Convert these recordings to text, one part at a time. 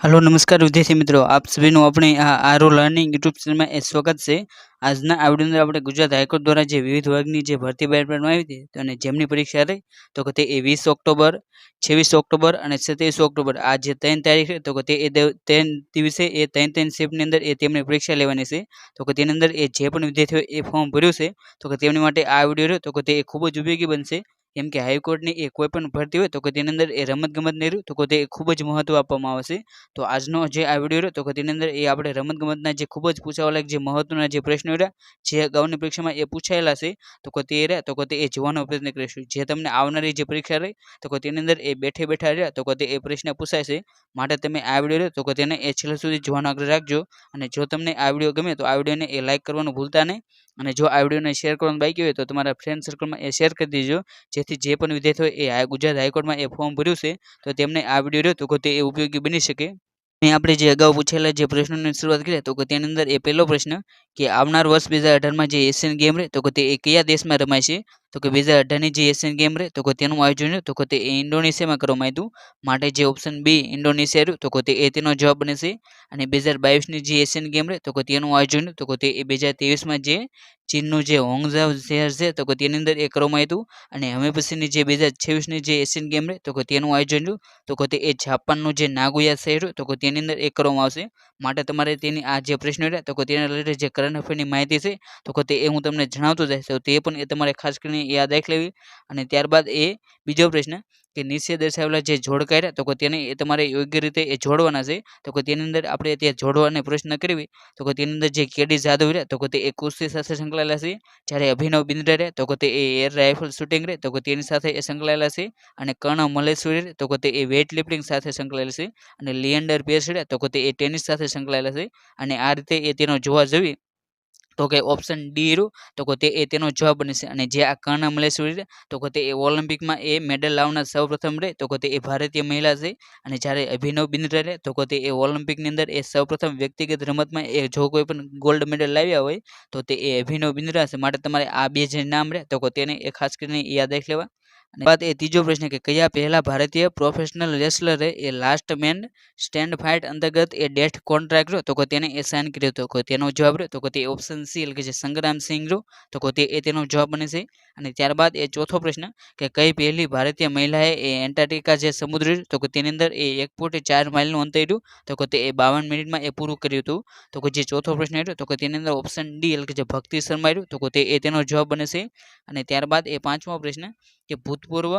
Hello नमस्कार विद्यार्थी मित्रों, आप सभी નું આપણે આ આરો લર્નિંગ યુટ્યુબ ચેનલમાં સ્વાગત છે। આજના આ વિડિયોની અંદર આપણે ગુજરાત હાઈકોર્ટ દ્વારા જે વિવિધ વર્ગની જે ભરતી બહાર પાડવામાં આવી હતી તો અને જેમની પરીક્ષા હતી તો કે તે 20 ઓક્ટોબર 26 ઓક્ટોબર અને 27 ઓક્ટોબર આ જે 3 તારીખ છે તો કે તે 3 દિવસે એ 3 શિફ્ટની અંદર એ તેમની પરીક્ષા લેવાની છે। તો કે તેની અંદર એ જે પણ વિદ્યાર્થીઓ એ ફોર્મ ભર્યું છે તો કે તેમની માટે આ વિડિયો રહ્યો તો કે તે ખૂબ જ ઉપયોગી બનશે। કેમ કે હાઈકોર્ટની એ કોઈ પણ ભરતી હોય તો કે તેની અંદર એ રમતગમતને રહ્યું તો કે તે ખૂબ જ મહત્વ આપવામાં આવે છે। તો આજનો જે આ વિડિયો રહ્યો તો કે તેની અંદર એ આપણે રમતગમતના જે ખૂબ જ પૂછાવાલાયક જે મહત્વના જે પ્રશ્નો રહ્યા જે અગાઉની પરીક્ષામાં એ પૂછાયેલા છે તો કે તે રહ્યા તો કે તે એ જોવાનો પ્રયત્ન કરીશું। જે તમને આવનારી જે પરીક્ષા રહી તો કે તેની અંદર એ બેઠે બેઠા રહ્યા તો કે તે એ પ્રશ્ન પૂછાય છે। માટે તમે આ વિડિયો રહ્યો તો કે તેને એ છેલ્લે સુધી જોવાનો આગ્રહ રાખજો। અને જો તમને આ વિડિયો ગમે તો આ વિડિયોને એ લાઈક કરવાનું ભૂલતા નહીં। અને જો આ વિડિયોને શેર કરવાનું બાકી હોય તો તમારા ફ્રેન્ડ સર્કલમાં એ શેર કરી દેજો, જેથી જે પણ વિદ્યાર્થીઓ એ ગુજરાત હાઈકોર્ટમાં એ ફોર્મ ભર્યું છે તો તેમને આ વિડિયો રહ્યો તો કે તે ઉપયોગી બની શકે। આપણે જે અગાઉ પૂછેલા જે પ્રશ્નોની શરૂઆત કરીએ તો કે તેની અંદર એ પહેલો પ્રશ્ન કે આવનાર વર્ષ 2018માં જે એશિયન ગેમ રહે તો કે તે કયા દેશમાં રમાય છે? તો કે 2018ની જે એશિયન ગેમ રહે તો કે તેનું આયોજન તો કે તે ઇન્ડોનેશિયામાં કરવામાં આવ્યું। માટે જે ઓપ્શન બી ઇન્ડોનેશિયા રહ્યું તો કે તે તેનો જવાબ બનશે। અને 2022ની જે એશિયન ગેમ રહે તો કે તેનું આયોજન તો કે તે 2023માં જે ચીનનું જે હોંગઝાઓ શહેર છે તો કે તેની અંદર એ કરવામાં આવ્યું। અને હવે પછીની જે 2026ની જે એશિયન ગેમ રહે તો કે તેનું આયોજન તો કે તે જાપાનનું જે નાગોયા શહેર તો કે તેની અંદર એ કરવામાં આવશે। માટે તમારે તેની આ જે પ્રશ્નો રહ્યા તો કે તેના રિલેટેડ જે કરંટ અફેરની માહિતી છે તો કે તે હું તમને જણાવતો જઈશ તો તે પણ એ તમારે ખાસ કરીને યાદ રાખી લેવી। અને ત્યારબાદ એ બીજો પ્રશ્ન કે નીચે દર્શાવેલા જે જોડકા રહ્યા તો કે તેને એ તમારે યોગ્ય રીતે એ જોડવાના છે। તો કે તેની અંદર આપણે ત્યાં જોડવાને પ્રશ્ન કરવી તો કે તેની અંદર જે કેડી જાદવ રહ્યા તો કે તે કુસ્તી સાથે સંકળાયેલા છે। જ્યારે અભિનવ બિંદ્રા રહ્યા તો કે તે એર રાઇફલ શૂટિંગ રહે તો કે તેની સાથે એ સંકળાયેલા છે। અને કર્ણ મલેશ્વરી તો કે તે વેઇટ લિફ્ટિંગ સાથે સંકળાયેલ છે। અને લિએન્ડર પેસ રહ્યા તો કે તે ટેનિસ સાથે સંકળાયેલા છે। અને આ રીતે એ તેનો જોવા જઈએ તો કે ઓપ્શન ડી રહ્યું તો કે તે તેનો જવાબ બનશે। અને જે આ કર્ણ મલેશ્વરી તો કે તે ઓલિમ્પિકમાં એ મેડલ લાવનાર સૌપ્રથમ રહે તો કે તે ભારતીય મહિલા છે। અને જ્યારે અભિનવ બિંદ્રા રહે તો કે તે ઓલિમ્પિકની અંદર એ સૌપ્રથમ વ્યક્તિગત રમતમાં એ જો કોઈ પણ ગોલ્ડ મેડલ લાવ્યા હોય તો તે અભિનવ બિંદ્રા છે। માટે તમારે આ બે જે નામ રહે તો કે તેને એ ખાસ કરીને યાદ રાખી લેવા। અને બાદ એ ત્રીજો પ્રશ્ન કે કયા પહેલા ભારતીય પ્રોફેશનલ રેસલરે એ લાસ્ટ મેન સ્ટેન્ડ ફાઇટ અંતર્ગત એ ડેથ કોન્ટ્રાક્ટ રહ્યો તો કે તેને એ સાઇન કર્યો હતો? કે તેનો જવાબ રહ્યો તો કે તે ઓપ્શન સી એટલે કે જે સંગ્રામસિંહ રહ્યો તો કે તે તેનો જવાબ બનશે। અને ત્યારબાદ એ ચોથો પ્રશ્ન કે કઈ પહેલી ભારતીય મહિલાએ એ એન્ટાર્કટિકા જે સમુદ્ર તો કે તેની અંદર એ 1.4 માઇલનું અંતર રહ્યું તો કે તે 52 મિનિટમાં એ પૂરું કર્યું હતું? તો કે જે ચોથો પ્રશ્ન રહ્યો તો કે તેની અંદર ઓપ્શન ડી એટલે કે જે ભક્તિ શર્મા રહ્યું તો કે તે તેનો જવાબ બનશે। અને ત્યારબાદ એ પાંચમો પ્રશ્ન કે ભૂતપૂર્વ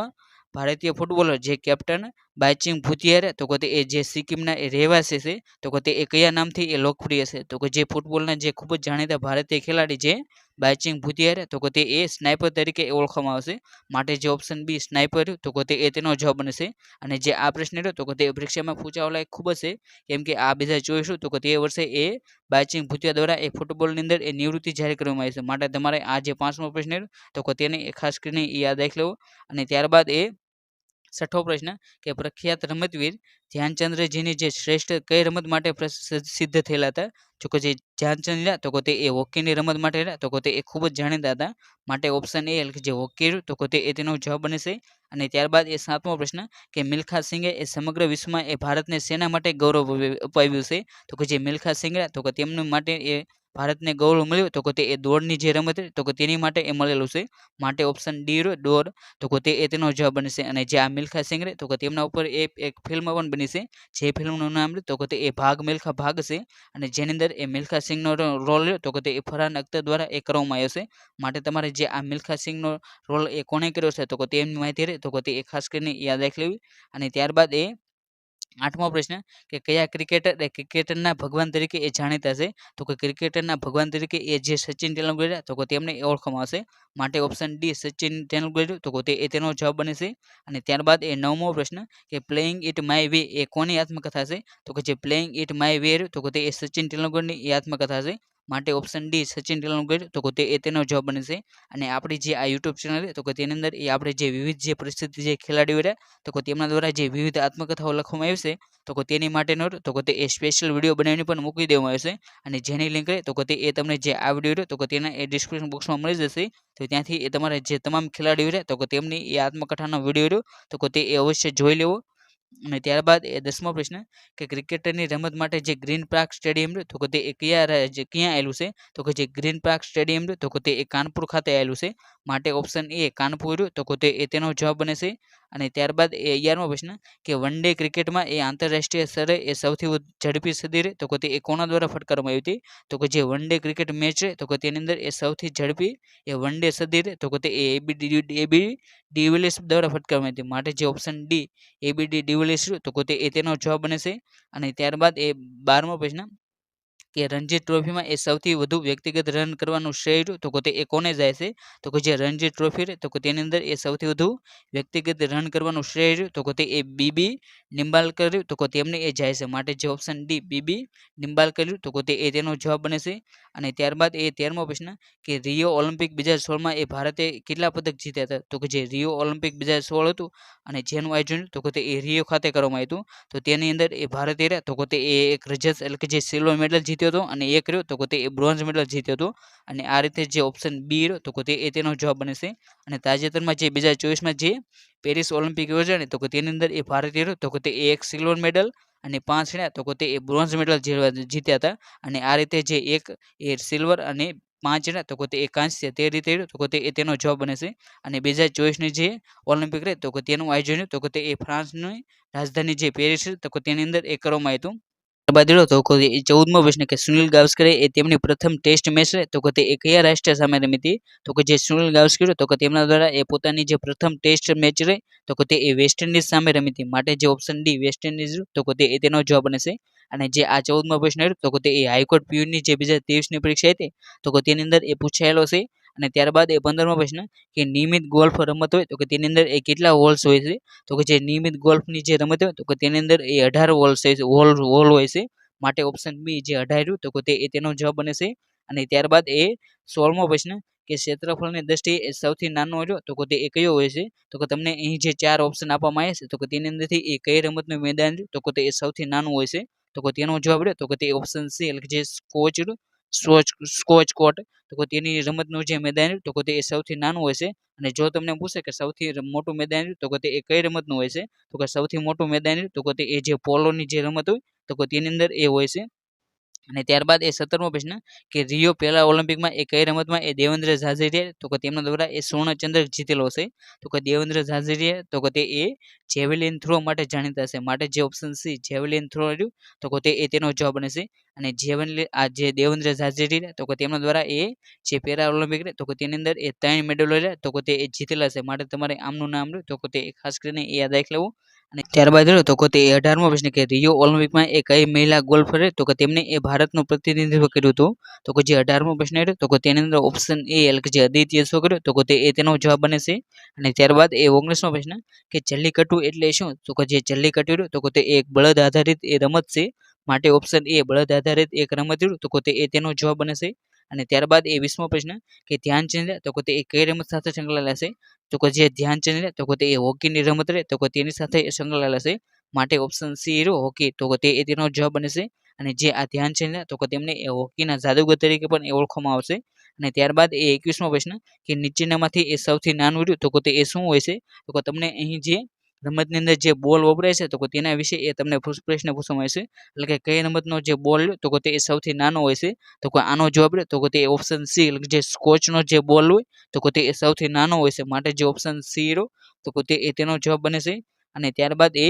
ભારતીય ફૂટબોલર જે કેપ્ટન બાયચિંગ ભૂતિયા તો કે તે જે સિક્કિમના એ રહેવાસી છે તો કે તે કયા નામથી એ લોકપ્રિય છે? તો કે જે ફૂટબોલના જે ખૂબ જ જાણીતા ભારતીય ખેલાડી છે બાયચિંગ ભૂતિયા તો કે તે સ્નાઈપર તરીકે ઓળખવામાં આવશે। માટે જે ઓપ્શન બી સ્નાઈપર તો કે તે તેનો જવાબ બનશે। અને જે આ પ્રશ્ન રહ્યો તો કે તે પરીક્ષામાં પૂછાવાલાયક ખૂબ જ છે, કેમ કે આ બધા જોઈશું તો કે તે વર્ષે એ બાયચિંગ ભૂતિયા દ્વારા એ ફૂટબોલની અંદર એ નિવૃત્તિ જાહેર કરવામાં આવી છે। માટે તમારે આ જે પાંચમો પ્રશ્ન રહ્યો તો કે તેને ખાસ કરીને યાદ રાખી લેવો। અને ત્યારબાદ એ છઠ્ઠો પ્રશ્ન કે પ્રખ્યાત રમતવીર ધ્યાનચંદ્રજીની જે શ્રેષ્ઠ કઈ રમત માટે સિદ્ધ થયેલા હતા? જો કે જે ધ્યાનચંદ રહ્યા તો કે તે હોકીની રમત માટે રહ્યા તો કે તે ખૂબ જ જાણીતા હતા। માટે ઓપ્શન એ જે હોકી તો કે તે તેનો જવાબ બનશે। અને ત્યારબાદ એ સાતમો પ્રશ્ન કે મિલ્ખા સિંઘે એ સમગ્ર વિશ્વમાં એ ભારતને સેના માટે ગૌરવ અપાવ્યું છે? તો કે જે મિલ્ખા સિંઘ રહ્યા તો કે તેમના માટે એ ભારતને ગૌરવ મળ્યું તો કે તે દોડની જે રમત તો કે તેની માટે એ મળેલું છે। માટે ઓપ્શન ડી દોડ તો કે તે તેનો જવાબ બનશે। અને જે આ મિલ્ખા સિંઘ રહે તો કે તેમના ઉપર એક ફિલ્મ પણ બની છે, જે ફિલ્મનું નામ તો કે તે ભાગ મિલ્ખા ભાગ છે। અને જેની અંદર એ મિલ્ખા સિંઘનો રોલ રહ્યો તો કે તે ફરહાન અખ્તર દ્વારા એ કરવામાં આવ્યો છે। માટે તમારે જે આ મિલ્ખા સિંઘનો રોલ એ કોણે કર્યો છે તો કે તેમની માહિતી રહે તો કે તે ખાસ કરીને યાદ રાખી લેવી। અને ત્યારબાદ એ આઠમો પ્રશ્ન કે કયા ક્રિકેટરના ભગવાન તરીકે એ જાણીતા છે? તો કે ક્રિકેટરના ભગવાન તરીકે એ જે સચિન તેંડુલકર તો કે તેમને ઓળખવામાં આવશે। માટે ઓપ્શન ડી સચિન તેંડુલકર તો કે તેનો જવાબ બનશે। અને ત્યારબાદ એ નવમો પ્રશ્ન કે પ્લેઇંગ ઇટ માય વે એ કોની આત્મકથા છે? તો કે જે પ્લેઇંગ ઇટ માય વે તો કે તે સચિન તેંડુલકરની એ આત્મકથા છે। માટે ઓપ્શન ડી સચિન તેંડુલકર તો કે તેનો જવાબ બનશે। અને આપણી જે આ યુટ્યુબ ચેનલ છે તો કે તેની અંદર એ આપણે જે વિવિધ જે પ્રસિદ્ધ જે ખેલાડીઓ રહ્યા તો કે તેમના દ્વારા જે વિવિધ આત્મકથાઓ લખવામાં આવી છે તો કે તેની માટેનો તો કે તે સ્પેશિયલ વિડીયો બનાવીને પણ મૂકી દેવામાં આવશે। અને જેની લિંક રહે તો કે તે તમને જે આ વિડીયો રહ્યો તો કે તેના એ ડિસ્ક્રિપ્શન બોક્સમાં મળી જશે। તો ત્યાંથી એ તમારે જે તમામ ખેલાડીઓ રહ્યા તો કે તેમની એ આત્મકથાનો વિડીયો રહ્યો તો કે તે અવશ્ય જોઈ લેવો। અને ત્યારબાદ એ 10મો પ્રશ્ન કે ક્રિકેટરની રમત માટે જે ગ્રીન પાર્ક સ્ટેડિયમ રહ્યું તો કે તે એ ક્યાં આવેલું છે? તો કે જે ગ્રીન પાર્ક સ્ટેડિયમ રહ્યું તો કે તે એ કાનપુર ખાતે આવેલું છે. માટે ઓપ્શન એ કાનપુર રહ્યું તો કે તે તેનો જવાબ બને છે. અને ત્યારબાદ એ 11મો પ્રશ્ન કે વન ડે ક્રિકેટમાં એ આંતરરાષ્ટ્રીય સ્તરે એ સૌથી ઝડપી સદી રહે તો કે તે એ કોના દ્વારા ફટકારવામાં આવી હતી? તો કે જે વન ડે ક્રિકેટ મેચ રહે તો કે તેની અંદર એ સૌથી ઝડપી એ વન ડે સદી રહે તો કે તે એબી ડિવિલિયર્સ દ્વારા ફટકારવામાં આવી હતી. માટે જે ઓપ્શન ડી એબીડી ડિવિલિયર્સ તો કે તે તેનો જવાબ બને છે. અને ત્યારબાદ એ 12મો પ્રશ્ન કે રણજી ટ્રોફીમાં એ સૌથી વધુ વ્યક્તિગત રન કરવાનું શ્રેય રહ્યું તો કે તે એ કોને જાય છે? તો કે જે રણજી ટ્રોફી રહે તો કે તેની અંદર એ સૌથી વધુ વ્યક્તિગત રન કરવાનું શ્રેય રહ્યું તો કે તે એ બીબી નિંબાલકર રહ્યું તો કે તેમને એ જાય છે. માટે જે ઓપ્શન ડી બીબી નિંબાલકર રહ્યું તો કે તે તેનો જવાબ બને છે. અને ત્યારબાદ એ 13મો પ્રશ્ન કે રિયો ઓલિમ્પિક 2016માં એ ભારતે કેટલા પદક જીત્યા હતા? તો કે જે રિયો ઓલિમ્પિક 2016 હતું અને જેનું આયોજન તો કે તે એ રિયો ખાતે કરવામાં આવ્યું હતું. તો તેની અંદર એ ભારતે રહ્યા તો કે તે એક રજત એટલે કે જે સિલ્વર મેડલ જીત્યો હતો અને એક રહ્યો તો કે તે બ્રોન્ઝ મેડલ જીત્યો હતો. અને આ રીતે જે ઓપ્શન બી રહ્યો તો કે તે તેનો જવાબ બને છે. અને તાજેતરમાં જે 2024માં જે પેરિસ ઓલિમ્પિક યોજાણી તો કે તેની અંદર એ ભારતીય રહ્યો તો કે તે એક સિલ્વર મેડલ અને 5 રહ્યા તો કે તે બ્રોન્ઝ મેડલ જીત્યા હતા. અને આ રીતે જે એક એ સિલ્વર અને 5 રહ્યા તો કે તે કાંસ્ય તે રીતે રહ્યો તો કે તે તેનો જવાબ બને છે. અને 2024ની જે ઓલિમ્પિક રહે તો કે તેનું આયોજન તો કે તે ફ્રાન્સની રાજધાની જે પેરિસ તો કે તેની અંદર એ કરવામાં આવ્યું હતું. ત્યારબાદ તો કે 14મો પ્રશ્ન કે સુનિલ ગાવસ્કરે એ તેમની પ્રથમ ટેસ્ટ મેચ રહે તો કે તે કયા રાષ્ટ્ર સામે રમી હતી? તો કે જે સુનિલ ગાવસ્કર તો કે તેમના દ્વારા એ પોતાની જે પ્રથમ ટેસ્ટ મેચ રહી તો કે તે વેસ્ટ ઇન્ડિઝ સામે રમી હતી. માટે જે ઓપ્શન ડી વેસ્ટ ઇન્ડિઝ તો કે તે તેનો જવાબ બને છે. અને જે આ 14મો પ્રશ્ન રહ્યો તો કે તે હાઈકોર્ટ પીયુની જે 2023ની પરીક્ષા હતી તો કે તેની અંદર એ પૂછાયેલો છે. અને ત્યારબાદ એ 15મો પ્રશ્ન કે નિયમિત ગોલ્ફ રમત હોય તો કે તેની અંદર એ કેટલા હોલ્સ હોય છે? તો કે જે નિયમિત ગોલ્ફની જે રમત હોય તો કે તેની અંદર એ 18 હોલ હોય છે. માટે ઓપ્શન બી જે 18 રહ્યું તો કે તે તેનો જવાબ બને છે. અને ત્યારબાદ એ 16મો પ્રશ્ન કે ક્ષેત્રફળની દ્રષ્ટિએ એ સૌથી નાનો રહ્યો તો કે તે કયો હોય છે? તો કે તમને અહીં જે 4 ઓપ્શન આપવામાં આવ્યા છે તો કે તેની અંદરથી એ કઈ રમતનું મેદાન રહ્યું તો કે તે સૌથી નાનું હોય છે? તો કે તેનો જવાબ રહ્યો તો કે તે ઓપ્શન સી એટલે કે જે સ્કોચ કોર્ટ તો કે તેની રમતનું જે મેદાન રહ્યું તો કે તે સૌથી નાનું હોય છે. અને જો તમને પૂછે કે સૌથી મોટું મેદાન રહ્યું તો કે તે કઈ રમતનું હોય છે? તો કે સૌથી મોટું મેદાન રહ્યું તો કે તે જે પોલોની જે રમત હોય તો કે તેની અંદર એ હોય છે. અને ત્યારબાદ એ 17મો પ્રશ્ન કે રિયો પહેલા ઓલિમ્પિકમાં એ કઈ રમતમાં એ દેવેન્દ્ર ઝાઝરિયા તો કે તેમના દ્વારા એ સુવર્ણ ચંદ્રક જીતેલો છે? તો કે દેવેન્દ્ર ઝાઝરિયા તો કે તે જેવેલિન થ્રો માટે જાણીતા છે. માટે જે ઓપ્શન સી જેવેલિન થ્રો રહ્યું તો કે તે તેનો જવાબ બને છે. અને આ જે દેવેન્દ્ર ઝાઝરિયા તો કે તેમના દ્વારા જે પેરા ઓલિમ્પિક તો કે તેની અંદર એ 3 મેડલો રહ્યા તો કે તે જીતેલા છે. માટે તમારે આમનું નામ રહ્યું તો કે તે ખાસ કરીને એ યાદ રાખી લેવું. અને ત્યારબાદ રહ્યો તો કે તે 18મો પ્રશ્ન કે રિયો ઓલિમ્પિકમાં એ કઈ મહિલા ગોલ્ફર તો કે તેમને એ ભારતનું પ્રતિનિધિત્વ કર્યું હતું? તો કે જે 18મો પ્રશ્ન રહ્યો તો કે તેની અંદર ઓપ્શન એ એટલે કે જે અદિત્ય છોકરો તો કે તે તેનો જવાબ બને છે. અને ત્યારબાદ એ 19મો પ્રશ્ન કે જલ્લીકટ્ટુ એટલે શું? તો કે જે જલ્લીકટ્ટુ રહ્યું તો કે તે એક બળદ આધારિત એ રમત છે. માટે ઓપ્શન એ બળદ આધારિત એક રમત રહ્યું તો કે તે તેનો જવાબ બને છે. અને ત્યારબાદ એ 20મો પ્રશ્ન કે ધ્યાનચંદ તો કે તે કઈ રમત સાથે સંકળાયેલા છે? તો કે જે ધ્યાનચંદ તો કે તે હોકીની રમત રહે તો કે તેની સાથે સંકળાયેલા છે. માટે ઓપ્શન સી રહ્યો હોકી તો કે તે તેનો જવાબ બને છે. અને જે આ ધ્યાનચંદ તો કે તેમને હોકીના જાદુગર તરીકે પણ ઓળખવામાં આવશે. અને ત્યારબાદ એ 21મો પ્રશ્ન કે નીચેનામાંથી એ સૌથી નાનું રહ્યું તો કે તે શું હોય છે? તો કે તમને અહીં જે રમતની અંદર જે બોલ વપરાય છે તો કે તેના વિશે એ તમને પ્રશ્ન પૂછવામાં આવશે. એટલે કે કઈ રમતનો જે બોલ તો કે તે સૌથી નાનો હોય છે? તો કે આનો જવાબ રહ્યો તો કે તે ઓપ્શન સી એટલે કે જે સ્કોચનો જે બોલ હોય તો કે તે સૌથી નાનો હોય છે. માટે જે ઓપ્શન સી રહ્યો તો કે તે તેનો જવાબ બને છે. અને ત્યારબાદ એ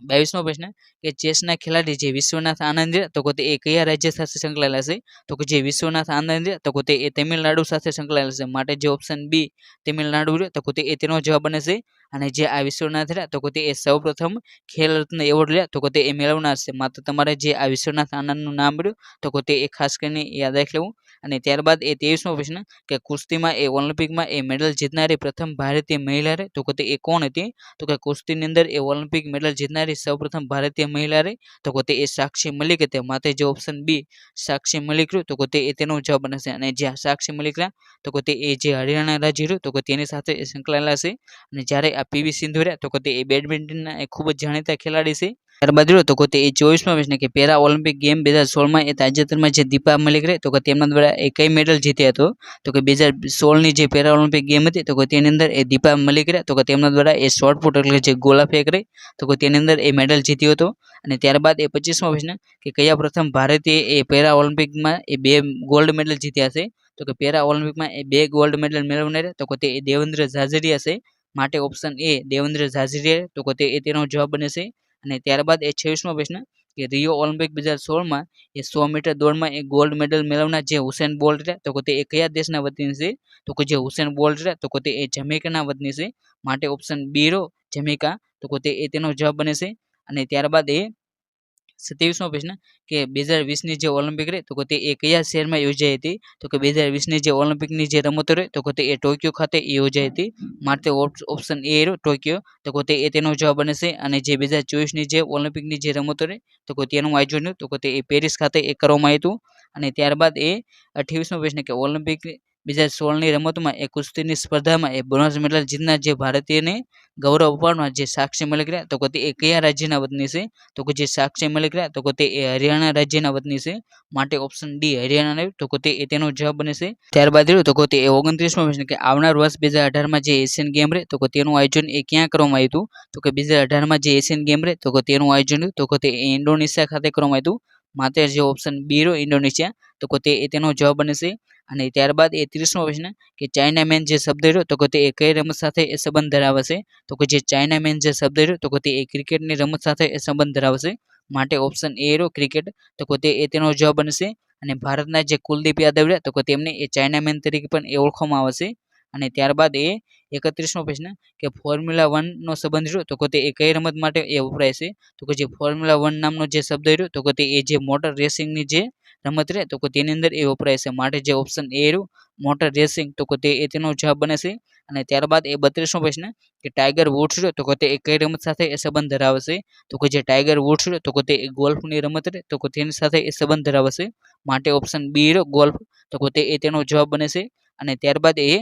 22મો પ્રશ્ન કે ચેસના ખેલાડી જે વિશ્વનાથ આનંદ તો કે તે કયા રાજ્ય સાથે સંકળાયેલા છે? તો કે જે વિશ્વનાથ આનંદ તો કે તે તમિલનાડુ સાથે સંકળાયેલા છે. માટે જે ઓપ્શન બી તમિલનાડુ તો કે તે તેનો જવાબ બને છે. અને જે આ વિશ્વનાથ તો કે તે સૌપ્રથમ ખેલ રત્ન એવોર્ડ લ્યા તો કે તે મેળવનાર છે. માત્ર તમારે જે આ વિશ્વનાથ આનંદનું નામ રહ્યું તો કે તે ખાસ કરીને યાદ રાખી લેવું. અને ત્યારબાદ એ 23મો પ્રશ્ન કે કુસ્તીમાં એ ઓલિમ્પિકમાં એ મેડલ જીતનારી પ્રથમ ભારતીય મહિલા રહે તો કે તે કોણ હતી? તો કે કુસ્તીની અંદર એ ઓલિમ્પિક મેડલ જીતનારી સૌપ્રથમ ભારતીય મહિલા રહે તો કે તે સાક્ષી મલિક હતી. માટે જે ઓપ્શન બી સાક્ષી મલિક રહ્યું તો કે તે તેનો જવાબ બને છે. અને જે સાક્ષી મલિક રહ્યા તો કે તે જે હરિયાણા રાજ્ય રહ્યું તો કે તેની સાથે સંકળાયેલા છે. અને જ્યારે આ પીવી સિંધુ રહ્યા તો કે તે બેડમિન્ટનના ખૂબ જ જાણીતા ખેલાડી છે. ત્યારબાદ રહ્યો તો તે એ 24માં પ્રશ્ન કે પેરા ઓલિમ્પિક ગેમ 2016માં એ તાજેતરમાં જે દીપા મલિક રહે તો તેમના દ્વારા એ કઈ મેડલ જીત્યા હતો તો 2016ની જે પેરા ઓલિમ્પિક ગેમ હતી તો તેની અંદર એ દીપા મલિક રહે તો તેમના દ્વારા એ શોર્ટ પુટ એટલે જે ગોલા ફેંક રહી તો તેની અંદર એ મેડલ જીત્યો હતો. અને ત્યારબાદ એ 25મો પ્રશ્ન કે કયા પ્રથમ ભારતીય એ પેરા ઓલિમ્પિકમાં એ 2 ગોલ્ડ મેડલ જીત્યા છે તો પેરા ઓલિમ્પિકમાં એ 2 ગોલ્ડ મેડલ મેળવનાર તો તે દેવેન્દ્ર ઝાઝરિયા છે. માટે ઓપ્શન એ દેવેન્દ્ર ઝાઝરિયા તો તેનો જવાબ બને છે. અને ત્યારબાદ એ 26મો પ્રશ્ન કે રિયો ઓલિમ્પિક 2016માં એ 100 મીટર દોડમાં એ ગોલ્ડ મેડલ મેળવનાર જે હુસેન બોલ્ટ છે તો તે એ કયા દેશના વતની છે તો જે હુસેન બોલ્ટ છે તો તે એ જમૈકાના વતની છે. માટે ઓપ્શન બી રો જમૈકા તો તે તેનો જવાબ બને છે. અને ત્યારબાદ એ 27મો પ્રશ્ન કે 2020ની જે ઓલિમ્પિક રહી તો તે એ કયા શહેરમાં યોજાઈ હતી તો 2020ની જે ઓલિમ્પિકની જે રમતો રહી તો તે એ ટોક્યો ખાતે યોજાઈ હતી. માટે ઓપ્શન એ રહ્યો ટોક્યો તો તે તેનો જવાબ બને છે. અને જે 2024ની જે ઓલિમ્પિકની જે રમતો રહી તો તેનું આયોજન તો તે એ પેરિસ ખાતે એ કરવામાં આવ્યું હતું. અને ત્યારબાદ એ 28મો પ્રશ્ન કે ઓલિમ્પિક 2016ની રમતમાં એ કુસ્તીની સ્પર્ધામાં એ બ્રોન્ઝ મેડલ જીતનાર જે ભારતીયને ગૌરવ અપાવનાર જે સાક્ષી મલિક રહ્યા તો તે એ કયા રાજ્યના વતની છે તો જે સાક્ષી મલિક રહ્યા તો તે એ હરિયાણા રાજ્યના વતની છે. માટે ઓપ્શન ડી હરિયાણા તો તે તેનો જવાબ બને છે. ત્યારબાદ રહ્યો તો તે 29મો પ્રશ્ન કે આવનાર વર્ષ 2018માં જે એશિયન ગેમ રહે તો તેનું આયોજન એ ક્યાં કરવામાં આવ્યું હતું તો 2018માં જે એશિયન ગેમ રહે તો તેનું આયોજન તો તે ઇન્ડોનેશિયા ખાતે કરવામાં આવ્યું હતું. માટે જે ઓપ્શન બી રો ઇન્ડોનેશિયા તો તે તેનો જવાબ બને છે. અને ત્યારબાદ એ 30મો પ્રશ્ન કે ચાઇના મેન જે શબ્દ રહ્યો તો તે એ કઈ રમત સાથે એ સંબંધ ધરાવે છે તો જે ચાઇના મેન જે શબ્દ રહ્યો તો તે એ ક્રિકેટની રમત સાથે એ સંબંધ ધરાવે છે. માટે ઓપ્શન એ રહ્યો ક્રિકેટ તો તે તેનો જવાબ બનશે. અને ભારતના જે કુલદીપ યાદવ રહ્યા તો તેમને એ ચાઇના મેન તરીકે પણ એ ઓળખવામાં આવે છે. અને ત્યારબાદ એ 31મો પ્રશ્ન કે ફોર્મ્યુલા 1 નો સંબંધ રહ્યો તો તે એ કઈ રમત માટે એ વપરાય છે તો જે ફોર્મ્યુલા 1 નામનો જે શબ્દ રહ્યો તો તે એ જે મોટર રેસિંગની જે રમત રહે તો તેની અંદર એ વપરાય છે. માટે જે ઓપ્શન એ રહ્યું મોટર રેસિંગ તો તે તેનો જવાબ બને છે. અને ત્યારબાદ એ 32મો પ્રશ્ન કે ટાઈગર વુડ્સ રહ્યો તો તે એ કઈ રમત સાથે એ સંબંધ ધરાવે છે તો જે ટાઈગર વુડ્સ રહ્યો તો તે ગોલ્ફની રમત રહે તો તેની સાથે એ સંબંધ ધરાવે છે. માટે ઓપ્શન બી રહ્યો ગોલ્ફ તો તે તેનો જવાબ બને છે. અને ત્યારબાદ એ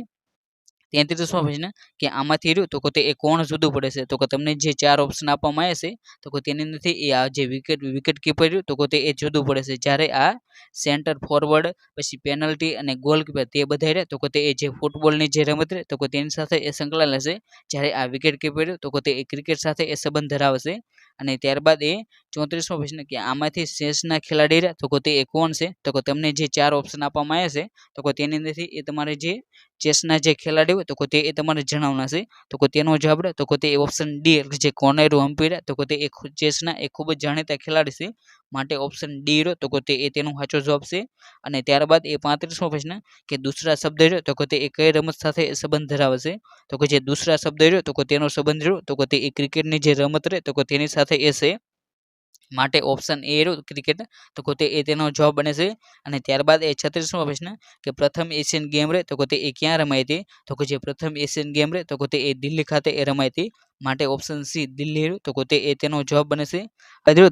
33મો પ્રશ્ન કે આમાંથી રહ્યું તો તે એ કોણ જુદું પડે છે તો તમને જે 4 ઓપ્શન આપવામાં આવ્યા છે તો તેની અંદરથી એ આ જે વિકેટ કીપર રહ્યું તો તે એ જુદું પડે છે. જ્યારે આ સેન્ટર ફોરવર્ડ પછી પેનલ્ટી અને ગોલકીપર તે બધા રહે તો તે એ જે ફૂટબોલની જે રમત રહે તો તેની સાથે એ સંકળાયેલા છે. જ્યારે આ વિકેટ કીપર રહ્યું તો તે એ ક્રિકેટ સાથે એ સંબંધ ધરાવે છે. અને ત્યારબાદ એ 34મો પ્રશ્ન કે આમાંથી ચેસના ખેલાડી રહ્યા તો તે એ કોણ છે તો તમને જે 4 ઓપ્શન આપવામાં આવ્યા છે તો તેની અંદરથી એ તમારે જે ચેસના જે ખેલાડી હોય તો તે એ તમારે જણાવવાના છે તો તેનો જવાબ રહે તો તે ઓપ્શન ડી જે કોનેરુ હમ્પી તો તે એ ચેસના એ ખૂબ જ જાણીતા ખેલાડી છે. માટે ઓપ્શન ડી રહ્યો તો તે એ તેનો સાચો જવાબ છે. અને ત્યારબાદ એ 35મો પ્રશ્ન કે દૂસરા શબ્દ રહ્યો તો તે એ કઈ રમત સાથે સંબંધ ધરાવે છે તો જે દૂસરા શબ્દ રહ્યો તો તેનો સંબંધ રહ્યો તો તે એ ક્રિકેટની જે રમત રહે તો તેની સાથે એ છે. માટે ઓપ્શન એ રહ્યો ક્રિકેટ તો તે એ તેનો જવાબ બને છે. અને ત્યારબાદ એ 36મો પ્રશ્ન કે પ્રથમ એશિયન ગેમ રહે તો તે એ ક્યાં રમાઈ હતી તો જે પ્રથમ એશિયન ગેમ રહે તો તે એ દિલ્હી ખાતે એ રમાઈ હતી. માટે ઓપ્શન સી દિલ્હી રહ્યું તો તે એ તેનો જવાબ બને છે.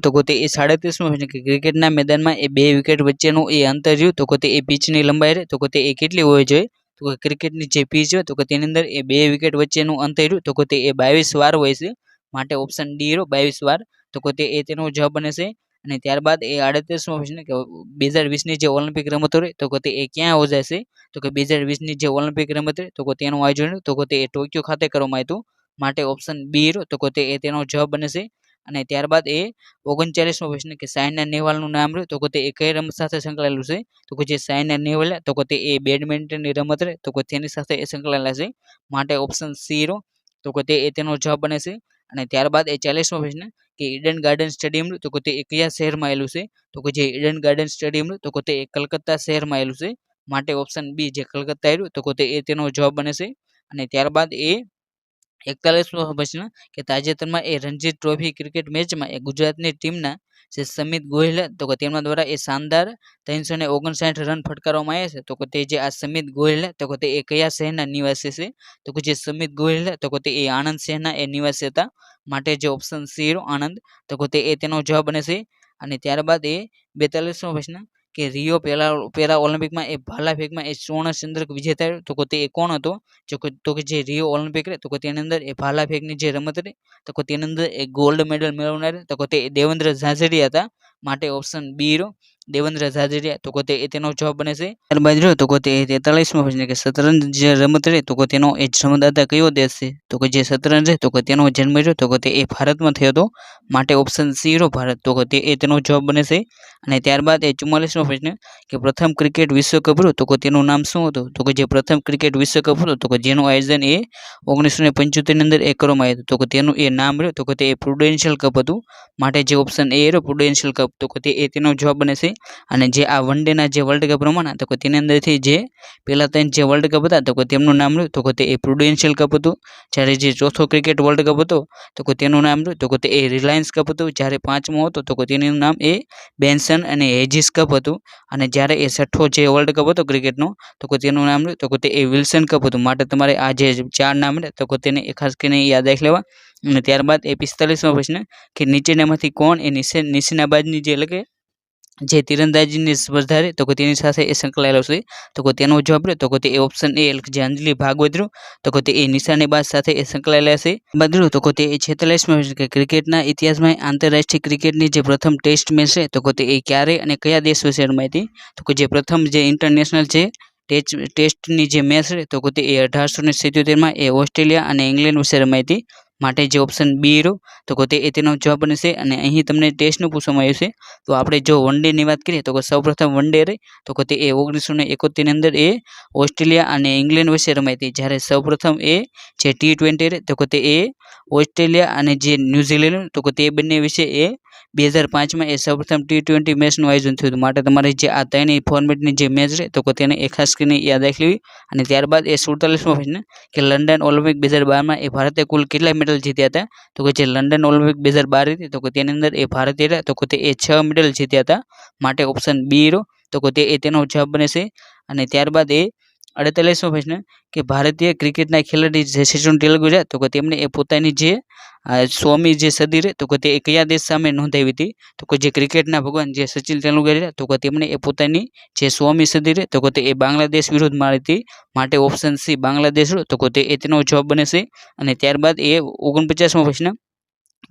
તો તે એ 37મો પ્રશ્ન કે ક્રિકેટના મેદાનમાં એ 2 વિકેટ વચ્ચેનું એ અંતર રહ્યું તો તે એ પીચની લંબાઈ રહે તો તે એ કેટલી હોવી જોઈએ તો ક્રિકેટની જે પીચ હોય તો તેની અંદર એ 2 વિકેટ વચ્ચેનું અંતર રહ્યું તો તે એ 22 વાર હોય છે. માટે ઓપ્શન ડી રહ્યો 22 વાર તો તે એ તેનો જવાબ બને છે. અને ત્યારબાદ એ 38મો પ્રશ્ન કે 2020ની જે ઓલિમ્પિક રમતો રહી તો તે એ ક્યાં યોજાશે તો 2020ની જે ઓલિમ્પિક રમત રહી તો તેનું આયોજન તો તે એ ટોક્યો ખાતે કરવામાં આવ્યું. માટે ઓપ્શન બી રહ્યો તો તે એ તેનો જવાબ બને છે. અને ત્યારબાદ એ 39મો પ્રશ્ન કે સાયના નેહવાલનું નામ રહ્યું તો તે એ કઈ રમત સાથે સંકળાયેલું છે તો જે સાયના નેહવાલ તો તે એ બેડમિન્ટનની રમત રહે તો તેની સાથે એ સંકળાયેલા છે. માટે ઓપ્શન સી રહ્યો તો તે એ તેનો જવાબ બને છે. અને ત્યારબાદ એ 40મો પ્રશ્ન કે ઈડન ગાર્ડન સ્ટેડિયમ તો તે એ કયા શહેરમાં આવેલું છે તો જે ઈડન ગાર્ડન સ્ટેડિયમ તો તે એ કલકત્તા શહેરમાં આવેલું છે. માટે ઓપ્શન બી જે કલકત્તા આવ્યું તો તે એ તેનો જવાબ બને છે. અને ત્યારબાદ એ 41મો પ્રશ્ન કે તાજેતરમાં એ રણજી ટ્રોફી ક્રિકેટ મેચમાં એ ગુજરાતની ટીમના જે સમિત ગોહિલ તો તેમના દ્વારા એ શાનદાર 359 રન ફટકારવામાં આવ્યા છે તો તે જે આ સમિત ગોહિલ તો તે એ કયા શહેરના નિવાસી છે તો જે સમિત ગોહિલ તો તે એ આણંદ શહેરના એ નિવાસી હતા. માટે જે ઓપ્શન સી આણંદ તો તે એ તેનો જવાબ બને છે. અને ત્યારબાદ એ 42મો પ્રશ્ન કે રિયો પેરા ઓલિમ્પિકમાં એ ભાલા ફેંકમાં એ સુવર્ણ ચંદ્રક વિજેતા રહ્યો તો તે એ કોણ હતો? તો કે જે રિયો ઓલિમ્પિક રહે તો તેની અંદર એ ભાલા ફેંકની જે રમત રહી તો તેની અંદર એ ગોલ્ડ મેડલ મેળવનાર તો તે દેવેન્દ્ર ઝાઝરિયા હતા. માટે ઓપ્શન બી રહ્યો દેવેન્દ્ર ઝાઝરિયા તો તે તેનો જવાબ બને છે. ત્યારબાદ રહ્યો તો તે 43મો પ્રશ્ન કે શતરંજ જે રમત રહે તો તેનો એ જન્મદાતા કયો દેશ છે? તો કે જે શતરંજ છે તો તેનો જન્મ રહ્યો તો તે એ ભારતમાં થયો હતો. માટે ઓપ્શન સી રહ્યો ભારત તો તે તેનો જવાબ બને છે. અને ત્યારબાદ એ 44મો પ્રશ્ન કે પ્રથમ ક્રિકેટ વિશ્વકપ રહ્યો તો તેનું નામ શું હતું? તો કે જે પ્રથમ ક્રિકેટ વિશ્વકપ હતો તો જેનું આયોજન એ 1975 ની અંદર એ કરવામાં આવ્યું હતું તો તેનું એ નામ રહ્યો તો તે પ્રુડેન્શિયલ કપ હતું. માટે જે ઓપ્શન એ રહ્યો પ્રુડેન્શિયલ કપ તો તે તેનો જવાબ બને છે. અને જે આ વન ડેના જે વર્લ્ડ કપ રમવાના તો તેની અંદરથી જે પહેલા 3 જે વર્લ્ડ કપ હતા તો તેમનું નામ રહ્યું તો તે એ પ્રુડેન્શિયલ કપ હતું. જ્યારે જે ચોથો ક્રિકેટ વર્લ્ડ કપ હતો તો તેનું નામ રહ્યું તો તે એ રિલાયન્સ કપ હતું. જ્યારે 5મો હતો તો તેનું નામ એ બેન્સન અને હેજીસ કપ હતું. અને જ્યારે એ 6થો જે વર્લ્ડ કપ હતો ક્રિકેટનો તો તેનું નામ રહ્યું તો તે એ વિલ્સન કપ હતું. માટે તમારે આ જે 4 નામ રહે તો તેને ખાસ કરીને યાદ રાખી લેવા. અને ત્યારબાદ એ 45મો પ્રશ્ન કે નીચેનામાંથી કોણ એ નિશાનેબાજની જે એટલે કે જે તીરંદાજીની સ્પર્ધા રહે તો તેની સાથે એ સંકળાયેલો છે? તો તેનો જવાબ રહે તો તે ઓપ્શન એ જે અંજલિ ભાગવત રહ્યું તો તે એ નિશાનેબાજ સાથે એ સંકળાયેલા છે. બદલું તો તે 46મો પ્રશ્ન કે ક્રિકેટના ઇતિહાસમાં આંતરરાષ્ટ્રીય ક્રિકેટની જે પ્રથમ ટેસ્ટ મેચ છે તો તે એ ક્યારે અને કયા દેશ વચ્ચે રમાઈ હતી? તો જે પ્રથમ જે ઇન્ટરનેશનલ છે ટેસ્ટની જે મેચ છે તો તે 1877માં એ ઓસ્ટ્રેલિયા અને ઇંગ્લેન્ડ વચ્ચે રમાઈ હતી. માટે જે ઓપ્શન બી રહ્યો તો તે તેનો જવાબ બનશે. અને અહીં તમને ટેસ્ટનું પૂછવામાં આવ્યું છે તો આપણે જો વન ડેની વાત કરીએ તો સૌપ્રથમ વન ડે રહી તો તે 1971 ની અંદર એ ઓસ્ટ્રેલિયા અને ઇંગ્લેન્ડ વચ્ચે રમાઈ હતી. જ્યારે સૌપ્રથમ એ જે T20 રહી તો તે એ ઓસ્ટ્રેલિયા અને જે ન્યૂઝીલેન્ડ તો તે બંને વિશે એ 2005માં એ સૌપ્રથમ T20 મેચનું આયોજન થયું હતું. માટે તમારે જે આ 3 ફોર્મેટની જે મેચ રહે તો તેને એ ખાસ કરીને યાદ રાખી લેવી. અને ત્યારબાદ એ 47મો પ્રશ્ન કે લંડન ઓલિમ્પિક 2012માં એ ભારતે કુલ કેટલા મેડલ જીત્યા હતા? તો જે લંડન ઓલિમ્પિક 2012 હતી તો તેની અંદર એ ભારતે તો તે એ 6 મેડલ જીત્યા હતા. માટે ઓપ્શન બી રહ્યો તો તે તેનો જવાબ બને છે. અને ત્યારબાદ એ 48મો પ્રશ્ન કે ભારતીય ક્રિકેટના ખેલાડી જે સચિન તેંડુલકર છે તો તેમણે એ પોતાની જે 100મી જે સદી રહે તો તે કયા દેશ સામે નોંધાવી હતી? તો જે ક્રિકેટના ભગવાન જે સચિન તેંડુલકર છે તો તેમણે એ પોતાની જે 100મી સદી રહે તો તે એ બાંગ્લાદેશ વિરુદ્ધ મારી હતી. માટે ઓપ્શન સી બાંગ્લાદેશ તો તે તેનો જવાબ બને છે. અને ત્યારબાદ એ 49મો પ્રશ્ન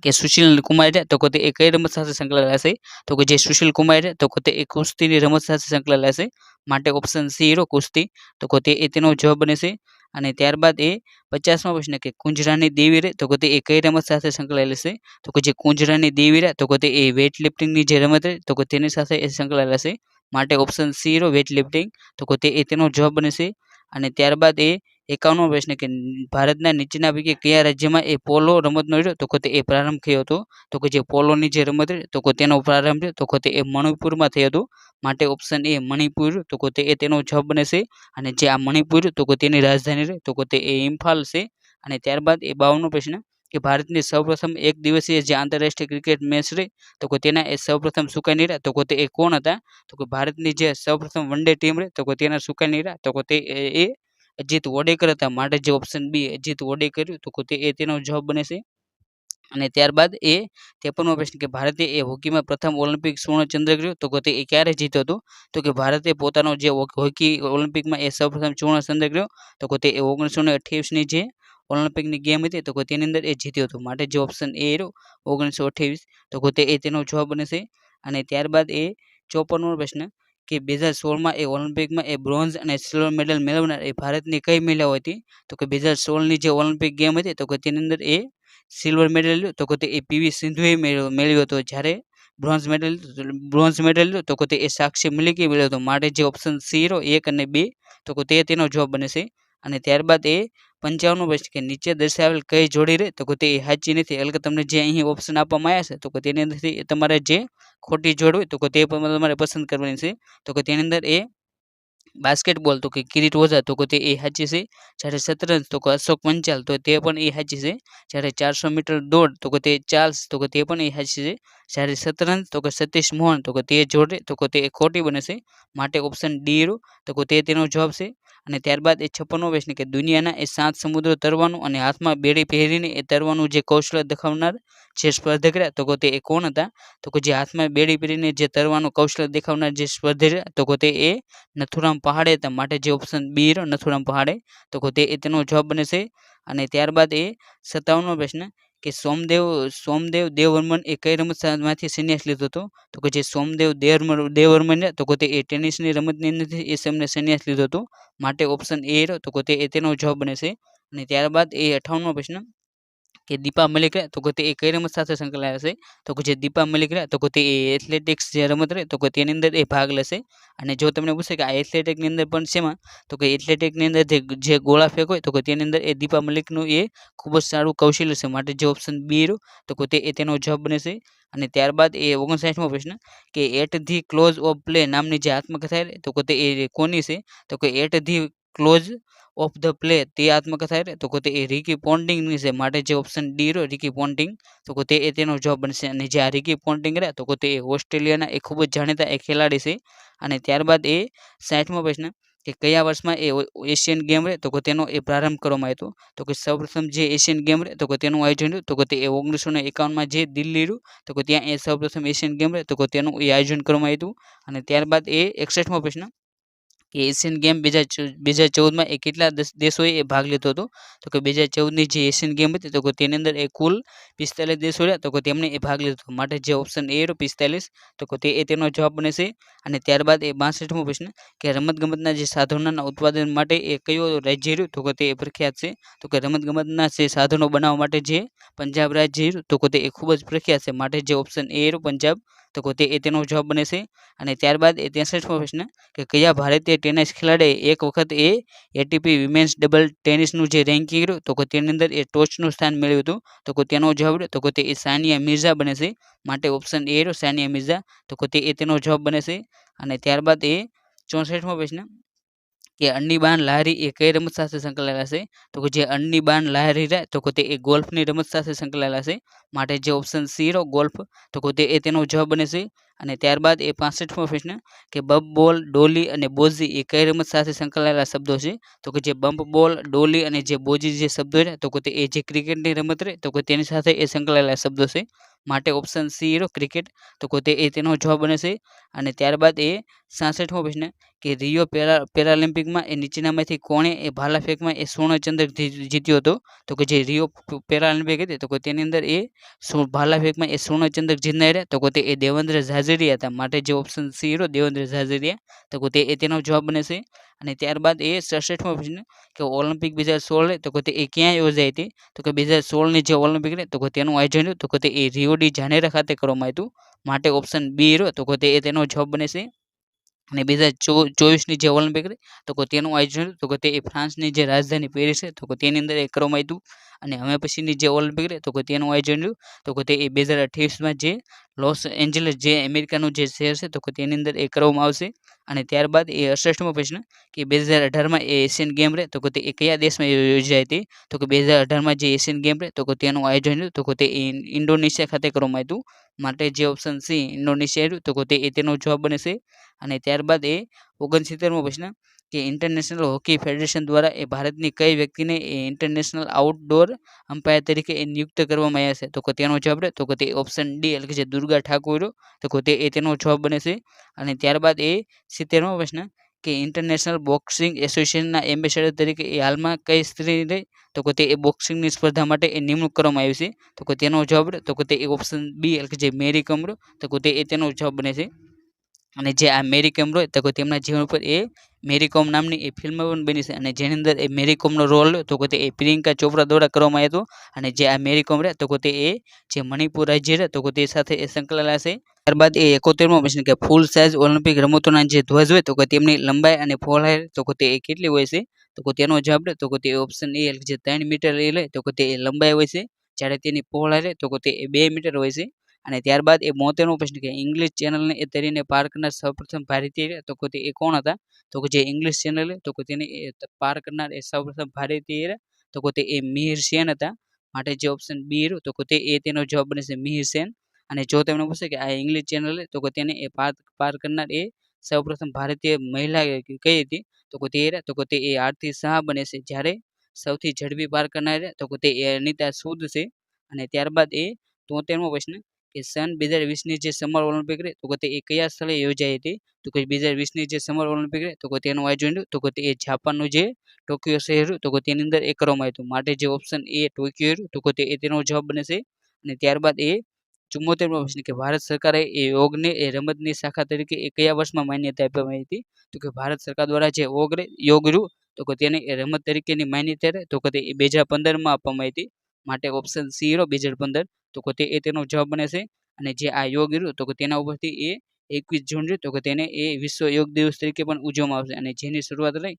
કે સુશીલ કુમાર છે તો તે એ કઈ રમત સાથે સંકળાયેલા છે? તો જે સુશીલ કુમાર છે તો તે એ કુસ્તીની રમત સાથે સંકળાયેલા છે. માટે ઓપ્શન સી રહ્યો કુસ્તી તો તે તેનો જવાબ બને છે. અને ત્યારબાદ એ 50મો પ્રશ્ન કે કુંજરાની દેવી રહે તો તે એ કઈ રમત સાથે સંકળાયેલી છે? તો જે કુંજરાની દેવી રહે તો તે એ વેઇટ લિફ્ટિંગની જે રમત રહે તો તેની સાથે એ સંકળાયેલા છે. માટે ઓપ્શન સી રહ્યો વેઇટ લિફ્ટિંગ તો તે તેનો જવાબ બને છે. અને ત્યારબાદ એ 51મો પ્રશ્ન કે ભારતના નીચેના પૈકી કયા રાજ્યમાં એ પોલો રમતનો રહ્યો તો તે એ પ્રારંભ થયો હતો? તો જે પોલોની જે રમત રહી તો તેનો પ્રારંભ તો તે એ મણિપુરમાં થયો હતો. માટે ઓપ્શન એ મણિપુર તો તે તેનો જવાબ બને છે. અને જે આ મણિપુર તો તેની રાજધાની રહે તો તે એ ઇમ્ફાલ છે. અને ત્યારબાદ એ 52મો પ્રશ્ન કે ભારતની સૌપ્રથમ એક દિવસીય જે આંતરરાષ્ટ્રીય ક્રિકેટ મેચ રહી તો તેના એ સૌપ્રથમ સુકાની રહ્યા તો તે એ કોણ હતા? તો ભારતની જે સૌપ્રથમ વન ડે ટીમ રહી તો તેના સુકાની રહ્યા તો તે એ અજીત વડેકર હતા. માટે જે ઓપ્શન બી અજીત વડેકર તો તે તેનો જવાબ બને છે. અને ત્યારબાદ એ 53મો પ્રશ્ન કે ભારતે એ હોકીમાં પ્રથમ ઓલિમ્પિક સુવર્ણ ચંદ્રક રહ્યો તો તે એ ક્યારે જીત્યો હતો? તો કે ભારતે પોતાનો જે હોકી ઓલિમ્પિકમાં એ સૌપ્રથમ સુવર્ણ ચંદ્રક રહ્યો તો તે 1928ની જે ઓલિમ્પિકની ગેમ હતી તો તેની અંદર એ જીત્યો હતો. માટે જે ઓપ્શન એ રહ્યો 1928 તો તે તેનો જવાબ બને છે. અને ત્યારબાદ એ 54મો પ્રશ્ન કે 2016માં એ ઓલિમ્પિકમાં એ બ્રોન્ઝ અને સિલ્વર મેડલ મેળવનાર એ ભારતની કઈ મહિલાઓ હતી? તો કે 2016ની જે ઓલિમ્પિક ગેમ હતી તો તેની અંદર એ સિલ્વર મેડલ લ્યો તો તે એ પીવી સિંધુએ મેળવ્યો હતો. જ્યારે બ્રોન્ઝ મેડલ લ્યો તો તે એ સાક્ષી મલિકે મેળવ્યો હતો. માટે જે ઓપ્શન સી રહ્યો 1 અને 2 તો તે તેનો જવાબ બને છે. અને ત્યારબાદ એ 55મો પ્રશ્ન કે નીચે દર્શાવેલ કઈ જોડી રહે તો તે એ સાચી નથી. એટલે કે તમને જે અહીં ઓપ્શન આપવામાં આવ્યા છે તો તેની અંદરથી તમારે જે ખોટી જોડ હોય તો તે પણ તમારે પસંદ કરવાની છે. તો તેની અંદર એ બાસ્કેટબોલ તો કે કિરીટ ઓઝા તો તે એ સાચી છે. જ્યારે શતરંજ તો અશોક પંચાલ તો તે પણ એ સાચી છે. જ્યારે 400 મીટર દોડ તો તે ચાર્લ્સ તો તે પણ એ સાચી છે. જ્યારે શતરંજ તો કે સતીશ મોહન તો કે તે જોડે તો કે તે ખોટી બને છે, માટે ઓપ્શન ડી રહ્યું તો કે તે તેનો જવાબ છે. અને ત્યારબાદ એ 56મો પ્રશ્ન કે દુનિયાના એ 7 સમુદ્રો તરવાનું અને હાથમાં બેડી પહેરીને એ તરવાનું જે કૌશલ્ય દેખાવનાર જે સ્પર્ધક રહ્યા તો કે તે એ કોણ હતા? તો કે જે હાથમાં બેડી પહેરીને જે તરવાનું કૌશલ્ય દેખાવનાર જે સ્પર્ધક રહ્યા તો કે તે એ નથુરામ પહાડે હતા, માટે જે ઓપ્શન બી રહ્યો નથુરામ પહાડે તો કે તે તેનો જવાબ બને છે. અને ત્યારબાદ એ 57મો પ્રશ્ન કે સોમદેવ દેવવર્મન એ કઈ રમતમાંથી સંન્યાસ લીધો હતો? તો કે જે સોમદેવ દેવવર્મન તો કે તે એ ટેનિસની રમતની અંદરથી એ તેમને સંન્યાસ લીધો હતો, માટે ઓપ્શન એ રહ્યો તો કે તે તેનો જવાબ બને છે. અને ત્યારબાદ એ 58મો પ્રશ્ન કે દીપા મલિક રહે તો કે તે કઈ રમત સાથે સંકળાયેલા છે? તો કે જે દીપા મલિક રહે તો કે તે એથ્લેટિક્સ જે રમત રહે તો કે તેની અંદર એ ભાગ લેશે. અને જો તમને પૂછે કે આ એથ્લેટિકની અંદર પણ શેમાં તો કે એથ્લેટિકની અંદર જે ગોળા ફેંક હોય તો કે તેની અંદર એ દીપા મલિકનું એ ખૂબ જ સારું કૌશલ્ય છે, માટે જે ઓપ્શન બી રહ્યો તો કે તે તેનો જવાબ બને છે. અને ત્યારબાદ એ 59મો પ્રશ્ન કે at the close of play નામની જે આત્મકથા રહે તો કે તે એ કોની છે? તો કે at the close of the play તે આત્મકથા રહે તો કે તે રિકી પોન્ટિંગની છે, માટે જે ઓપ્શન ડી રહ્યો રિકી પોન્ટિંગ તો કે તે તેનો જવાબ બનશે. અને જે આ રિકી પોન્ટિંગ રહે તો કે તે ઓસ્ટ્રેલિયાના એ ખૂબ જ જાણીતા એક ખેલાડી છે. અને ત્યારબાદ એ 60મો પ્રશ્ન કે કયા વર્ષમાં એ એશિયન ગેમ રહે તો કે તેનો એ પ્રારંભ કરવામાં આવ્યો? તો કે સૌપ્રથમ જે એશિયન ગેમ રહે તો કે તેનું આયોજન રહ્યું તો કે તે 1951માં જે દિલ્હી રહ્યું તો કે ત્યાં એ સૌપ્રથમ એશિયન ગેમ રહે તો કે તેનું એ આયોજન કરવામાં આવ્યું. અને ત્યારબાદ એ 61મો પ્રશ્ન કે એશિયન ગેમ 2014માં એ કેટલા દેશોએ એ ભાગ લીધો હતો? તો કે 2014ની જે એશિયન ગેમ હતી તો કે તેની અંદર એ કુલ 45 દેશો રહ્યા તો કે તેમણે એ ભાગ લીધો હતો, માટે જે ઓપ્શન એ રહ્યો 45 તો કે તે તેનો જવાબ બને છે. અને ત્યારબાદ એ 62મો પ્રશ્ન કે રમતગમતના જે સાધનોના ઉત્પાદન માટે એ કયો રાજ્ય રહ્યું તો કે તે પ્રખ્યાત છે? તો કે રમતગમતના જે સાધનો બનાવવા માટે જે પંજાબ રાજ્ય રહ્યું તો કે તે ખૂબ જ પ્રખ્યાત છે, માટે જે ઓપ્શન એ રહ્યું પંજાબ તો કે તે તેનો જવાબ બને છે. અને ત્યારબાદ એ 63મો પ્રશ્ન કે કયા ભારતીય ટેનિસ ખેલાડીએ એક વખત એ એટીપી વિમેન્સ ડબલ ટેનિસનું જે રેન્કિંગ રહ્યું તો કે તેની અંદર એ ટોચનું સ્થાન મેળવ્યું હતું? તો કે તેનો જવાબ રહ્યો તો કે તે સાનિયા મિર્ઝા બને છે, માટે ઓપ્શન એ રહ્યો સાનિયા મિર્ઝા તો કે તે તેનો જવાબ બને છે. અને ત્યારબાદ એ 64મો પ્રશ્ન કે અન્નીબાન લાહિરી એ કઈ રમત સાથે સંકળાયેલા છે? તો કે જે અન્નીબાન લાહિરી રહે તો કે તે ગોલ્ફની રમત સાથે સંકળાયેલા છે, માટે જે ઓપ્શન સી રહ્યો ગોલ્ફ તો કે તે તેનો જવાબ બને છે. અને ત્યારબાદ એ 65મો પ્રશ્ન કે બમ્પ બોલ ડોલી અને બોઝી એ કઈ રમત સાથે સંકળાયેલા શબ્દો છે? તો કે જે બમ્પ બોલ ડોલી અને જે બોજી જે શબ્દો છે તો કે તે જે ક્રિકેટની રમત રહે તો કે તેની સાથે એ સંકળાયેલા શબ્દો છે, માટે ઓપ્શન સી રહ્યો ક્રિકેટ તો કે તે તેનો જવાબ બને છે. અને ત્યારબાદ એ 66મો પ્રશ્ન કે રિયો પેરાલિમ્પિકમાં એ નીચેનામાંથી કોણે એ ભાલા ફેંકમાં એ સુવર્ણ ચંદ્રક જીત્યો હતો? તો કે જે રિયો પેરાલિમ્પિક હતી તો કે તેની અંદર એ ભાલા ફેંકમાં એ સુવર્ણ ચંદ્રક જીતનાર તો કે તે દેવેન્દ્ર ઝાઝરિયા હતા, માટે જે ઓપ્શન સી રહ્યો દેવેન્દ્ર ઝાઝરિયા તો કે તે તેનો જવાબ બને છે. અને ત્યારબાદ એ 67મો પ્રશ્ન કે ઓલિમ્પિક 2016 તો કે તે ક્યાં યોજાઈ હતી? તો કે 2016ની જે ઓલિમ્પિક રહે તો કે તેનું આયોજન રહ્યું તો કે તે રિયો ડી જાનેરા ખાતે કરવામાં આવ્યું, માટે ઓપ્શન બી રહ્યો તો કે તેનો જવાબ બને છે. અને 2024ની જે ઓલિમ્પિક રહી તો કે તેનું આયોજન તો કે તે ફ્રાન્સની જે રાજધાની પેરિસ છે તો કે તેની અંદર એ કરવામાં આવ્યું. અને હવે પછીની જે ઓલિમ્પિક રહી તો કે તેનું આયોજન રહ્યું તો કે તે 2028માં જે લોસ એન્જલસ જે અમેરિકાનું જે શહેર છે તો કે તેની અંદર એ કરવામાં આવશે. અને ત્યારબાદ એ 68મો પ્રશ્ન કે 2018માં એ એશિયન ગેમ રહે તો કે તે કયા દેશમાં યોજાઈ હતી? તો કે 2018માં જે એશિયન ગેમ રહે તો કે તેનું આયોજન રહ્યું તો કે તે ઇન્ડોનેશિયા ખાતે કરવામાં આવ્યું, માટે જે ઓપ્શન સી ઇન્ડોનેશિયા રહ્યું તો કે તેનો જવાબ બને છે. અને ત્યારબાદ એ 69મો પ્રશ્ન કે ઇન્ટરનેશનલ હોકી ફેડરેશન દ્વારા એ ભારતની કઈ વ્યક્તિને એ ઇન્ટરનેશનલ આઉટડોર અમ્પાયર તરીકે એ નિયુક્ત કરવામાં આવ્યા છે? તો કે તેનો જવાબ રહે તો કે તે ઓપ્શન ડી એટલે કે જે દુર્ગા ઠાકોર તો કે તેનો જવાબ બને છે. અને ત્યારબાદ એ 70મો પ્રશ્ન કે ઇન્ટરનેશનલ બોક્સિંગ એસોસિએશનના એમ્બેસેડર તરીકે એ હાલમાં કઈ સ્ત્રી રહી તો કે તે બોક્સિંગની સ્પર્ધા માટે એ નિમણૂક કરવામાં આવી છે? તો કે તેનો જવાબ રહે તો કે તે ઓપ્શન બી એટલે કે જે મેરી કોમ તો કે તેનો જવાબ બને છે. અને જે આ મેરી કોમ હોય તો કે તેમના જીવન ઉપર એ મેરી કોમ નામની એ ફિલ્મ પણ બની છે, અને જેની અંદર એ મેરી કોમનો રોલ તો કે તે પ્રિયંકા ચોપરા દ્વારા કરવામાં આવ્યો હતો. અને જે આ મેરી કોમ રહે તો કે તે જે મણિપુર રાજ્ય રહે તો કે તે સાથે એ સંકળાયેલા છે. ત્યારબાદ એ 71મો પ્રશ્ન કે ફૂલ સાઇઝ ઓલિમ્પિક રમતોના જે ધ્વજ હોય તો કે તેમની લંબાઈ અને પહોળાઈ તો કે તે કેટલી હોય છે? તો કે તેનો જવાબ રહે તો કે તે ઓપ્શન એ જે 3 મીટર એ લે તો કે તે લંબાઈ હોય છે, જ્યારે તેની પહોળાઈ રહે તો કે તે 2 મીટર હોય છે. અને ત્યારબાદ એ 72મો પ્રશ્ન કે ઇંગ્લિશ ચેનલને એ તરીને પાર કરનાર સૌપ્રથમ ભારતીય તો કે તે કોણ હતા? તો કે જે ઇંગ્લિશ ચેનલ તો કે તેને પાર કરનાર એ સૌપ્રથમ ભારતીય તો કે તે મિહિર સેન હતા, માટે જે ઓપ્શન બી રહ્યું તો કે તેનો જવાબ બને છે મિહિર સેન. અને જો તમને પૂછે કે આ ઇંગ્લિશ ચેનલ તો કે તેને એ પાર કરનાર એ સૌપ્રથમ ભારતીય મહિલા કઈ હતી તો કે તે તો કે તે એ આરતી શાહ બને છે. જ્યારે સૌથી ઝડપી પાર કરનાર તો કે તે અનિતા સૂદ છે. અને ત્યારબાદ એ 73મો પ્રશ્ન કે સન 2020ની જે સમર ઓલિમ્પિક રહી તો કે તે એ કયા સ્થળે યોજાઈ હતી તો કે 2020ની જે સમર ઓલિમ્પિક રહી તો કે તેનું આયોજન તો કે તે જાપાનનું જે ટોક્યો શહેર તો કે તેની અંદર એ કરવામાં આવ્યું હતું. માટે જે ઓપ્શન એ ટોક્યો તો કે તે તેનો જવાબ બને છે. અને ત્યારબાદ એ 74મો પ્રશ્ન કે ભારત સરકારે એ યોગને એ રમતની શાખા તરીકે એ કયા વર્ષમાં માન્યતા આપવામાં આવી હતી તો કે ભારત સરકાર દ્વારા જે યોગ રહ્યું તો કે તેને એ રમત તરીકેની માન્યતા રહે તો કે તે 2015માં આપવામાં આવી હતી. માટે ઓપ્શન સી રહ્યો 2015 તો કે તે તેનો જવાબ બને છે. અને જે આ યોગ રહ્યું તો કે તેના ઉપરથી એ 21 જૂન રહ્યું તો કે તેને એ વિશ્વ યોગ દિવસ તરીકે પણ ઉજવવામાં આવશે. અને જેની શરૂઆત રહી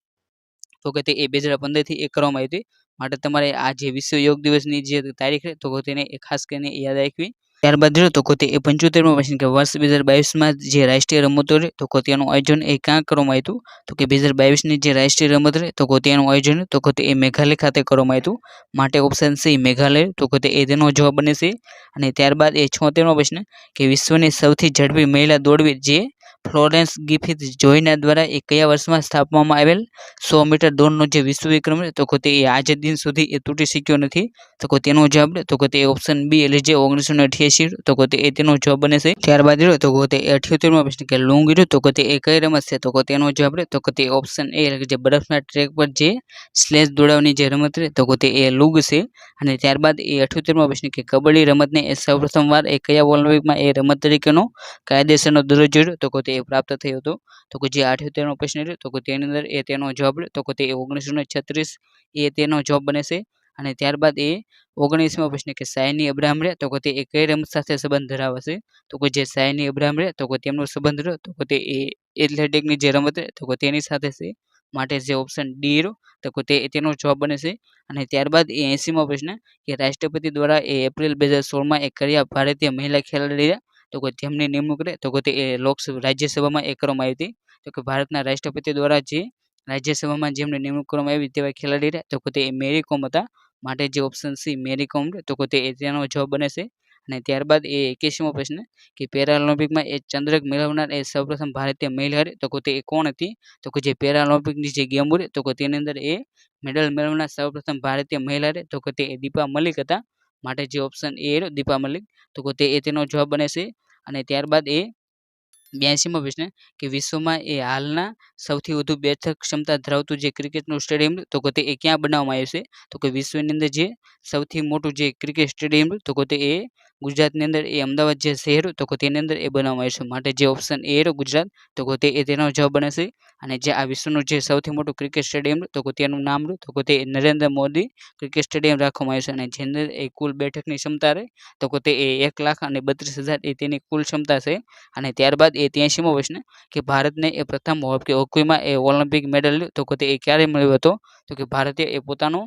તો કે તે 2015થી એ કરવામાં આવી હતી. માટે તમારે આ જે વિશ્વ યોગ દિવસની જે તારીખ છે તો કે તેને ખાસ કરીને યાદ રાખવી. ત્યારબાદ રહ્યો તો કે તે 75મો પ્રશ્ન કે વર્ષ 2022માં જે રાષ્ટ્રીય રમતો રહે તો કે તેનું આયોજન એ ક્યાં કરવામાં આવ્યું તો કે 2022ની જે રાષ્ટ્રીય રમત રહે તો કે તેનું આયોજન તો કે તે મેઘાલય ખાતે કરવામાં આવ્યું. માટે ઓપ્શન સી મેઘાલય તો કે તે તેનો જવાબ બને છે. અને ત્યારબાદ એ 76મો પ્રશ્ન કે વિશ્વની સૌથી ઝડપી મહિલા દોડવીર જે ફ્લોરેન્સ ગિફિથ જોયના દ્વારા એ કયા વર્ષમાં સ્થાપવામાં આવેલ 100 મીટર દોડનો જે વિશ્વ વિક્રમ તો કે તે આજ દિન સુધી એ તૂટી શક્યો નથી તો કે તેનો જવાબ તો કે તે ઓપ્શન બી એટલે જે 1988 તો કે તે તેનો જવાબ બને છે. ત્યારબાદ રહ્યો તો કે તે 78મો પ્રશ્ન કે લોંગ રહ્યો તો કે તે કઈ રમત છે તો કે તેનો જવાબ તો કે તે ઓપ્શન એ એટલે જે બરફના ટ્રેક પર જે સ્લેજ દોડાવવાની જે રમત રહે તો કે તે લૂગ છે. અને ત્યારબાદ એ 78મો પ્રશ્ન કે કબડ્ડી રમતને એ સૌપ્રથમવાર એ કયા ઓલિમ્પિકમાં એ રમત તરીકેનો કાયદેસરનો દરજ્જો તો કે તે પ્રાપ્ત થયો હતો તો કે જે 78મો પ્રશ્ન રહ્યો તો કે તેની અંદર એ તેનો જવાબ તો કે તે 1936 એ તેનો જવાબ બને છે. અને ત્યારબાદ એ 19મો પ્રશ્ન કે સાયની અબ્રાહમ રહે તો કે તે કઈ રમત સાથે સંબંધ ધરાવે છે તો કે જે સાયની અબ્રાહમ રહે તો કે તેમનો સંબંધ રહ્યો તો કે તે એથ્લેટિકની જે રમત તો કે તેની સાથે છે. માટે જે ઓપ્શન ડી રહ્યો તો કે તે તેનો જવાબ બને છે. અને ત્યારબાદ એ 80મો પ્રશ્ન કે રાષ્ટ્રપતિ દ્વારા એ એપ્રિલ 2016માં એ કયા ભારતીય મહિલા ખેલાડી તો કે જેમની નિમણૂક રહે તો કે તે રાજ્યસભામાં એ કરવામાં આવી હતી તો કે ભારતના રાષ્ટ્રપતિ દ્વારા જે રાજ્યસભામાં જેમની નિમણૂક કરવામાં આવી તેવા ખેલાડી રહે તો કે તે મેરી કોમ હતા. માટે જે ઓપ્શન સી મેરી કોમ તો કે તે તેનો જવાબ બને છે. અને ત્યારબાદ એ 81મો પ્રશ્ન કે પેરાઓલિમ્પિકમાં એ ચંદ્રક મેળવનાર એ સૌપ્રથમ ભારતીય મહિલા તો કે તે કોણ હતી તો કે જે પેરાઓલિમ્પિકની જે ગેમો રહે તો કે તેની અંદર એ મેડલ મેળવનાર સૌપ્રથમ ભારતીય મહિલા રહે તો કે તે દીપા મલિક હતા. માટે જે ઓપ્શન એ દીપા મલિક તો કે તે તેનો જવાબ બને છે. અને ત્યારબાદ એ 82મો પ્રશ્ન કે વિશ્વમાં એ હાલના સૌથી વધુ બેઠક ક્ષમતા ધરાવતું જે ક્રિકેટનું સ્ટેડિયમ તો કે તે ક્યાં બનાવવામાં આવ્યું છે તો કે વિશ્વની અંદર જે સૌથી મોટું જે ક્રિકેટ સ્ટેડિયમ તો કે તે ગુજરાતની અંદર એ અમદાવાદ જે શહેર તો કે તેની અંદર એ બનાવવામાં આવ્યું છે. માટે જે ઓપ્શન એ ગુજરાત તો કે તે તેનો જવાબ બને છે. અને જે આ વિશ્વનું જે સૌથી મોટું ક્રિકેટ સ્ટેડિયમ તો કે તેનું નામ તો કે તે નરેન્દ્ર મોદી ક્રિકેટ સ્ટેડિયમ રાખવામાં આવ્યું છે. અને જેની અંદર એ કુલ બેઠકની ક્ષમતા રહે તો કે તે 1,32,000 એ તેની કુલ ક્ષમતા છે. અને ત્યારબાદ એ 83મો પ્રશ્ન કે ભારતને એ પ્રથમ હોકીમાં એ ઓલિમ્પિક મેડલ તો કે તે ક્યારે મળ્યો હતો તો કે ભારતે એ પોતાનો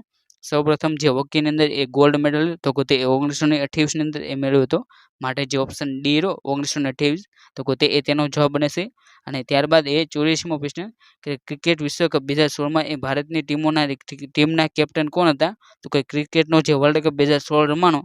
સૌપ્રથમ જે હોકીની અંદર એ ગોલ્ડ મેડલ તો કે તે 1928ની અંદર એ મેળવ્યો હતો. માટે જે ઓપ્શન ડી 1928 તો કે તે તેનો જવાબ બને છે. અને ત્યારબાદ એ 84મો પ્રશ્ન કે ક્રિકેટ વિશ્વકપ 2016માં એ ભારતની ટીમના કેપ્ટન કોણ હતા તો કે ક્રિકેટનો જે વર્લ્ડ કપ 2016 રમાનો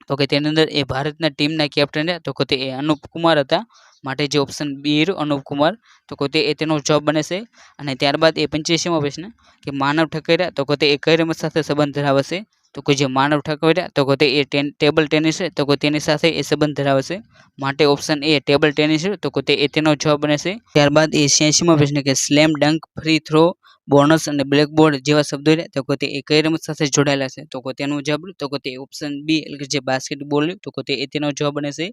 તો કે તેની અંદર એ ભારતના ટીમના કેપ્ટન તો કે તે અનુપ કુમાર હતા. માટે જે ઓપ્શન બી અનુપ કુમાર તો કે તે તેનો જવાબ બને છે. અને ત્યારબાદ એ 85મો પ્રશ્ન કે માનવ ઠક્કર તો કે તે કઈ રમત સાથે સંબંધ ધરાવે છે તો કે જે માનવ ઠક્કર તો કે તે ટેબલ ટેનિસ તો કે તેની સાથે એ સંબંધ ધરાવે છે. માટે ઓપ્શન એ ટેબલ ટેનિસ તો કે તે તેનો જવાબ બને છે. ત્યારબાદ એ 86મો પ્રશ્ન કે સ્લેમ ડંક ફ્રી થ્રો બોનસ અને બ્લેકબોર્ડ જેવા શબ્દો તો કે તે કઈ રમત સાથે જોડાયેલા છે તો કે તેનો જવાબ તો કે તે ઓપ્શન બી એટલે કે જે બાસ્કેટબોલ તો કે તે તેનો જવાબ બને છે.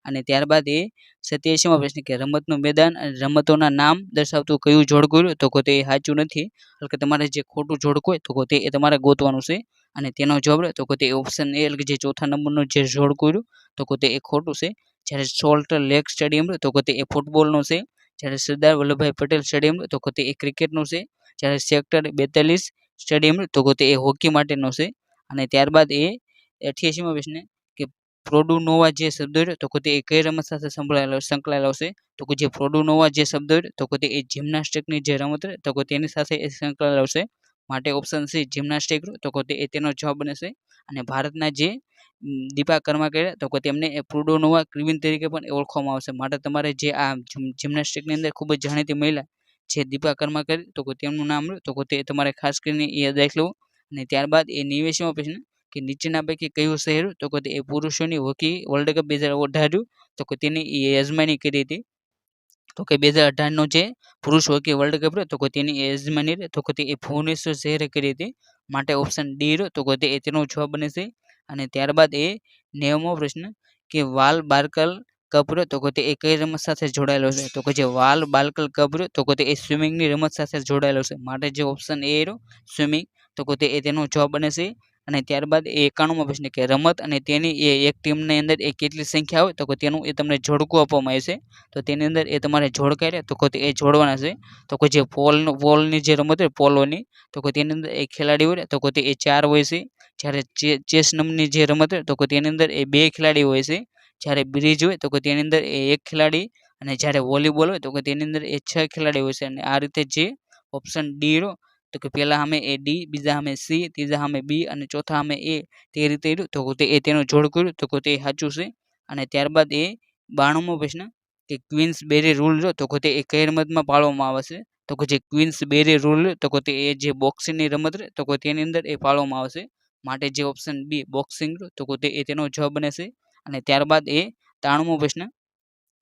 અને ત્યારબાદ એ 87મો પ્રશ્ન કે રમતનું મેદાન અને રમતોના નામ દર્શાવતું કયું જોડકું તો કે તે સાચું નથી એટલે કે તમારે જે ખોટું જોડકું હોય તો કે તે તમારે ગોતવાનું છે. અને તેનો જવાબ તો કે તે ઓપ્શન એ એટલે કે જે ચોથા નંબરનું જે જોડકું તો કે તે ખોટું છે. જ્યારે સોલ્ટ લેક સ્ટેડિયમ તો કે તે ફૂટબોલનું છે. જ્યારે સરદાર વલ્લભભાઈ પટેલ સ્ટેડિયમ તો કે તે ક્રિકેટનું છે. જ્યારે સેક્ટર 42 સ્ટેડિયમ તો કે તે હોકી માટેનો છે. અને ત્યારબાદ એ 88મો પ્રશ્ન કે પ્રોડુનોવા જે શબ્દ તો કે તે કઈ રમત સાથે સંકળાયેલો છે તો કે જે પ્રોડુનોવા જે શબ્દ તો કે તે જિમ્નાસ્ટિકની જે રમત તો કે તેની સાથે સંકળાયેલો છે. માટે ઓપ્શન સી જિમ્નાસ્ટિક તો કે તે તેનો જવાબ બને છે. અને ભારતના જે દીપા કર્માકર તો કે તેમને પ્રુડોનોવા ક્વિન તરીકે પણ ઓળખવામાં આવશે. માટે તમારે જે આ જિમ્નાસ્ટિકની અંદર ખૂબ જ જાણીતી મહિલા જે દીપા કર્માકર તો કે તેમનું નામ તો કે તે તમારે ખાસ કરીને યાદ રાખી લેવું. અને ત્યારબાદ એ 89મો પ્રશ્ન કે નીચેના પૈકી કયું શહેર તો કે એ પુરુષોની હોકી વર્લ્ડ કપ 2018 તો કે તેની યજમાની કરી હતી. તો કે 2018નો જે પુરુષ હોકી વર્લ્ડ કપ રહ્યો તો કે તેની યજમાની તો કે તે ભુવનેશ્વર શહેરે કરી હતી. માટે ઓપ્શન ડી રહ્યો તો કે તે તેનો જવાબ બને છે. અને ત્યારબાદ એ 90મો પ્રશ્ન કે વાલ બાર્કલ કપ રહ્યો તો કે તે કઈ રમત સાથે જોડાયેલો છે તો કે જે વાલ બાર્કલ કપ રહ્યો તો કે તે સ્વિમિંગની રમત સાથે જોડાયેલો છે. માટે જે ઓપ્શન એ રહ્યો સ્વિમિંગ તો કે તે તેનો જવાબ બને છે. અને ત્યારબાદ એ 91મો પ્રશ્ન કે રમત અને તેની એક ટીમની અંદર એ કેટલી સંખ્યા હોય તો કે તેનું એ તમને જોડકું આપવામાં આવે છે. તો તેની અંદર એ તમારે જોડકાય તો કે એ જોડવાના છે. તો કે જે પોલની જે રમત હોય પોલોની તો કે તેની અંદર એક ખેલાડી હોય તો કે તે 4 હોય છે. જ્યારે ચેસ નામની જે રમત હોય તો કે તેની અંદર એ 2 ખેલાડી હોય છે. જ્યારે બ્રિજ હોય તો કે તેની અંદર એ 1 ખેલાડી અને જ્યારે વોલીબોલ હોય તો કે તેની અંદર એ 6 ખેલાડી હોય છે. અને આ રીતે જે ઓપ્શન ડી રહ્યો તો કે પહેલા સામે એ ડી, બીજા સામે સી, ત્રીજા સામે બી અને ચોથા સામે એ તે રીતે રહ્યું તો તે તેનો જોડ કર્યું તો કે તે સાચું છે. અને ત્યારબાદ એ 92મો પ્રશ્ન કે ક્વીન્સ બેરી રૂલ રહ્યો તો કે તે કઈ રમતમાં પાળવામાં આવે છે તો કે જે ક્વીન્સ બેરી રૂલ તો કે તે જે બોક્સિંગની રમત રહે તો કે તેની અંદર એ પાળવામાં આવે છે. માટે જે ઓપ્શન બી બોક્સિંગ તો કે તે તેનો જવાબ બને છે. અને ત્યારબાદ એ 93મો પ્રશ્ન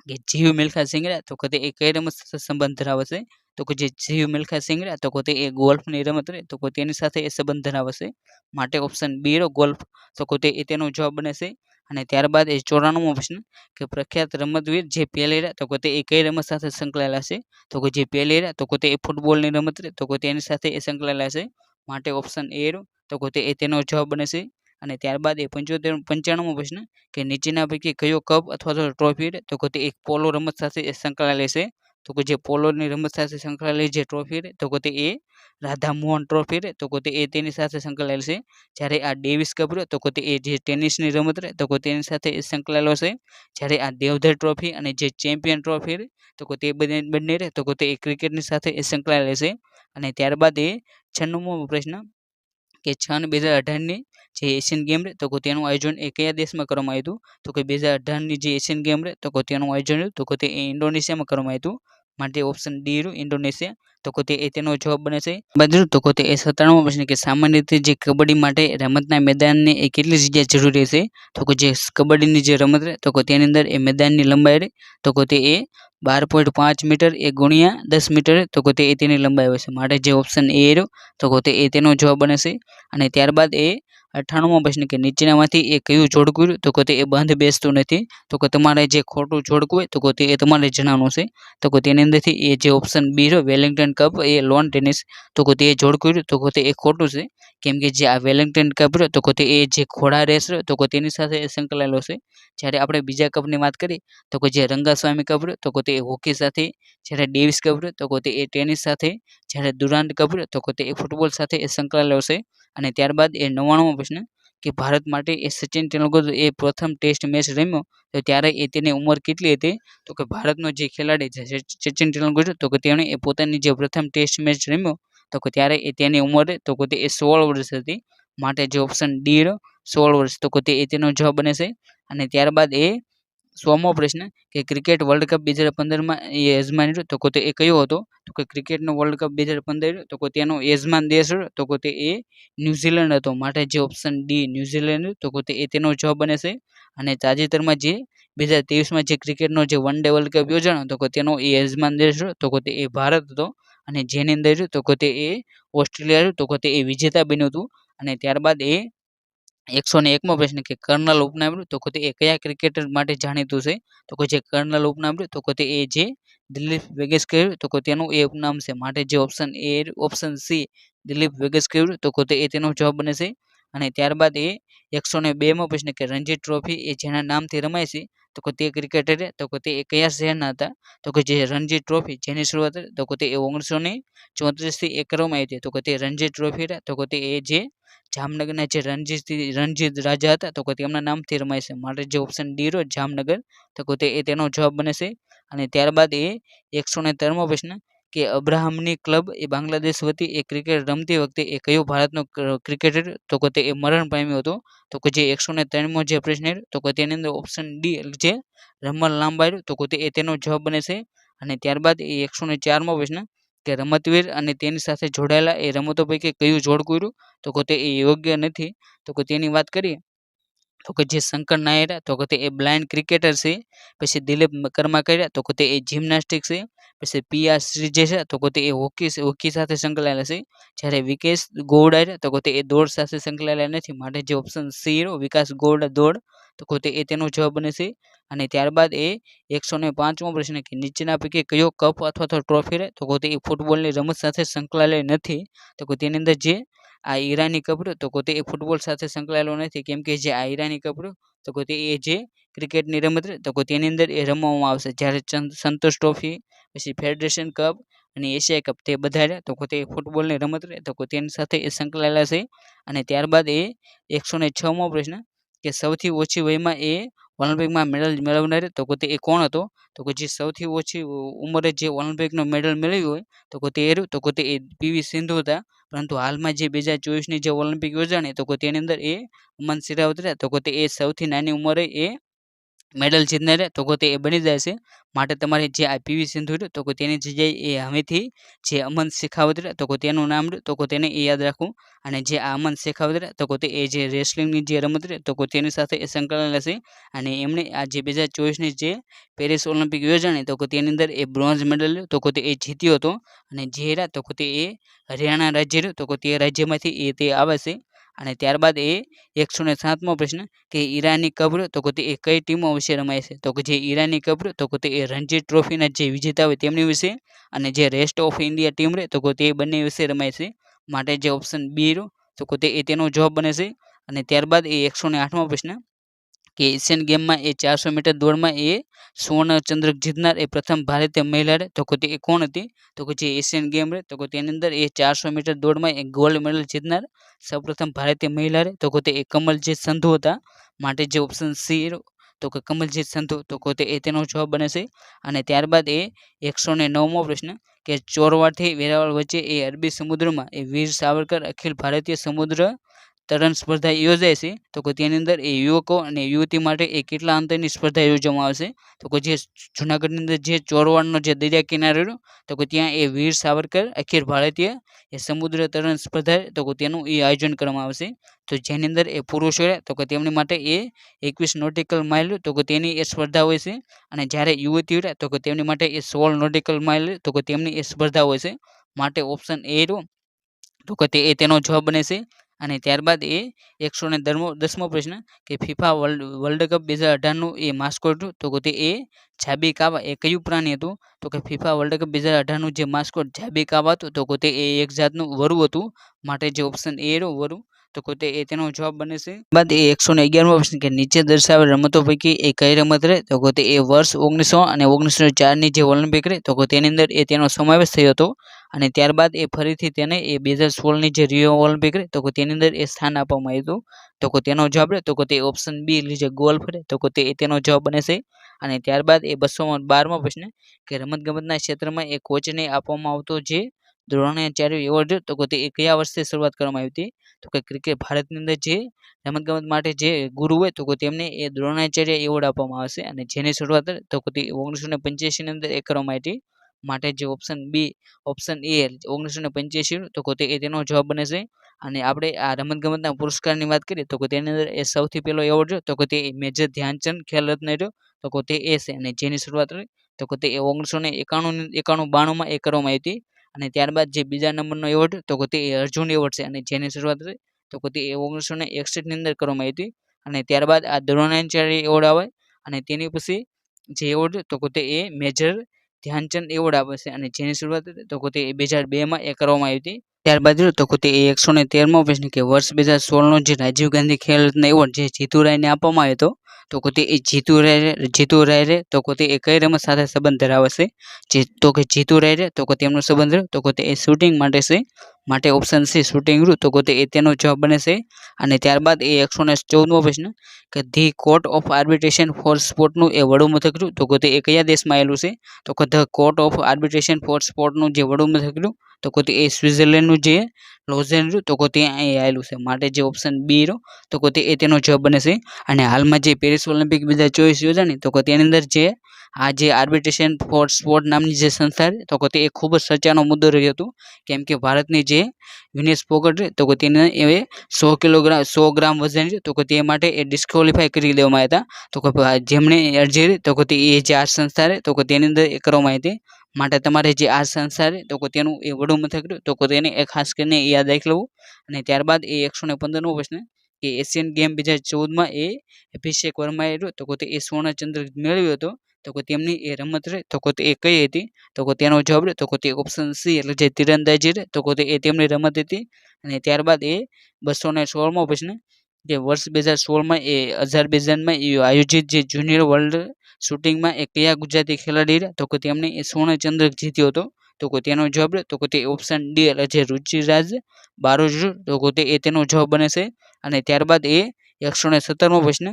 કે જીવ મિલ્ખા સિંહ તો કે તે કઈ રમત સાથે સંબંધ ધરાવે છે તો કે જે જીવ મિલ્ખા સિંહ તો કે તે ગોલ્ફની રમત રહે તો કે તેની સાથે એ સંબંધ ધરાવે છે. માટે ઓપ્શન બી રો ગોલ્ફ તો કે તેનો જવાબ બને છે. અને ત્યારબાદ એ 94મો પ્રશ્ન કે પ્રખ્યાત રમતવીર જે પેલે તો કે તે કઈ રમત સાથે સંકળાયેલા છે તો કે જે પેલે તો કે તે ફૂટબોલની રમત રહે તો કે તેની સાથે એ સંકળાયેલા છે. માટે ઓપ્શન એ રો તો કે તેનો જવાબ બને છે. અને ત્યારબાદ એ 95મો પ્રશ્ન કે નીચેના પૈકી કયો કપ અથવા તો ટ્રોફી તો કે તે એક પોલો રમત સાથે સંકળાયેલી છે તો કે જે પોલોની રમત સાથે સંકળાયેલી જે ટ્રોફી તો કે તે રાધા મોહન ટ્રોફી તો કે તે તેની સાથે સંકળાયેલ છે. જ્યારે આ ડેવિસ કપ તો કે તે જે ટેનિસની રમત તો કે તેની સાથે સંકળાયેલો છે. જ્યારે આ દેવધર ટ્રોફી અને જે ચેમ્પિયન ટ્રોફી તો કે તે બંને તો કે તે ક્રિકેટની સાથે સંકળાયેલી છે. અને ત્યારબાદ એ 96મો પ્રશ્ન કે 2018ની જે એશિયન ગેમ તો કે તેનું આયોજન એ કયા દેશમાં કરવામાં આવ્યું હતું તો કે 2018ની જે એશિયન ગેમ તો કે તેનું આયોજન તો કે તે ઇન્ડોનેશિયામાં કરવામાં આવ્યું હતું. માટે ઓપ્શન ડી રહ્યું ઇન્ડોનેશિયા તો કે તેનો જવાબ બને છે. બાજુ તો કે તે 97મો પ્રશ્ન કે સામાન્ય રીતે જે કબડ્ડી માટે રમતના મેદાનની એ કેટલી જગ્યા જરૂરી છે તો કે જે કબડ્ડીની જે રમત તો કે તેની અંદર એ મેદાનની લંબાઈ તો કે તે 12.5 મીટર એ ગુણ્યા 10 મીટર તો કે તેની લંબાઈ હોય છે. માટે જે ઓપ્શન એ રહ્યો તો કે તેનો જવાબ બને છે. અને ત્યારબાદ એ 98મો પ્રશ્ન કે નીચેનામાંથી એ કયું જોડકું તો કે તે બંધ બેસતું નથી તો કે તમારે જે ખોટું જોડકું હોય તો કે તે તમારે જણાવવાનું છે. તો કે તેની અંદરથી એ જે ઓપ્શન બી રહ્યો વેલિંગ્ટન કપ એ લોન ટેનિસ તો કે તે જોડકું તો કે તે ખોટું છે. કેમ કે જે આ વેલિંગ્ટન કપ રહ્યો તો કે તે જે ઘોડા રેસ રહ્યો તો કે તેની સાથે સંકળાયેલો છે. જ્યારે આપણે બીજા કપની વાત કરીએ તો કે જે રંગાસ્વામી કપ રહ્યો તો કે તે હોકી સાથે, જ્યારે ડેવિસ કપ રહ્યો તો કે તે ટેનિસ સાથે, જ્યારે દુરાંત કપ રહ્યો તો કે તે ફૂટબોલ સાથે સંકળાયેલો છે. અને ત્યારબાદ એ 99મો પ્રશ્ન કે ભારત માટે એ સચિન તેંડુલકર એ પ્રથમ ટેસ્ટ મેચ રમ્યો તો ત્યારે તેની ઉંમર કેટલી હતી તો કે ભારતનો જે ખેલાડી છે સચિન તેંડુલકર તો કે તેણે એ પોતાની જે પ્રથમ ટેસ્ટ મેચ રમ્યો તો કે ત્યારે તેની ઉંમર તો કે તે 16 વર્ષ હતી. માટે જે ઓપ્શન ડી 16 વર્ષ તો કે તેનો જવાબ બને છે. અને ત્યારબાદ એ 100મો પ્રશ્ન કે ક્રિકેટ વર્લ્ડ કપ 2015માં એ યજમાન તો કે તે કયો હતો તો કે ક્રિકેટનો વર્લ્ડ કપ 2015 તો કે તેનો યજમાન દેશ તો કે તે ન્યુઝીલેન્ડ હતો. માટે જે ઓપ્શન ડી ન્યુઝીલેન્ડ તો કે તેનો જવાબ બને છે. અને તાજેતરમાં જે 2023માં જે ક્રિકેટનો જે વન ડે વર્લ્ડ કપ યોજાણો તો કે તેનો યજમાન દેશ તો કે તે ભારત હતો. અને જેની અંદર તો કે તે ઓસ્ટ્રેલિયા તો કે તે વિજેતા બન્યું હતું. અને ત્યારબાદ એ 101મો પ્રશ્ન કે કર્નલ ઉપનામ તો કે તે કયા ક્રિકેટર માટે જાણીતું છે તો કે જે કર્નલ ઉપનામ તો કે તે જે દિલીપ વેગેસ્કર તો કે તેનું એ ઉપનામ છે. માટે જે ઓપ્શન એ ઓપ્શન સી દિલીપ વેગેસ્કર તો કે તેનો જવાબ બને છે. અને ત્યારબાદ એ 102મો પ્રશ્ન કે રણજી ટ્રોફી એ જેના નામથી રમાય છે તો કે તે ક્રિકેટર તો કે તે કયા શહેરના હતા તો કે જે રણજી ટ્રોફી જેની શરૂઆત તો કે તે 1934થી એ કરવામાં આવી હતી તો કે તે રણજી ટ્રોફી તો કે તે જે જામનગરના જે રણજીત રાજા હતા તો કે તેમના નામથી રમાય છે. માટે જે ઓપ્શન ડી રહ્યો જામનગર તો કે તેનો જવાબ બને છે. અને ત્યારબાદ એ 113મો પ્રશ્ન કે અબ્રાહમની ક્લબ એ બાંગ્લાદેશ વતી એ ક્રિકેટ રમતી વખતે એ કયો ભારતનો ક્રિકેટર તો કે તે એ મરણ પામ્યો હતો તો કે જે 103મો જે પ્રશ્ન તો કે તેની અંદર ઓપ્શન ડી જે રમણ લાંબાડ્યું તો કે તે એ તેનો જવાબ બને છે. અને ત્યારબાદ એ 104મો પ્રશ્ન કે રમતવીર અને તેની સાથે જોડાયેલા એ રમતો પૈકી કયું જોડકું તો કે તે એ યોગ્ય નથી તો કે તેની વાત કરીએ તો કે જે શંકર નાયર તો કે તે એ બ્લાઇન્ડ ક્રિકેટર છે. પછી દિલીપ કર્માકર તો કે તે એ જિમ્નાસ્ટિક છે. પછી પીઆર શ્રીજે છે તો કે તે એ હોકી સાથે સંકળાયેલા છે. જ્યારે વિકેશ ગોવડા તો કે તે એ દોડ સાથે સંકળાયેલા નથી માટે જે ઓપ્શન સી વિકાસ ગોવડા દોડ તો કે તે એ તેનો જવાબ બને છે. અને ત્યારબાદ એ 105મો પ્રશ્ન કે નીચેના પૈકી કયો કપ અથવા તો ટ્રોફી રહે તો કે તે ફૂટબોલની રમત સાથે સંકળાયેલી નથી તો કે તેની અંદર જે આ ઈરાની કપ તો કે તે ફૂટબોલ સાથે સંકળાયેલો નથી કેમ કે જે આ ઈરાની કપ તો કે તે એ જે ક્રિકેટની રમત તો કે તેની અંદર એ રમવામાં આવશે. જ્યારે સંતોષ ટ્રોફી પછી ફેડરેશન કપ અને એશિયા કપ તે બધા તો કે તે ફૂટબોલની રમત તો કે તેની સાથે એ સંકળાયેલા છે. અને ત્યારબાદ એ 106મો પ્રશ્ન કે સૌથી ઓછી વયમાં એ ઓલિમ્પિકમાં મેડલ મેળવનાર તો કે તે એ કોણ હતો તો કે જે સૌથી ઓછી ઉંમરે જે ઓલિમ્પિકનો મેડલ મેળવ્યો હોય તો કે તે પીવી સિંધુ હતા. પરંતુ હાલમાં જે 2024ની જે ઓલિમ્પિક યોજાણી તો કે તેની અંદર એ અમન સિરાવત તો કે તે એ સૌથી નાની ઉંમરે એ મેડલ જીતનાર તો કે તે એ બની જાય છે. માટે તમારે જે આ પીવી સિંધુ તો કે તેની જગ્યાએ એ હવેથી જે અમન શેખાવત તો કે તેનું નામ તો કે તેને એ યાદ રાખવું. અને જે આ અમન શેખાવત તો કે તે એ જે રેસલિંગની જે રમત તો કે તેની સાથે એ સંકળાયેલા છે. અને એમણે આ જે 2024ની જે પેરિસ ઓલિમ્પિક યોજાણી તો કે તેની અંદર એ બ્રોન્ઝ મેડલ તો કે તે એ જીત્યો હતો. અને જે તો કે તે એ હરિયાણા રાજ્ય તો કે તે રાજ્યમાંથી એ તે આવે છે. અને ત્યારબાદ એ 107મો પ્રશ્ન કે ઈરાની કપ તો કે તે એ કઈ ટીમો વિશે રમાય છે તો કે જે ઈરાની કપ તો કે તે એ રણજી ટ્રોફીના જે વિજેતા હોય તેમની વિશે અને જે રેસ્ટ ઓફ ઇન્ડિયા ટીમ તો કે તે બંને વિશે રમાય છે. માટે જે ઓપ્શન બી તો કે તે એ તેનો જવાબ બને છે. અને ત્યારબાદ એ 108મો પ્રશ્ન કે એશિયન ગેમમાં એ 400 મીટર દોડમાં એ સુવર્ણ ચંદ્રક જીતનાર એ પ્રથમ ભારતીય મહિલા તો કે તે એ કોણ હતી તો કે જે એશિયન ગેમ તો કે તેની અંદર એ 400 મીટર દોડમાં એક ગોલ્ડ મેડલ જીતનાર સૌપ્રથમ ભારતીય મહિલા તો કે તે કમલજીત સંધુ હતા. માટે જે ઓપ્શન સી તો કે કમલજીત સંધુ તો કે તે એ તેનો જવાબ બને છે. અને ત્યારબાદ એ 109મો પ્રશ્ન કે ચોરવાડથી વેરાવળ વચ્ચે એ અરબી સમુદ્રમાં એ વીર સાવરકર અખિલ ભારતીય સમુદ્ર તરણ સ્પર્ધા યોજાય છે તો કે તેની અંદર એ યુવકો અને યુવતી માટે એ કેટલા અંતરની સ્પર્ધા યોજવામાં આવશે તો કે જે જૂનાગઢની અંદર જે ચોરવાડનો જે દરિયા કિનારો તો કે ત્યાં એ વીર સાવરકર અખિલ ભારતીય એ સમુદ્ર તરણ સ્પર્ધા તો કે તેનું એ આયોજન કરવામાં આવશે. તો જેની અંદર એ પુરુષો તો કે તેમની માટે એ 21 નોટિકલ માઇલ તો કે તેની એ સ્પર્ધા હોય છે. અને જ્યારે યુવતીઓ તો કે તેમની માટે એ 16 નોટિકલ માઇલ તો કે તેમની એ સ્પર્ધા હોય છે. માટે ઓપ્શન એ તો કે તે એ તેનો જવાબ બને છે. અને ત્યારબાદ એ 110મો પ્રશ્ન કે ફિફા વર્લ્ડ કપ 2018નું એ માસ્કોટ તો કે તે એ જાબી કાવા એ કયું પ્રાણી હતું તો કે ફિફા વર્લ્ડ કપ 2018નું જે માસ્કોટ જાબી કાવા હતું તો કે તે એ એક જાતનું વરુ હતું. માટે જે ઓપ્શન એ વરુ તો કે તે એ તેનો જવાબ બને છે. બાદ એ 111મો પ્રશ્ન કે નીચે દર્શાવેલ રમતો પૈકી એ કઈ રમત રહે તો કે તે એ વર્ષ 1900 અને 1904ની જે ઓલિમ્પિક રહે તો કે તેની અંદર એ તેનો સમાવેશ થયો હતો. અને ત્યારબાદ એ ફરીથી તેને એ 2016ની જે રિયો ઓલિમ્પિક રહે તો કે તેની અંદર એ સ્થાન આપવામાં આવ્યું હતું. તો કે તેનો જવાબ રહે તો કે તે ઓપ્શન બી જે ગોલ્ફ રહે તો કે તે તેનો જવાબ બને છે. અને ત્યારબાદ એ 212મો પ્રશ્ન કે રમતગમતના ક્ષેત્રમાં એ કોચને આપવામાં આવતો જે દ્રોણાચાર્ય એવોર્ડ તો કે તે કયા વર્ષથી શરૂઆત કરવામાં આવી હતી તો કે ક્રિકેટ ભારતની અંદર જે રમતગમત માટે જે ગુરુ હોય તો કે તેમને એ દ્રોણાચાર્ય એવોર્ડ આપવામાં આવશે. અને જેની શરૂઆત તો કે તે 1985ની અંદર એ કરવામાં આવી હતી. માટે જે ઓપ્શન બી ઓપ્શન એ 1985 તો કે તે તેનો જવાબ બને છે. અને આપણે આ રમતગમતના પુરસ્કારની વાત કરીએ તો કે તેની અંદર એ સૌથી પહેલો એવોર્ડ તો કે તે મેજર ધ્યાનચંદ ખેલ રત્ન તો કે તે એ છે. અને જેની શરૂઆત તો કે તે 1991-92માં એ કરવામાં આવી હતી. અને ત્યારબાદ જે બીજા નંબરનો એવોર્ડ તો કે તે અર્જુન એવોર્ડ છે. અને જેની શરૂઆત તો કે તે 1961ની અંદર કરવામાં આવી હતી. અને ત્યારબાદ આ દ્રોણાચાર્ય એવોર્ડ આવે અને તેની પછી જે એવોર્ડ તો કે તે એ મેજર ધ્યાનચંદ એવોર્ડ આવે છે. અને જેની શરૂઆત તો કે તે 2002માં એ કરવામાં આવી હતી. ત્યારબાદ તો કે તે 113મો પ્રશ્ન કે વર્ષ 2016નો જે રાજીવ ગાંધી ખેલ રત્ન એવોર્ડ જે જીતુરાયને આપવામાં આવ્યો હતો તો કે તે એ જીતુ રાયરે તો કે તે એ કઈ રમત સાથે સંબંધ ધરાવે છે? તો કે જીતુ રાયરે તો કે તેમનો સંબંધ રહ્યો તો કે તે એ શૂટિંગ માટે છે, માટે ઓપ્શન સી શૂટિંગ રહ્યું તો કે તે એ તેનો જવાબ બને છે. અને ત્યારબાદ એ 114મો પ્રશ્ન કે the court of arbitration for સ્પોર્ટનું એ વડું મથક રહ્યું તો કે તે એ કયા દેશમાં આવેલું છે? તો કે the court of arbitration for સ્પોર્ટનું જે વડું મથક રહ્યું તો કે તે એ સ્વિટ્ઝરલેન્ડનું જે લોઝેન રહ્યું તો કે તે અહીં આવેલું છે, માટે જે ઓપ્શન બી રહ્યો તો કે તે એ તેનો જવાબ બને છે. અને હાલમાં જે પેરિસ ઓલિમ્પિક 2024 યોજાણી તો કે તેની અંદર જે આ જે આર્બિટ્રેશન ફોર સ્પોર્ટ નામની જે સંસ્થા છે તો કે તે એ ખૂબ જ ચર્ચાનો મુદ્દો રહ્યો હતો, કેમ કે ભારતની જે વિનેશ ફોગટ છે તો કે તેને એ 100 ગ્રામ વજન છે તો કે તે માટે એ ડિસ્ક્વોલિફાય કરી દેવામાં આવ્યા હતા. તો કે જેમણે અરજી હતી તો કે તે એ જે આ સંસ્થા છે તો કે તેની અંદર એ કરવામાં આવી હતી, માટે તમારે જે આ સંસ્થા છે તો કે તેનું એ વડું મથક રહ્યું તો કે તેને એ ખાસ કરીને યાદ રાખી લેવું. અને ત્યારબાદ એ 115મો પ્રશ્ન કે એશિયન ગેમ 2014માં એ અભિષેક વર્માએ રહ્યો તો કે તે એ સુવર્ણ ચંદ્રક મેળવ્યો હતો તો કે તેમની એ રમત રહે તો કે તે એ કઈ હતી? તો કે તેનો જવાબ રહે તો કે તે ઓપ્શન સી એટલે જે તીરંદાજી રહે તો કે તે એ તેમની રમત હતી. અને ત્યારબાદ એ 216મો પ્રશ્ન કે વર્ષ 2016માં એ અઝરબૈજાનમાં આયોજિત જે જુનિયર વર્લ્ડ શૂટિંગમાં એ કયા ગુજરાતી ખેલાડી રહ્યા તો કે તેમણે એ સુવર્ણ ચંદ્રક જીત્યો હતો? તો કે તેનો જવાબ રહે તો કે તે ઓપ્શન ડી એટલે જે રુચિરાજ બારોજ તો કે તે એ તેનો જવાબ બને છે. અને ત્યારબાદ એ 117મો પ્રશ્ન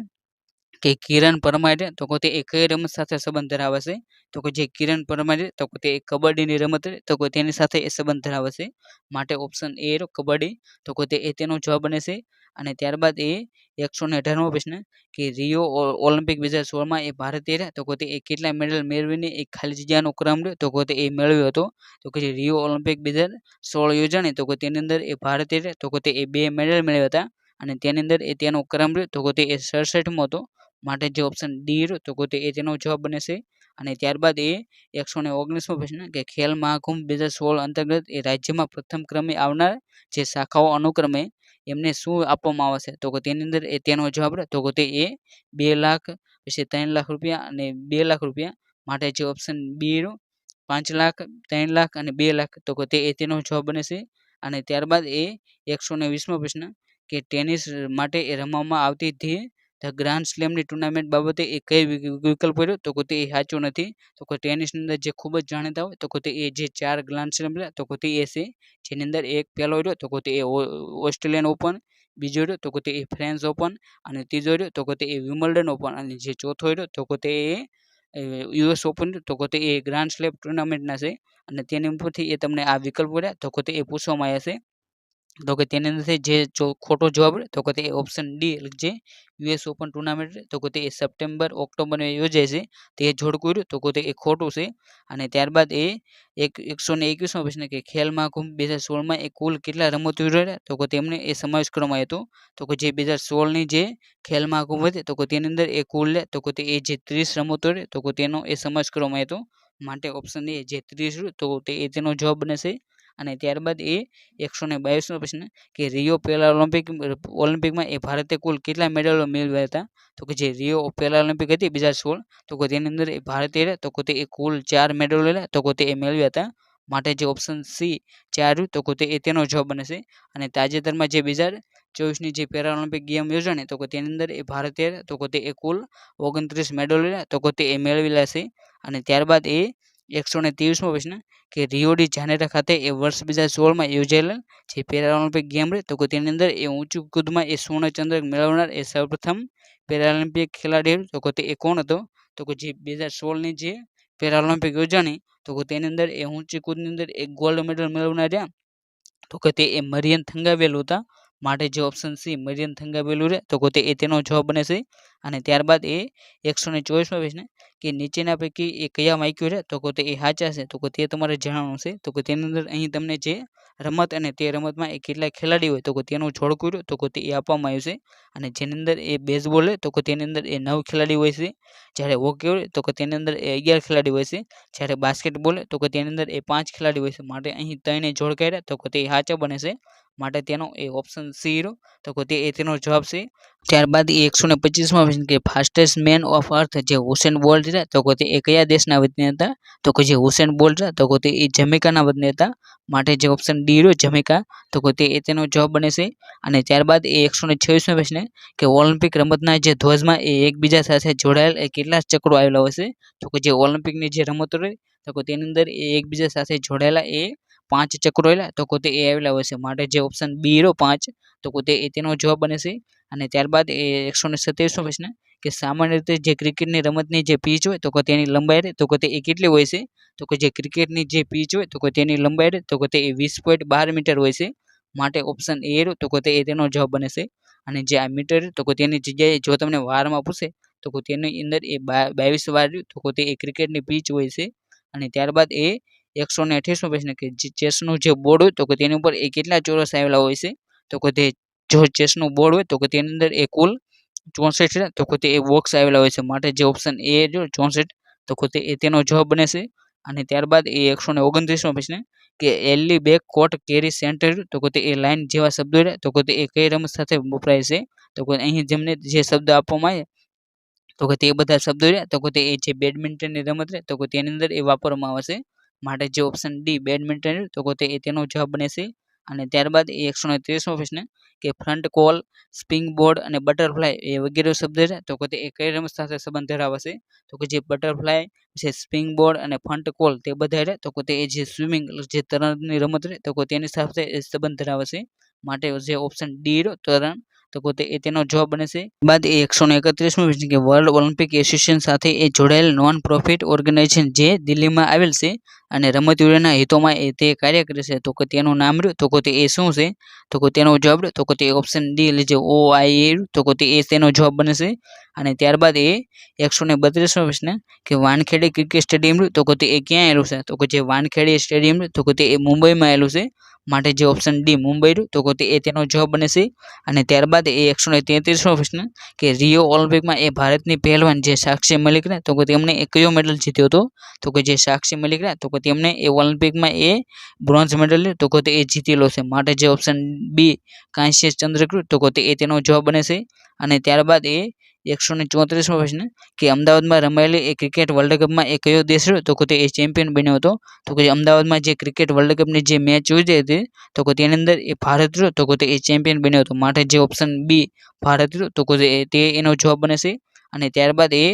કે કિરણ પરમાર છે તો કે તે એ કઈ રમત સાથે સંબંધ ધરાવે છે? તો કે જે કિરણ પરમાર છે તો કે તે કબડ્ડીની રમત છે તો કે તેની સાથે એ સંબંધ ધરાવે છે, માટે ઓપ્શન એ રહ્યો કબડ્ડી તો કે તે એ તેનો જવાબ બને છે. અને ત્યારબાદ એ 118મો પ્રશ્ન કે રિયો ઓલિમ્પિક 2016માં એ ભારતીય રહ્યા તો કે તે એ કેટલા મેડલ મેળવીને એક ખાલી જગ્યાનો ક્રમ રહ્યો તો કે તે એ મેળવ્યો હતો? તો કે જે રિયો ઓલિમ્પિક 2016 યોજાણી તો કે તેની અંદર એ ભારતીય રહ્યા તો કે તે એ 2 મેડલ મેળવ્યા હતા, અને તેની અંદર એ તેનો ક્રમ રહ્યો તો કે તે એ 67મો હતો, માટે જે ઓપ્શન ડી રહ્યો તો કે તે એ તેનો જવાબ બને છે. અને ત્યારબાદ એ 119મો પ્રશ્ન કે ખેલ મહાકુંભ 2016 અંતર્ગત એ રાજ્યમાં પ્રથમ ક્રમે આવનાર જે શાખાઓ અનુક્રમે એમને શું આપવામાં આવે છે? તો કે તેની અંદર એ તેનો જવાબ રહે તો કે તે એ 2 લાખ, પછી 3 લાખ રૂપિયા અને 2 લાખ રૂપિયા, માટે જે ઓપ્શન બી રહ્યો 5 લાખ, 3 લાખ અને 2 લાખ તો કે તે એ તેનો જવાબ બને છે. અને ત્યારબાદ એ 120મો પ્રશ્ન કે ટેનિસ માટે એ રમવામાં આવતી ધ ગ્રાન્ડ સ્લેમની ટુર્નામેન્ટ બાબતે એ કઈ વિકલ્પ રહ્યો તો કે તે એ સાચો નથી. તો કે ટેનિસની અંદર જે ખૂબ જ જાણીતા હોય તો કે તે એ જે 4 ગ્રાન્ડ સ્લેમ રહ્યા તો કે તે એ છે, જેની અંદર એક પહેલો રહ્યો તો કે તે એ ઓસ્ટ્રેલિયન ઓપન, બીજો રહ્યો તો કે તે એ ફ્રેન્ચ ઓપન, અને ત્રીજો રહ્યો તો કે તે એ વિમ્બલ્ડન ઓપન, અને જે ચોથો રહ્યો તો કે તે એ યુએસ ઓપન તો કે તે એ ગ્રાન્ડ સ્લેમ ટુર્નામેન્ટના છે. અને તેની ઉપરથી એ તમને આ વિકલ્પ રહ્યા તો કે તે એ પૂછવામાં આવ્યા છે. તો કે તેની અંદરથી જે ખોટો જવાબ રહે તો કે તે ઓપ્શન ડી એટલે જે યુએસ ઓપન ટુર્નામેન્ટ તો કે તે સપ્ટેમ્બર ઓક્ટોબરમાં યોજાય છે તે જોડકું રહ્યું તો કે તે એ ખોટું છે. અને ત્યારબાદ એ 121મો પ્રશ્ન કે ખેલ મહાકુંભ 2016માં એ કુલ કેટલા રમતવીરો રહ્યા તો કે તેમને એ સમાવેશ કરવામાં આવ્યો હતો? તો કે જે 2016ની જે ખેલ મહાકુંભ હતી તો કે તેની અંદર એ કુલ તો કે તે એ જે 30 રમતો રહે તો કે તેનો એ સમાવેશ કરવામાં આવ્યો હતો, માટે ઓપ્શન એ જે 30 રહ્યું તો તે એ તેનો જવાબ બને છે. અને ત્યારબાદ એ 122મો પ્રશ્ન કે રિયો પેરા ઓલિમ્પિકમાં એ ભારતે કુલ કેટલા મેડલો મેળવ્યા હતા? તો કે જે રિયો પેરા ઓલિમ્પિક હતી 2016 તો કે તેની અંદર એ ભારતે તો કે તે એ કુલ 4 મેડલો તો કે તે એ મેળવ્યા હતા, માટે જે ઓપ્શન સી 4 રહ્યું તો કે તે એ તેનો જવાબ બને છે. અને તાજેતરમાં જે 2024ની જે પેરા ઓલિમ્પિક ગેમ યોજાણી તો કે તેની અંદર એ ભારતે તો કે તે એ કુલ 29 મેડલો તો કે તે એ મેળવેલા છે. અને ત્યારબાદ એ 123મો પ્રશ્ન કે રિયો ડી જાનેરા ખાતે એ વર્ષ 2016માં યોજાયેલ જે પેરા ઓલિમ્પિક ગેમ રહે તો કે તેની અંદર એ ઊંચું કૂદમાં એ સુવર્ણ ચંદ્રક મેળવનાર એ સૌપ્રથમ પેરા ઓલિમ્પિક ખેલાડી તો કે તે એ કોણ હતો? તો કે જે 2016ની જે પેરા ઓલિમ્પિક યોજાણી તો કે તેની અંદર એ ઊંચી કૂદની અંદર એક ગોલ્ડ મેડલ મેળવનાર રહ્યા તો કે તે એ મરિયન થંગાવેલું હતા, માટે જે ઓપ્શન સી મરિયન થંગાવેલું રહે તો કે તે એ તેનો જવાબ બને છે. અને ત્યારબાદ એ 124મો પ્રશ્ન કે નીચેના પૈકી એ કયા વાક્યો છે તો કે તે એ સાચા છે તો કે તે તમારે જણાવવાનું છે. તો કે તેની અંદર અહીં તમને જે રમત અને તે રમતમાં એ કેટલા ખેલાડી હોય તો કે તેનું જોડકું રહ્યું તો કે તે એ આપવામાં આવ્યું છે. અને જેની અંદર એ બેઝબોલ હોય તો કે તેની અંદર એ 9 ખેલાડી હોય છે, જ્યારે હોકી હોય તો કે તેની અંદર એ 11 ખેલાડી હોય છે, જ્યારે બાસ્કેટબોલ તો કે તેની અંદર એ 5 ખેલાડી હોય છે, માટે અહીં 3 જોડકાઈ રહ્યા તો કે તે સાચા બને છે. માટે તેનો એ ઓપ્શન સી રહ્યો તો કે તે એ તેનો જવાબ છે. ત્યારબાદ એ 125મો પ્રશ્ન કે ફાસ્ટેસ્ટ મેન ઓફ અર્થ જે હુસેન બોલ્ટ છે તો કે તે એ કયા દેશના વતની હતા તો કે જે હુસેન બોલ્ટ છે તો કે તે એ જમૈકાના વતની હતા માટે જે ઓપ્શન ડી રહ્યો જમૈકા તો કે તે એ તેનો જવાબ બને છે. અને ત્યારબાદ એ 126મો પ્રશ્ન કે ઓલિમ્પિક રમતના જે ધ્વજમાં એ એકબીજા સાથે જોડાયેલ એ કેટલા ચક્રો આવેલા હોય છે તો કે જે ઓલિમ્પિકની જે રમતો રહી તો કે તેની અંદર એ એકબીજા સાથે જોડાયેલા એ 5 ચક્રો આવેલા તો કે તે એ આવેલા હોય છે માટે જે ઓપ્શન બી રહ્યો 5 તો કે તે એ તેનો જવાબ બને છે. અને ત્યારબાદ એ 127મો પ્રશ્ન કે સામાન્ય રીતે જે ક્રિકેટની રમતની જે પીચ હોય તો કે તેની લંબાઈ રહે તો કે તે એ કેટલી હોય છે તો કે જે ક્રિકેટની જે પીચ હોય તો કે તેની લંબાઈ રહે તો કે તે 20.12 મીટર હોય છે માટે ઓપ્શન એ રહ્યો તો કે તે એ તેનો જવાબ બને છે. અને જે આ મીટર તો કે તેની જગ્યાએ જો તમને વારમાં પૂછે તો કે તેની અંદર એ 22 વાર રહ્યું તો કે તે એ ક્રિકેટની પીચ હોય છે. અને ત્યારબાદ એ 128મો પ્રશ્ન કે ચેસનું જે બોર્ડ હોય તો કે તેની ઉપર એ કેટલા ચોરસ આવેલા હોય છે તો કે તે જો ચેસનું બોર્ડ હોય તો કે તેની અંદર એ કુલ 64 છે તો કે તે એ બોક્સ આવેલા હોય છે માટે જે ઓપ્શન એ જો 64 તો કે તે એ તેનો જવાબ બને છે. અને ત્યારબાદ એ 129મો પ્રશ્ન કે એલી બેક કોટ કેરી સેન્ટર તો કે તે એ લાઈન જેવા શબ્દો રહે તો કે તે એ કઈ રમત સાથે વપરાય છે તો કે અહીં જેમને જે શબ્દ આપવામાં આવે તો કે તે બધા શબ્દો રહ્યા તો કે તે એ જે બેડમિન્ટનની રમત રહે તો કે તેની અંદર એ વાપરવામાં આવશે માટે જે ઓપ્શન ડી બેડમિન્ટન તો કે તે એ તેનો જવાબ બને છે. અને ત્યારબાદ એ 130મો પ્રશ્ન કે ફ્રન્ટ કોલ સ્પિંગ બોર્ડ અને બટરફ્લાય એ વગેરે શબ્દ છે તો કે તે એ કઈ રમત સાથે સંબંધ ધરાવે છે તો કે જે બટરફ્લાય છે સ્પિંગ બોર્ડ અને ફ્રન્ટ કોલ તે બધા રહે તો કે તે એ જે સ્વિમિંગ જે તરણની રમત રહે તો કે તેની સાથે એ સંબંધ ધરાવે છે માટે જે ઓપ્શન ડી રહ્યો તરણ તો કે તે એ તેનો જવાબ બને છે. બાદ એ 131મો પ્રશ્ન કે વર્લ્ડ ઓલિમ્પિક એસોસિએશન સાથે એ જોડાયેલ નોન પ્રોફિટ ઓર્ગેનાઇઝેશન જે દિલ્હીમાં આવેલ છે અને રમતવીરોના હિતોમાં એ તે કાર્ય કરે છે તો કે તેનું નામ રહ્યું તો કે તે એ શું છે તો કે તેનો જવાબ રહ્યો તો કે તે ઓપ્શન ડી એટલે જે OIA તો કે તે એ તેનો જવાબ બને છે. અને ત્યારબાદ એ 132મો પ્રશ્ન કે વાનખેડે ક્રિકેટ સ્ટેડિયમ રહ્યું તો કે તે એ ક્યાં આવેલું છે તો કે જે વાનખેડે સ્ટેડિયમ રહ્યું તો કે તે એ મુંબઈમાં આવેલું છે માટે જે ઓપ્શન ડી મુંબઈ રહ્યું તો કે તે એ તેનો જવાબ બને છે. અને ત્યારબાદ એ 133મો પ્રશ્ન કે રિયો ઓલિમ્પિકમાં એ ભારતની પહેલવાન જે સાક્ષી મલિક ને તો કે તેમણે એ કયો મેડલ જીત્યો હતો તો કે જે સાક્ષી મલિક ને તો કે તેમણે એ ઓલિમ્પિકમાં એ બ્રોન્ઝ મેડલ તો કે તે એ જીતેલો છે માટે જે ઓપ્શન બી કાંસ્ય ચંદ્રક તો કે તે એ તેનો જવાબ બને છે. અને ત્યારબાદ એ 134મો પ્રશ્ન કે અમદાવાદમાં રમાયેલી એ ક્રિકેટ વર્લ્ડ કપમાં એ કયો દેશ રહ્યો તો કે તે એ ચેમ્પિયન બન્યો હતો તો કે અમદાવાદમાં જે ક્રિકેટ વર્લ્ડ કપની જે મેચ યોજાઈ હતી તો કે તેની અંદર એ ભારત રહ્યો તો કે તે એ ચેમ્પિયન બન્યો હતો માટે જે ઓપ્શન બી ભારત રહ્યો તો કે તે એનો જવાબ બને છે. અને ત્યારબાદ એ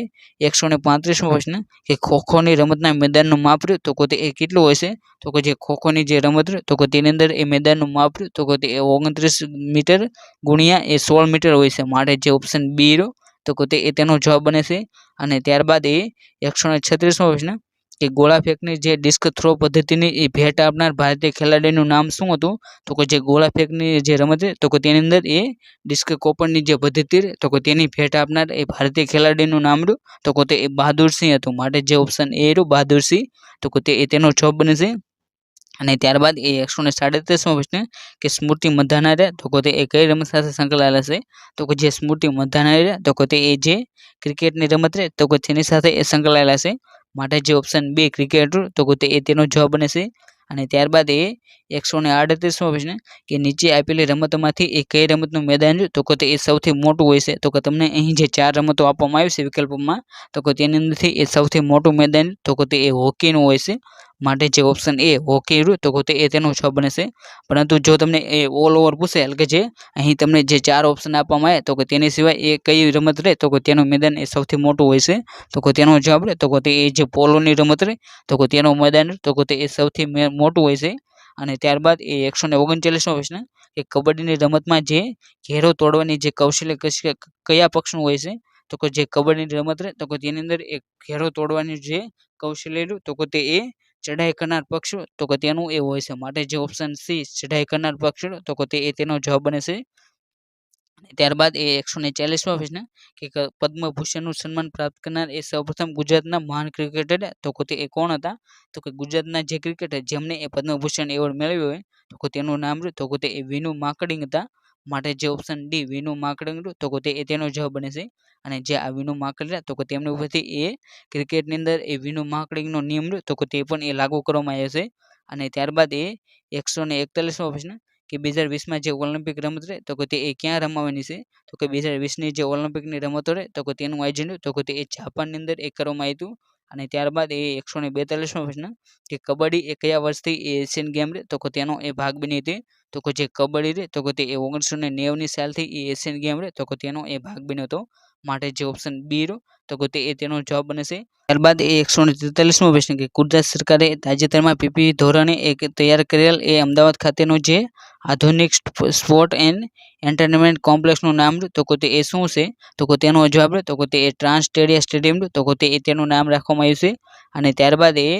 135મો પ્રશ્ન કે ખોખોની રમતના મેદાનનું માપ રહ્યું તો કે તે એ કેટલું હોય છે તો કે જે ખોખોની જે રમત રહ્યું તો કે તેની અંદર એ મેદાનનું માપ રહ્યું તો કે તે 29 મીટર ગુણ્યા એ 16 મીટર હોય છે માટે જે ઓપ્શન બી રહ્યો તો કે તે એ તેનો જવાબ બને છે. અને ત્યારબાદ એ 136મો પ્રશ્ન કે ગોળા ફેંકની જે ડિસ્ક થ્રો પદ્ધતિની એ ભેટ આપનાર ભારતીય ખેલાડીનું નામ શું હતું તો કે જે ગોળા ફેંકની જે રમત છે તો કે તેની અંદર એ ડિસ્ક કોપરની જે પદ્ધતિ તો કે તેની ભેટ આપનાર એ ભારતીય ખેલાડીનું નામ રહ્યું તો કે તે એ બહાદુરસિંહ હતું માટે જે ઓપ્શન એ રહ્યું બહાદુરસિંહ તો કે તે એ તેનો જવાબ બને છે. અને ત્યારબાદ એ 137મો પ્રશ્ન કે સ્મૃતિ મંધાના રહ્યા તો કે તે એ કઈ રમત સાથે સંકળાયેલા છે તો કે જે સ્મૃતિ મંધાના રહ્યા તો કે તે એ જે ક્રિકેટની રમત રહે તો કે તેની સાથે એ સંકળાયેલા છે માટે જે ઓપ્શન બી ક્રિકેટ તો કે તે એ તેનો જવાબ બને છે. અને ત્યારબાદ એ 138મો પ્રશ્ન કે નીચે આપેલી રમતોમાંથી એ કઈ રમતનું મેદાન રહ્યું તો કે તે એ સૌથી મોટું હોય છે તો કે તમને અહીં જે 4 રમતો આપવામાં આવી છે વિકલ્પોમાં તો કે તેની અંદરથી એ સૌથી મોટું મેદાન તો કે તે એ હોકીનું હોય છે માટે જે ઓપ્શન એ હોકી રહ્યું તો કે તે એ તેનો જવાબ બને છે. પરંતુ જો તમને એ ઓલ ઓવર પૂછે એટલે કે જે અહીં તમને જે 4 ઓપ્શન આપવામાં આવે તો કે તેની સિવાય એ કઈ રમત રહે તો કે તેનું મેદાન એ સૌથી મોટું હોય છે તો કે તેનો જવાબ રહે તો કે તે એ જે પોલોની રમત રહે તો કે તેનું મેદાન તો કે તે એ સૌથી મોટું હોય છે. અને ત્યારબાદ એ 139મો પ્રશ્ન કે કબડ્ડીની રમતમાં જે ઘેરો તોડવાની જે કૌશલ્ય કયા પક્ષનું હોય છે તો કે જે કબડ્ડીની રમત રહે તો કે તેની અંદર એક ઘેરો તોડવાની જે કૌશલ્ય રહ્યું તો કે તે એ ચઢાઈ કરનાર પક્ષ તો કે તેનું એ હોય છે માટે જે ઓપ્શન સી ચઢાઈ કરનાર પક્ષ તો કે તે એ તેનો જવાબ બને છે. ત્યારબાદ એ 140મો પ્રશ્ન કે પદ્મભૂષણનું સન્માન પ્રાપ્ત કરનાર એ સૌપ્રથમ ગુજરાતના મહાન ક્રિકેટર તો કે તે એ કોણ હતા તો કે ગુજરાતના જે ક્રિકેટર જેમને એ પદ્મભૂષણ એવોર્ડ મેળવ્યો હોય તો કે તેનું નામ રહ્યું તો કે તે એ વિનુ માકડિંગ હતા માટે જે ઓપ્શન ડી વિનુ માકડિંગ રહ્યું તો કે તે એ તેનો જવાબ બને છે. અને જે આ વિનુ માકડિંગ તો કે તેમની ઉપરથી એ ક્રિકેટની અંદર એ વિનુ માકડિંગનો નિયમ રહ્યો તો કે તે પણ એ લાગુ કરવામાં આવ્યો છે. અને ત્યારબાદ એ 141મો પ્રશ્ન કે 2020માં જે ઓલિમ્પિક રમત રહે તો કે તે એ ક્યાં રમાવાની છે, તો કે 2020ની જે ઓલિમ્પિકની રમતો રહે તો કે તેનું આયોજન તો કે તે એ જાપાનની અંદર એ કરવામાં આવ્યું હતું. અને ત્યારબાદ એ 142મો પ્રશ્ન કે કબડ્ડી એ કયા વર્ષથી એ એશિયન ગેમ રહે તો કે તેનો એ ભાગ બની હતી, તો કે જે કબડ્ડી રહે તો કે તે 1990ની સાલથી એ એશિયન ગેમ રહે તો કે તેનો એ ભાગ બન્યો હતો. માટે જે ઓપ્શન બી રહ્યો તો કે તે એ તેનો જવાબ બનશે. ત્યારબાદ એ 143મો પ્રશ્ન કે ગુજરાત સરકારે તાજેતરમાં પીપીપી ધોરણે એક તૈયાર કરેલ એ અમદાવાદ ખાતેનું જે આધુનિક સ્પોર્ટ એન્ડ એન્ટરટેનમેન્ટ કોમ્પ્લેક્સનું નામ તો કે તે એ શું છે, તો કે તેનો જવાબ તો કે તે ટ્રાન્સ સ્ટેડિયા સ્ટેડિયમ તો કે તે તેનું નામ રાખવામાં આવ્યું છે. અને ત્યારબાદ એ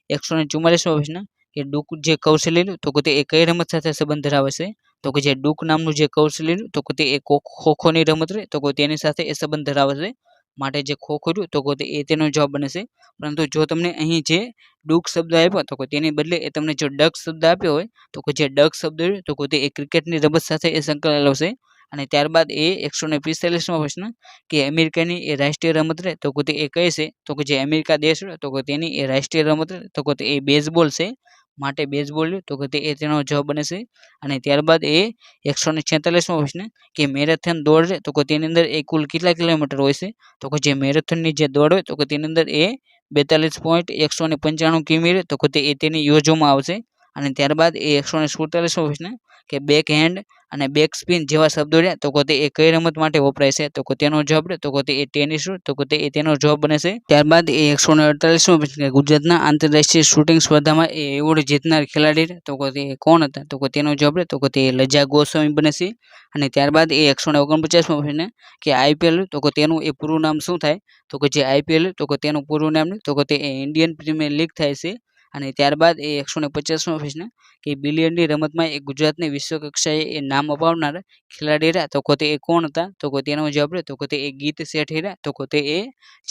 144મો પ્રશ્ન કે ડૂક જે કૌશલ્ય તો કે તે એ કઈ રમત સાથે સંબંધ ધરાવે છે, તો કે જે ડૂક નામનું જે કૌશલ્ય તો કે તે એ ખોખોની રમત રહે તો કે તેની સાથે એ સંબંધ ધરાવે છે. માટે જે ખોખો રહ્યું તો કે તે એ તેનો જવાબ બનશે. પરંતુ જો તમને અહીં જે ડૂક શબ્દ આપ્યો તો કે તેની બદલે એ તમને જો ડક શબ્દ આપ્યો હોય તો કે જે ડક શબ્દ રહ્યો તો કે તે એ ક્રિકેટની રમત સાથે એ સંકળાયેલો છે. અને ત્યારબાદ એ 145મો પ્રશ્ન કે અમેરિકાની એ રાષ્ટ્રીય રમત રહે તો કે તે એ કઈ છે, તો કે જે અમેરિકા દેશ તો કે તેની એ રાષ્ટ્રીય રમત રહે તો કે તે એ બેઝબોલ છે. માટે બેઝબોલ તો કે તે એ તેનો જવાબ બનશે. અને ત્યારબાદ એ 146મો પ્રશ્ન કે મેરેથોન દોડ રહે તો કે તેની અંદર એ કુલ કેટલા કિલોમીટર હોય છે, તો કે જે મેરેથોનની જે દોડ હોય તો કે તેની અંદર એ 42.195 કિમી તો કે તે એ તેની યોજવામાં આવશે. અને ત્યારબાદ એ 147મો પ્રશ્ન કે બેક હેન્ડ અને બેક સ્પિન જેવા શબ્દો રહ્યા તો કે તે એ કઈ રમત માટે વપરાય છે, તો કે તેનો જવાબ તો કે તે એ ટેનિસ તો કે તે એ તેનો જવાબ બનશે. ત્યારબાદ એ 148મો પ્રશ્ન કે ગુજરાતના આંતરરાષ્ટ્રીય શૂટિંગ સ્પર્ધામાં એ એવોર્ડ જીતનાર ખેલાડી તો કે તે કોણ હતા, તો કે તેનો જવાબ તો કે તે લજા ગોસ્વામી બનશે. અને ત્યારબાદ એ 149મો પ્રશ્ન કે આઈપીએલ તો કે તેનું એ પૂરું નામ શું થાય, તો કે જે આઈપીએલ તો કે તેનું પૂરું નામ તો કે તે ઇન્ડિયન પ્રીમિયર લીગ થાય છે. અને ત્યારબાદ એ 150મો પ્રશ્ન કે બિલિયર્ડની રમતમાં એ ગુજરાતને વિશ્વ કક્ષાએ એ નામ અપાવનાર ખેલાડી રહ્યા તો કે તે એ કોણ હતા, તો કે તેનો જવાબ તો કે તે એ ગીત શેઠ રહ્યા તો કે તે એ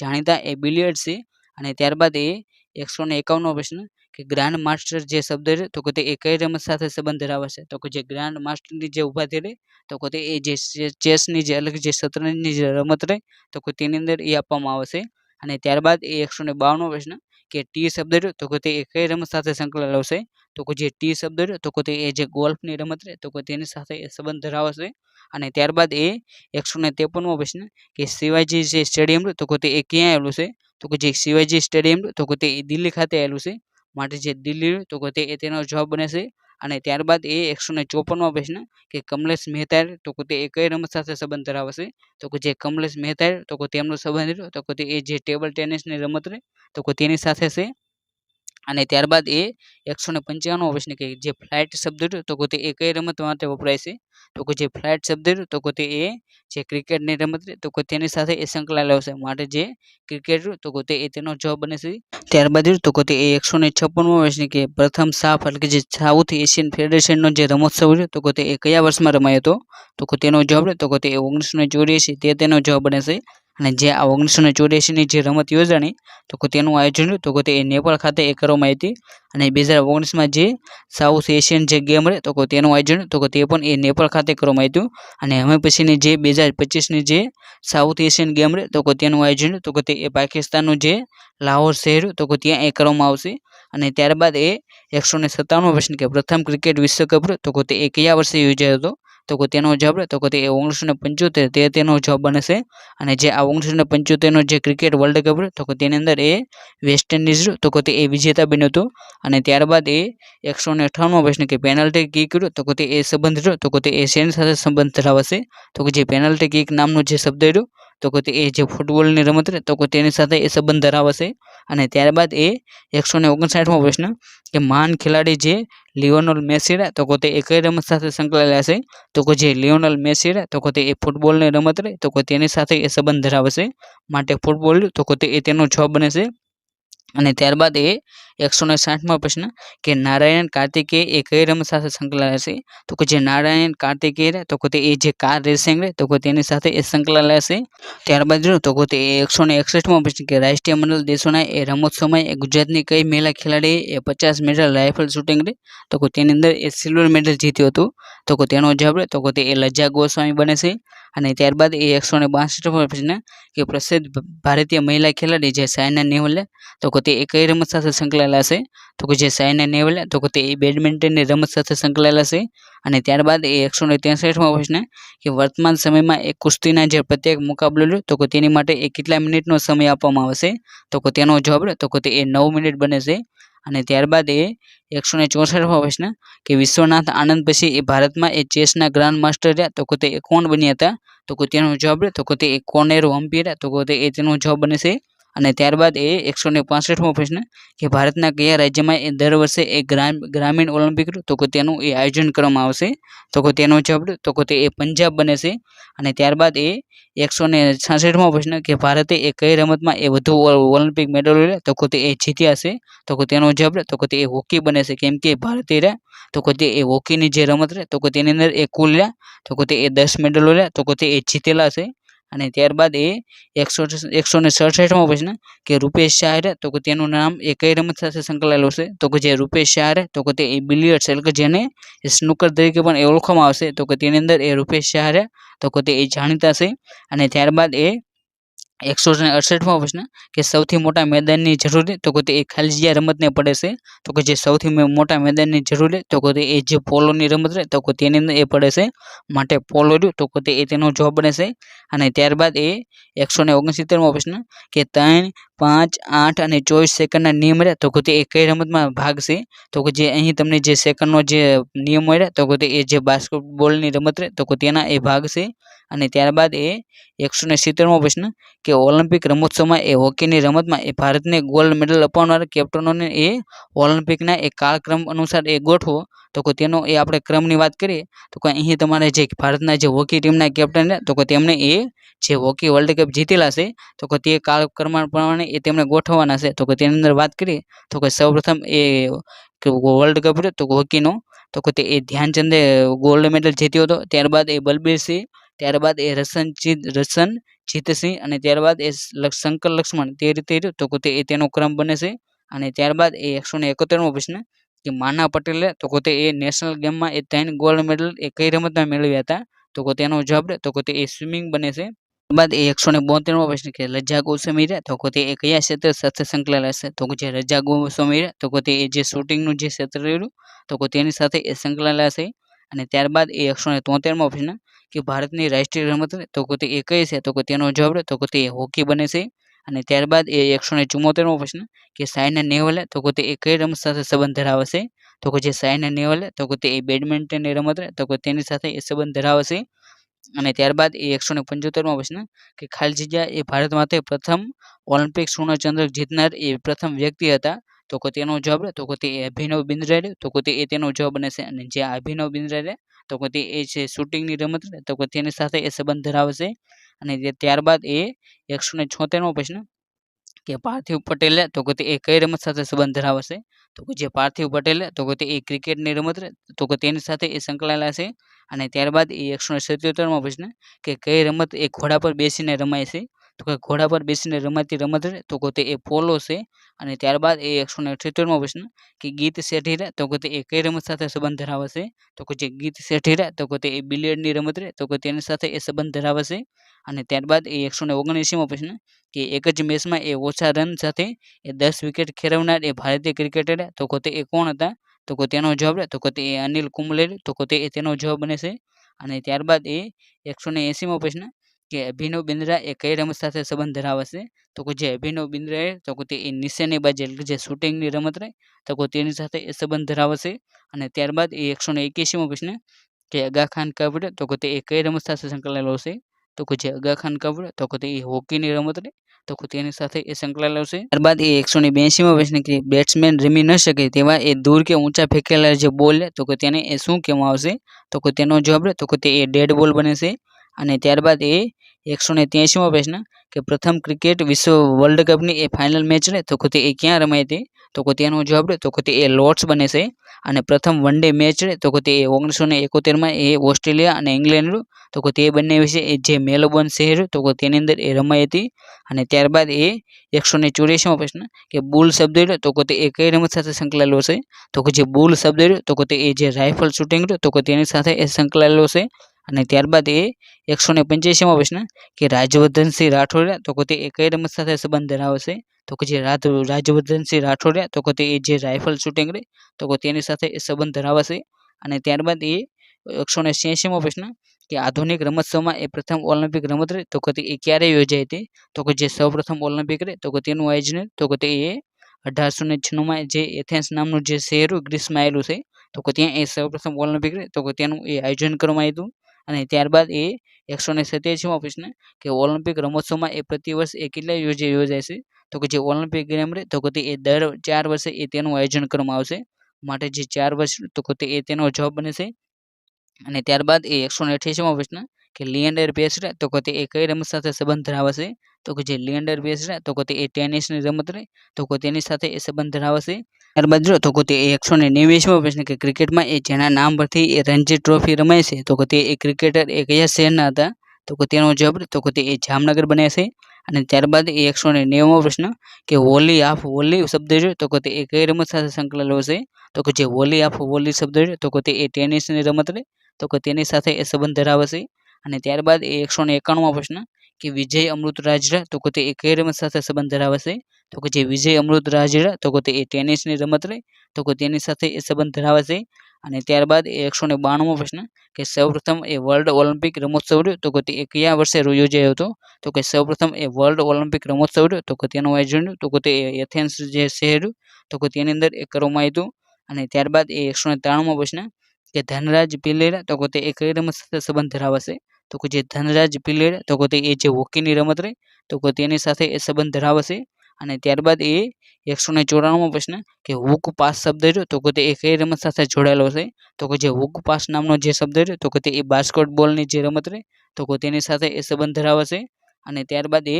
જાણીતા એ બિલિયર્ડ છે. અને ત્યારબાદ એ 151મો પ્રશ્ન કે ગ્રાન્ડ માસ્ટર જે શબ્દ રહે તો કે તે એ કઈ રમત સાથે સંબંધ ધરાવે છે, તો કે જે ગ્રાન્ડ માસ્ટરની જે ઉપાધિ રહે તો કે તે એ જે ચેસની જે અલગ જે શતરંજની જે રમત રહે તો કે તેની અંદર એ આપવામાં આવે છે. અને ત્યારબાદ એ 152મો પ્રશ્ન કે ટી શબ્દ રહ્યો તો કે તે એ કઈ રમત સાથે સંકળાયેલો છે, તો કે જે ટી શબ્દ રહ્યો તો કે તે એ જે ગોલ્ફની રમત રહે તો કે તેની સાથે એ સંબંધ ધરાવે છે. અને ત્યારબાદ એ 153મો પ્રશ્ન કે શિવાજી જે સ્ટેડિયમ તો કે તે એ ક્યાં આવેલું છે, તો કે જે શિવાજી સ્ટેડિયમ તો કે તે એ દિલ્હી ખાતે આવેલું છે. માટે જે દિલ્હી તો કે તે એ તેનો જવાબ બનશે. અને ત્યારબાદ એ 154મો પ્રશ્ન કે કમલેશ મહેતા તો કે તે એ કઈ રમત સાથે સંબંધ ધરાવે છે, તો કે જે કમલેશ મહેતા તો કે તેમનો સંબંધ તો કે તે એ જે ટેબલ ટેનિસની રમત રહે તો કે તેની સાથે છે. અને ત્યારબાદ એ 155મો પ્રશ્ન કે જે ફ્લાઇટ શબ્દ તો કે તે એ કઈ રમત માટે વપરાય છે, તો કે જે ફ્લાઇટ શબ્દ તો કે તે એ જે ક્રિકેટની રમત તો કે તેની સાથે એ સંકળાયેલો છે. માટે જે ક્રિકેટ તો કે તે એ તેનો જવાબ બનશે. ત્યારબાદ તો કે તે 156મો પ્રશ્ન કે પ્રથમ સાફ એટલે કે જે સાઉથ એશિયન ફેડરેશનનો જે રમોત્સવ તો કે તે એ કયા વર્ષમાં રમાયો હતો, તો કે તેનો જવાબ તો કે તે 1984 તે તેનો જવાબ બનશે. અને જે આ 1984ની જે રમત યોજાણી તો કે તેનું આયોજન તો કે તે નેપાળ ખાતે એ કરવામાં આવી હતી. અને 2019માં જે સાઉથ એશિયન જે ગેમ રહે તો કે તેનું આયોજન તો કે તે પણ એ નેપાળ ખાતે કરવામાં આવ્યું. અને હવે પછીની જે 2025ની જે સાઉથ એશિયન ગેમ રહે તો કે તેનું આયોજન તો કે તે એ પાકિસ્તાનનું જે લાહોર શહેર તો કે ત્યાં એ કરવામાં આવશે. અને ત્યારબાદ એ 157મો પ્રશ્ન કે પ્રથમ ક્રિકેટ વિશ્વકપ તો કે તે એ કયા વર્ષે યોજાયો હતો, તો કે તેનો જવાબ તો કે તે 1975 તે તેનો જવાબ બનશે. અને જે આ 1975નો જે ક્રિકેટ વર્લ્ડ કપ તો કે તેની અંદર એ વેસ્ટ ઇન્ડિઝ તો કે તે એ વિજેતા બન્યો હતો. અને ત્યારબાદ એ 158મો પ્રશ્ન કે પેનલ્ટી કિક તો કે તે એ સંબંધ તો કે તે એ શેની સાથે સંબંધ ધરાવે છે, તો કે જે પેનલ્ટી કિક નામનો જે શબ્દ રહ્યો તો કે તે એ જે ફૂટબોલની રમત તો કે તેની સાથે એ સંબંધ ધરાવે છે. અને ત્યારબાદ એ 159મો પ્રશ્ન કે મહાન ખેલાડી જે લિયોનેલ મેસી તો કે તે એ કઈ રમત સાથે સંકળાયેલા છે, તો કે જે લિયોનેલ મેસી તો કે તે એ ફૂટબોલની રમત તો કે તેની સાથે એ સંબંધ ધરાવે છે. માટે ફૂટબોલ તો કે તે એ તેનો જવાબ બનશે. અને ત્યારબાદ એ 160મો પ્રશ્ન કે નારાયણ કાર્તિકેય એ કઈ રમત સાથે સંકળાયેલા છે, તો કે જે નારાયણ કાર્તિકેય તો કે તે એ જે કાર રેસિંગ તો કે તેની સાથે એ સંકળાયેલા છે. ત્યારબાદ તો કે તે 161મો પ્રશ્ન કે રાષ્ટ્રીય મંડળ દેશોના એ રમોત્સવમાં એ ગુજરાતની કઈ મહિલા ખેલાડીએ એ 50 મીટર રાઇફલ શૂટિંગ તો કે તેની અંદર એ સિલ્વર મેડલ જીત્યો હતો, તો કે તેનો જવાબ તો કે તે એ લજા ગોસ્વામી બને છે. અને ત્યારબાદ એ 162મો પ્રશ્ન કે પ્રસિદ્ધ ભારતીય મહિલા ખેલાડી જે સાયના નેહવાલ તો કે તે કઈ રમત સાથે સંકળાયેલા છે? તો કે જે સાયના નેહવાલ તો કે તે બેડમિન્ટનની રમત સાથે સંકળાયેલા છે. અને ત્યારબાદ એ 163મો પ્રશ્ન કે વર્તમાન સમયમાં એક કુસ્તીના જે પ્રત્યેક મુકાબલો તો કે તેની માટે એ કેટલા મિનિટનો સમય આપવામાં આવશે? તો કે તેનો જવાબ તો કે તે 9 મિનિટ બને છે. અને ત્યારબાદ એ 164મો પ્રશ્ન કે વિશ્વનાથ આનંદ પછી એ ભારતમાં એ ચેસના ગ્રાન્ડ માસ્ટર રહ્યા તો કે તે કોણ બન્યા હતા? તો કે તેનો જવાબ તો કે તે કોનેરો હમ્પી તો કે તે તેનો જવાબ બને છે. અને ત્યારબાદ એ 165મો પ્રશ્ન કે ભારતના કયા રાજ્યમાં એ દર વર્ષે એ ગ્રામીણ ઓલિમ્પિક તો કે તેનું એ આયોજન કરવામાં આવશે? તો કે તેનો જવાબ તો કે તે પંજાબ બને છે. અને ત્યારબાદ એ 166મો પ્રશ્ન કે ભારતે એ કઈ રમતમાં એ વધુ ઓલિમ્પિક મેડલો તો કે તે જીત્યા છે? તો કે તેનો જવાબ તો કે તે હોકી બને છે. કેમ કે ભારતીય તો કે તે હોકીની જે રમત તો કે તેની અંદર એ કુલ તો કે તે 10 મેડલો તો કે તે જીતેલા છે. અને ત્યારબાદ એ 167મો પ્રશ્ન કે રૂપેશ શાહ તો કે તેનું નામ એ કઈ રમત સાથે સંકળાયેલું છે? તો કે જે રૂપેશ શાહ તો કે તે બિલિયર્ડ્સ એટલે કે જેને સ્નૂકર તરીકે પણ એ ઓળખવામાં આવશે તો કે તેની અંદર એ રૂપેશ શાહ તો કે તે જાણીતા છે. અને ત્યારબાદ એ 168મો પ્રશ્ન કે સૌથી મોટા મેદાનની જરૂર તો કે તે ખાલી જગ્યા રમતને પડે છે? તો કે જે સૌથી મોટા મેદાનની જરૂર તો કે તે જે પોલોની રમત તો કે તેની અંદર એ પડે છે. માટે પોલો તો કે તે તેનો જવાબ બને છે. અને ત્યારબાદ એ 169મો પ્રશ્ન કે 3, 5, 8 અને 24 સેકન્ડના નિયમ તો કે તે કઈ રમતમાં ભાગ છે? તો કે જે અહીં તમને જે સેકન્ડનો જે નિયમ મળ્યા તો કે તે જે બાસ્કેટબોલની રમત તો કે તેના એ ભાગ છે. અને ત્યારબાદ એ 170મો પ્રશ્ન કે ઓલિમ્પિક રમતોત્સવમાં એ હોકીની રમતમાં એ ભારતને ગોલ્ડ મેડલ અપાવનાર કેપ્ટનોને એ ઓલિમ્પિકના એ કાળક્રમ અનુસાર એ ગોઠવો તો કે તેનો એ આપણે ક્રમની વાત કરીએ તો કે અહીં તમારે જે ભારતના જે હોકી ટીમના કેપ્ટન તો કે તેમને એ જે હોકી વર્લ્ડ કપ જીતેલા છે તો કે તે કાળક્રમ પ્રમાણે એ તેમને ગોઠવવાના છે. તો કે તેની અંદર વાત કરીએ તો કે સૌપ્રથમ એ વર્લ્ડ કપ તો કે હોકીનો તો કે તે ધ્યાનચંદે ગોલ્ડ મેડલ જીત્યો હતો. ત્યારબાદ એ બલબીરસિંહ, ત્યારબાદ એ રસનજીતસિંહ અને ત્યારબાદ એ શંકર લક્ષ્મણ તે રીતે તો કે તેનો ક્રમ બને છે. અને ત્યારબાદ એ 171મો પ્રશ્ન કે માના પટેલ તો કે તે નેશનલ ગેમમાં એ 3 ગોલ્ડ મેડલ એ કઈ રમતમાં મેળવ્યા હતા? તો કે તેનો જવાબ તો કે તે સ્વિમિંગ બને છે. ત્યારબાદ એ 172મો પ્રશ્ન કે રજા ગોસ્વામી તો કે તે કયા ક્ષેત્ર સાથે સંકળાયેલા છે? તો કે જે રજા ગોસ્વામી તો કે તે જે શૂટિંગનું જે ક્ષેત્ર રહ્યું તો કે તેની સાથે એ સંકળાયેલા છે. અને ત્યારબાદ એ 173મો પ્રશ્ન કે ભારતની રાષ્ટ્રીય રમત તો કે તે કઈ છે? તો કે તેનો જવાબ તો કે તે હોકી બને છે. અને ત્યારબાદ એ 174મો પ્રશ્ન કે સાયના નેહવાલ તો કે તે કઈ રમત સાથે સંબંધ ધરાવે છે? તો કે જે સાયના નેહવાલ તો કે તે બેડમિન્ટનની રમત તો કે તેની સાથે એ સંબંધ ધરાવે છે. અને ત્યારબાદ એ 175મો પ્રશ્ન કે ખાલી જગ્યા એ ભારત માટે પ્રથમ ઓલિમ્પિક સુવર્ણચંદ્રક જીતનાર એ પ્રથમ વ્યક્તિ હતા? તો કે તેનો જવાબ તો કે તે અભિનવ બિંદ્રા તો કે તે તેનો જવાબ બને છે. અને જે અભિનવ બિંદ્રા તો કે તે છે શૂટિંગની રમત તો કે તેની સાથે એ સંબંધ ધરાવે છે. અને ત્યારબાદ એ 176મો પ્રશ્ન કે પાર્થિવ પટેલ તો કે તે કઈ રમત સાથે સંબંધ ધરાવે છે? તો કે જે પાર્થિવ પટેલ તો કે તે ક્રિકેટની રમત તો કે તેની સાથે એ સંકળાયેલા છે. અને ત્યારબાદ એ 177મો પ્રશ્ન કે કઈ રમત એ ઘોડા પર બેસીને રમાય છે? તો કે ઘોડા પર બેસીને રમાતી રમત તો કે તે પોલો છે. અને ત્યારબાદ એ 178મો પ્રશ્ન કે ગીત શેઠી તો કે તે કઈ રમત સાથે સંબંધ ધરાવે છે? તો કે જે ગીત શેઠી તો કે તે બિલિયર્ડની રમત તો કે તેની સાથે એ સંબંધ ધરાવે છે. અને ત્યારબાદ એ 179મો પ્રશ્ન કે એક જ મેચમાં એ ઓછા રન સાથે એ 10 વિકેટ ખેરવનાર એ ભારતીય ક્રિકેટર તો કે તે કોણ હતા? તો કે તેનો જવાબ તો કે તે અનિલ કુંબલે તો કે તેનો જવાબ બને છે. અને ત્યારબાદ એ 180મો પ્રશ્ન કે અભિનવ બિંદ્રા એ કઈ રમત સાથે સંબંધ ધરાવે છે? તો કે જે અભિનવ બિંદ્રાએ તો કે તે નિશાનેબાજી એટલે જે શૂટિંગની રમત તો કે તેની સાથે એ સંબંધ ધરાવે છે. અને ત્યારબાદ એ 181મો પ્રશ્ન કે અગા ખાન કબડ તો કે તે કઈ રમત સાથે સંકળાયેલો છે? તો કે જે અગા ખાન કબડ તો કે તે હોકીની રમત તો કે તેની સાથે એ સંકળાયેલો છે. ત્યારબાદ એ 182મો પ્રશ્ન કે બેટ્સમેન રમી ન શકે તેવા એ દૂર કે ઊંચા ફેંકેલા જે બોલ તો કે તેને એ શું કહેવામાં આવશે? તો કે તેનો જવાબ તો કે તે ડેડ બોલ બને છે. અને ત્યારબાદ એ 183મો પ્રશ્ન કે પ્રથમ ક્રિકેટ વિશ્વ વર્લ્ડ કપની એ ફાઇનલ મેચ તો કે તે ક્યાં રમાઈ હતી? તો કે તેનો જવાબ તો કે તે લોર્ડ્સ બને છે. અને પ્રથમ વન ડે મેચ તો કે તે 1971માં એ ઓસ્ટ્રેલિયા અને ઇંગ્લેન્ડ તો કે તે બંને વિશે જે મેલબોર્ન શહેર તો કે તેની અંદર એ રમાઈ હતી. અને ત્યારબાદ એ 184મો પ્રશ્ન કે બુલ શબ્દ તો કે તે કઈ રમત સાથે સંકળાયેલો છે? તો કે જે બુલ શબ્દ તો કે તે જે રાઇફલ શૂટિંગ તો કે તેની સાથે એ સંકળાયેલો છે. અને ત્યારબાદ એ 185મો પ્રશ્ન કે રાજવર્ધનસિંહ રાઠોડ રહ્યા તો કે તે એ કઈ રમત સાથે સંબંધ ધરાવે છે? તો કે જે રાજવર્ધનસિંહ રાઠોડ રહ્યા તો કે તે એ જે રાઇફલ શૂટિંગ રહે તો કે તેની સાથે એ સંબંધ ધરાવે છે. અને ત્યારબાદ એ 186મો પ્રશ્ન કે આધુનિક રમતોત્સવમાં એ પ્રથમ ઓલિમ્પિક રમત રહી તો કે તે એ ક્યારે યોજાઈ હતી? તો કે જે સૌપ્રથમ ઓલિમ્પિક રહે તો કે તેનું આયોજન તો કે તે એ 1896માં જે એથેન્સ નામનું જે શહેર ગ્રીસમાં આવેલું છે તો કે ત્યાં એ સૌપ્રથમ ઓલિમ્પિક રહે તો કે તેનું એ આયોજન કરવામાં આવ્યું હતું. અને ત્યારબાદ એ 187મો પ્રશ્ન કે ઓલિમ્પિક રમતોત્સવમાં એ પ્રતિવર્ષ એ કેટલા યોજાય છે? તો કે જે ઓલિમ્પિક ગેમ રહે તો કે તે એ દર 4 વર્ષે એ તેનું આયોજન કરવામાં આવશે. માટે જે 4 વર્ષ તો કે તે એ તેનો જવાબ બને છે. અને ત્યારબાદ એ 188મો પ્રશ્ન કે લિએન્ડર પેસ રહે તો કે તે એ કઈ રમત સાથે સંબંધ ધરાવે છે? તો કે જે લિએન્ડર પેસ રહે તો કે તે એ ટેનિસની રમત રહે તો કે તેની સાથે એ સંબંધ ધરાવે છે. ત્યારબાદ જો તો કે તે 129મો પ્રશ્ન કે ક્રિકેટમાં એ જેના નામ પરથી એ રણજી ટ્રોફી રમાય છે તો કે તે એ ક્રિકેટર એ કયા શહેરના હતા? તો કે તેનો જવાબ તો કે તે એ જામનગર બને છે. અને ત્યારબાદ એ 190મો પ્રશ્ન કે વોલી હાફ વોલી શબ્દ છે તો કે તે એ કઈ રમત સાથે સંકળાયેલો છે? તો કે જે વોલી હાફ વોલી શબ્દ છે તો કે તે એ ટેનિસની રમત રહે તો કે તેની સાથે એ સંબંધ ધરાવે છે. અને ત્યારબાદ એ 191મો પ્રશ્ન કે વિજય અમૃતરાજ તો કે તે એ કઈ રમત સાથે સંબંધ ધરાવે છે? તો કે જે વિજય અમૃતરાજ તો કે તે એ ટેનિસની રમત રહે તો કે તેની સાથે એ સંબંધ ધરાવે છે. અને ત્યારબાદ એ 192મો પ્રશ્ન કે સૌપ્રથમ એ વર્લ્ડ ઓલિમ્પિક રમોત્સવ રહ્યો તો કે તે એ કયા વર્ષે યોજાયો હતો? તો કે સૌપ્રથમ એ વર્લ્ડ ઓલિમ્પિક રમોત્સવ રહ્યો તો કે તેનું આયોજન તો કે તે એથેન્સ જે શહેર તો કે તેની અંદર એ કરવામાં આવ્યું હતું. અને ત્યારબાદ એ 193મો પ્રશ્ન કે ધનરાજ પિલ્લર તો કે તે એ કઈ રમત સાથે સંબંધ ધરાવે છે? તો કે જે ધનરાજ પિલ્લર તો કે તે એ જે હોકીની રમત રહે તો કે તેની સાથે એ સંબંધ ધરાવે છે. અને ત્યારબાદ એ 194મો પ્રશ્ન કે હુક પાસ શબ્દ રહ્યો તો કે તે એ કઈ રમત સાથે જોડાયેલો છે? તો કે જે હુક પાસ નામનો જે શબ્દ રહ્યો તો કે તે એ બાસ્કેટબોલની જે રમત રહે તો કે તેની સાથે એ સંબંધ ધરાવે છે. અને ત્યારબાદ એ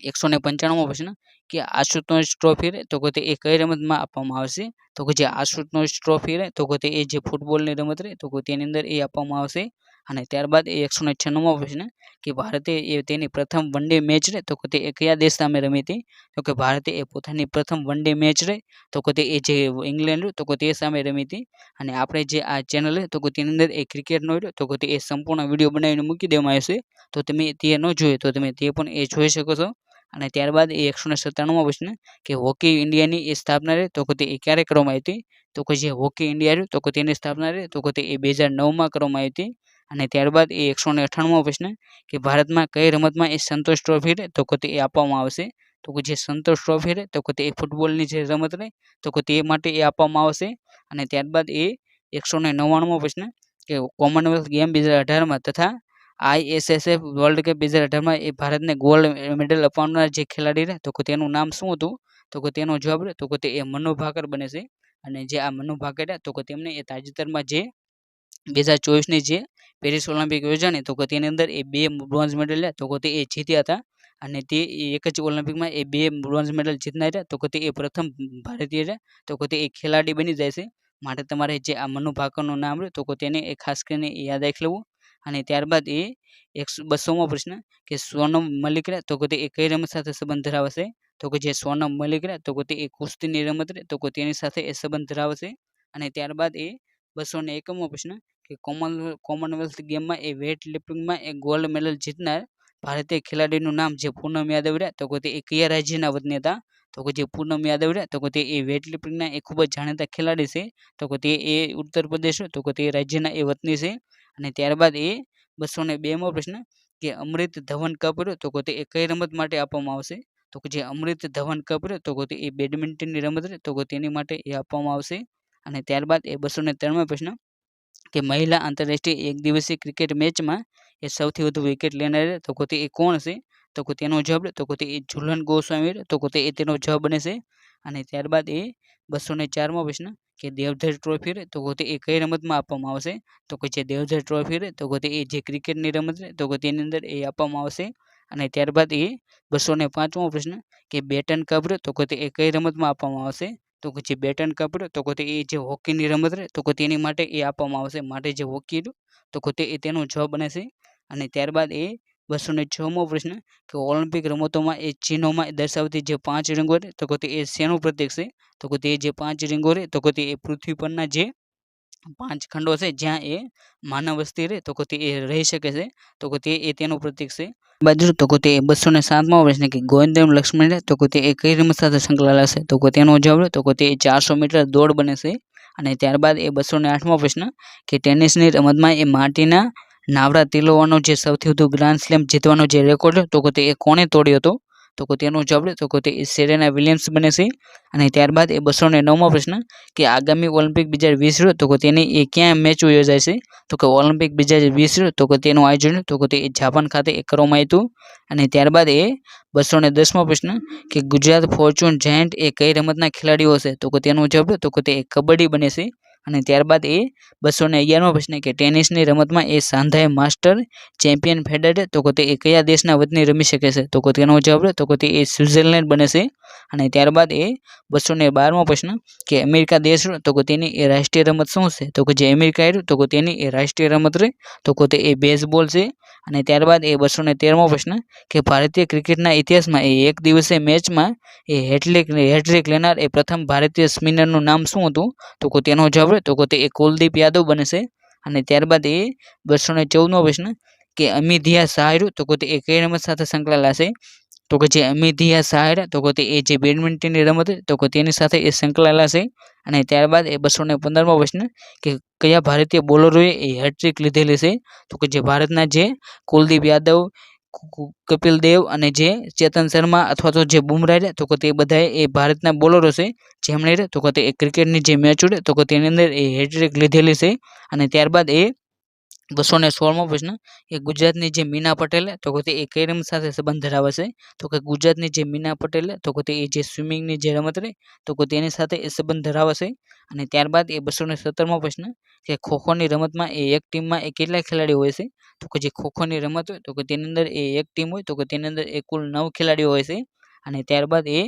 195મો પ્રશ્ન કે આશુતોષ ટ્રોફી રહે તો કે તે એ કઈ રમતમાં આપવામાં આવે છે? તો કે જે આશુતોષ ટ્રોફી રહે તો કે તે એ જે ફૂટબોલની રમત રહે તો કે તેની અંદર એ આપવામાં આવશે. અને ત્યારબાદ એ 196મો પ્રશ્ન કે ભારતે એ તેની પ્રથમ વન ડે મેચ રહે તો કે તે એ કયા દેશ સામે રમી હતી? તો કે ભારતે એ પોતાની પ્રથમ વન ડે મેચ રહે તો કે તે એ જે ઇંગ્લેન્ડ તો કે તે સામે રમી હતી. અને આપણે જે આ ચેનલ તો કે તેની અંદર એ ક્રિકેટનો તો કે તે એ સંપૂર્ણ વિડીયો બનાવીને મૂકી દેવામાં આવશે તો તમે તે ન જોઈએ તો તમે તે પણ એ જોઈ શકો છો. અને ત્યારબાદ એ 197મો પ્રશ્ન કે હોકી ઇન્ડિયાની એ સ્થાપના રહે તો કે તે એ ક્યારે કરવામાં આવી હતી? તો કે જે હોકી ઇન્ડિયા રહ્યું તો કે તેની સ્થાપના રહે તો કે તે એ 2009માં કરવામાં આવી હતી. અને ત્યારબાદ એ 198મો પ્રશ્ન કે ભારતમાં કઈ રમતમાં એ સંતોષ ટ્રોફી રહે તો કે તે એ આપવામાં આવશે? તો કે જે સંતોષ ટ્રોફી રહે તો કે તે એ ફૂટબોલની જે રમત રહે તો કે તે માટે એ આપવામાં આવશે. અને ત્યારબાદ એ 199મો પ્રશ્ન કે કોમનવેલ્થ ગેમ 2018માં તથા ISSF વર્લ્ડ કપ 2018માં એ ભારતને ગોલ્ડ મેડલ અપાવનાર જે ખેલાડી રહે તો કે તેનું નામ શું હતું? તો કે તેનો જવાબ રહે તો કે તે એ મનુ ભાકર બને છે. અને જે આ મનુ ભાકર તો કે તેમને એ તાજેતરમાં જે 2024ની જે પેરિસ ઓલિમ્પિક યોજાણી તો કે તેની અંદર એ 2 બ્રોન્ઝ મેડલ તો કે તે એ જીત્યા હતા. અને તે એક જ ઓલિમ્પિકમાં એ 2 બ્રોન્ઝ મેડલ જીતનાર તો કે તે એ પ્રથમ ભારતીય તો કે તે એ ખેલાડી બની જાય છે. માટે તમારે જે આ મનુ ભાકરનું નામ રહ્યું તો કે તેને એ ખાસ કરીને યાદ રાખી લેવું. અને ત્યારબાદ એ 200મો પ્રશ્ન કે સોનમ મલિક તો કે તે એ કઈ રમત સાથે સંબંધ ધરાવે છે? તો કે જે સોનમ મલિક તો કે તે એ કુસ્તીની રમત તો કે તેની સાથે એ સંબંધ ધરાવે છે. અને ત્યારબાદ એ 201મો પ્રશ્ન કે કોમનવેલ્થ ગેમમાં એ વેઇટ લિફ્ટિંગમાં એ ગોલ્ડ મેડલ જીતનાર ભારતીય ખેલાડીનું નામ જે પૂનમ યાદવ તો કે તે એ કયા રાજ્યના વતની હતા? તો કે જે પૂનમ યાદવ તો કે તે એ વેઇટ લિફ્ટિંગના એ ખૂબ જ જાણીતા ખેલાડી છે તો કે તે એ ઉત્તર પ્રદેશ તો કે તે રાજ્યના એ વતની છે. અને ત્યારબાદ એ 202મો પ્રશ્ન કે અમૃત ધવન કપ તો કે તે એ કઈ રમત માટે આપવામાં આવશે? તો કે જે અમૃત ધવન કપ તો કે તે એ બેડમિન્ટનની રમત તો કે તેની માટે એ આપવામાં આવશે. અને ત્યારબાદ એ 203મો પ્રશ્ન કે મહિલા આંતરરાષ્ટ્રીય એક દિવસીય ક્રિકેટ મેચમાં એ સૌથી વધુ વિકેટ લેનાર તો કે તે એ કોણ છે? તો કે તેનો જવાબ તો કે તે એ ઝુલન ગોસ્વામી તો કે તે એ તેનો જવાબ બને છે. અને ત્યારબાદ એ 204મો પ્રશ્ન કે દેવધર ટ્રોફી તો કે તે એ કઈ રમતમાં આપવામાં આવશે? તો કે જે દેવધર ટ્રોફી તો કે તે એ જે ક્રિકેટની રમત તો કે તેની અંદર એ આપવામાં આવશે. અને ત્યારબાદ એ 205મો પ્રશ્ન કે બેટન કપ તો કે તે એ કઈ રમતમાં આપવામાં આવશે? તો કે જે બેટન કપ તો કે તે એ જે હોકીની રમત તો કે તેની માટે એ આપવામાં આવશે. માટે જે હોકી તો કે તે એ તેનો જવાબ બને છે. અને ત્યારબાદ એ 206મો પ્રશ્ન કે ઓલિમ્પિક રમતોમાં એ ચિહ્નોમાં દર્શાવતી જે 5 રંગો તો કે તે એ શેનું પ્રતીક છે? તો કે તે જે 5 રંગો તો કે તે એ પૃથ્વી પરના જે 5 ખંડો છે જ્યાં એ માનવ વસ્તી રહે તો કે તે એ રહી શકે છે તો કે તે એ તેનું પ્રતીક છે. બાજુ તો કે તે 207મો પ્રશ્ન કે ગોવિંદરામ લક્ષ્મણ રહે તો કે તે કઈ રમત સાથે સંકળાયેલા છે તો કે તેનો જવાબ તો કે તે 400 મીટર દોડ બને છે. અને ત્યારબાદ એ 208મો પ્રશ્ન કે ટેનિસની રમતમાં એ માટીના નાવરા તિલવાનો જે સૌથી વધુ ગ્રાન્ડ સ્લેમ જીતવાનો જે રેકોર્ડ તો કે તે કોણે તોડ્યો હતો તો કે તેનો જવાબ તો કે તે સેરેના વિલિયમ્સ બને છે. અને ત્યારબાદ એ 209મો પ્રશ્ન કે આગામી ઓલિમ્પિક 2020 તો કે તેની એ ક્યાં મેચો યોજાય છે તો કે ઓલિમ્પિક 2020 તો કે તેનું આયોજન તો કે તે જાપાન ખાતે કરવામાં આવ્યું હતું. અને ત્યારબાદ એ 210મો પ્રશ્ન કે ગુજરાત ફોર્ચ્યુન જાયન્ટ એ કઈ રમતના ખેલાડીઓ છે તો કે તેનો જવાબ તો કે તે કબડ્ડી બને છે. અને ત્યારબાદ એ 211મો પ્રશ્ન કે ટેનિસની રમતમાં એ શાંઘાઈ માસ્ટર ચેમ્પિયન ફેડરેટ તો કે તે કયા દેશના વતની રમી શકે છે તો કે તેનો જવાબ તો કે તે સ્વિટ્ઝરલેન્ડ બને છે. અને ત્યારબાદ એ 212મો પ્રશ્ન કે અમેરિકા દેશ તો કે તેની એ રાષ્ટ્રીય રમત શું છે તો કે જે અમેરિકા તો કે તેની એ રાષ્ટ્રીય રમત રહે તો કે તે એ બેઝબોલ છે. અને ત્યારબાદ એ 213મો પ્રશ્ન કે ભારતીય ક્રિકેટના ઇતિહાસમાં એ એક દિવસીય મેચમાં એ હેટ્રિક લેનાર એ પ્રથમ ભારતીય સ્પિનરનું નામ શું હતું તો કે તેનો જવાબ તો કે તે કુલદીપ યાદવ બને છે. અને ત્યારબાદ એ 214મો પ્રશ્ન કે અમિધિયા શાહ તો કે તે કઈ રમત સાથે સંકળાયેલા છે તો કે જે અમિધિયા શાહ તો કે તે એ જે બેડમિન્ટનની રમત તો કે તેની સાથે એ સંકળાયેલા છે. અને ત્યારબાદ એ 215મો પ્રશ્ન કે કયા ભારતીય બોલરોએ એ હેટ્રિક લીધેલી છે તો કે જે ભારતના જે કુલદીપ યાદવ કપિલ દેવ અને જે ચેતન શર્મા અથવા તો જે બુમરાહ તો કે તે બધા એ ભારતના બોલરો છે જેમણે તો કે તે ક્રિકેટની જે મેચો તો કે તેની અંદર એ હેટ્રિક લીધેલી છે. અને ત્યારબાદ એ 216મો પ્રશ્ન કે ગુજરાતની જે મીના પટેલ તો કે તે કઈ રમત સાથે સંબંધ ધરાવે છે તો કે ગુજરાતની જે મીના પટેલ તો કે તે જે સ્વિમિંગની જે રમત રહે તો કે તેની સાથે એ સંબંધ ધરાવે છે. અને ત્યારબાદ એ 217મો પ્રશ્ન કે ખોખોની રમતમાં એ એક ટીમમાં એ કેટલા ખેલાડીઓ હોય છે તો કે જે ખોખોની રમત હોય તો કે તેની અંદર એ એક ટીમ હોય તો કે તેની અંદર એ કુલ 9 ખેલાડીઓ હોય છે. અને ત્યારબાદ એ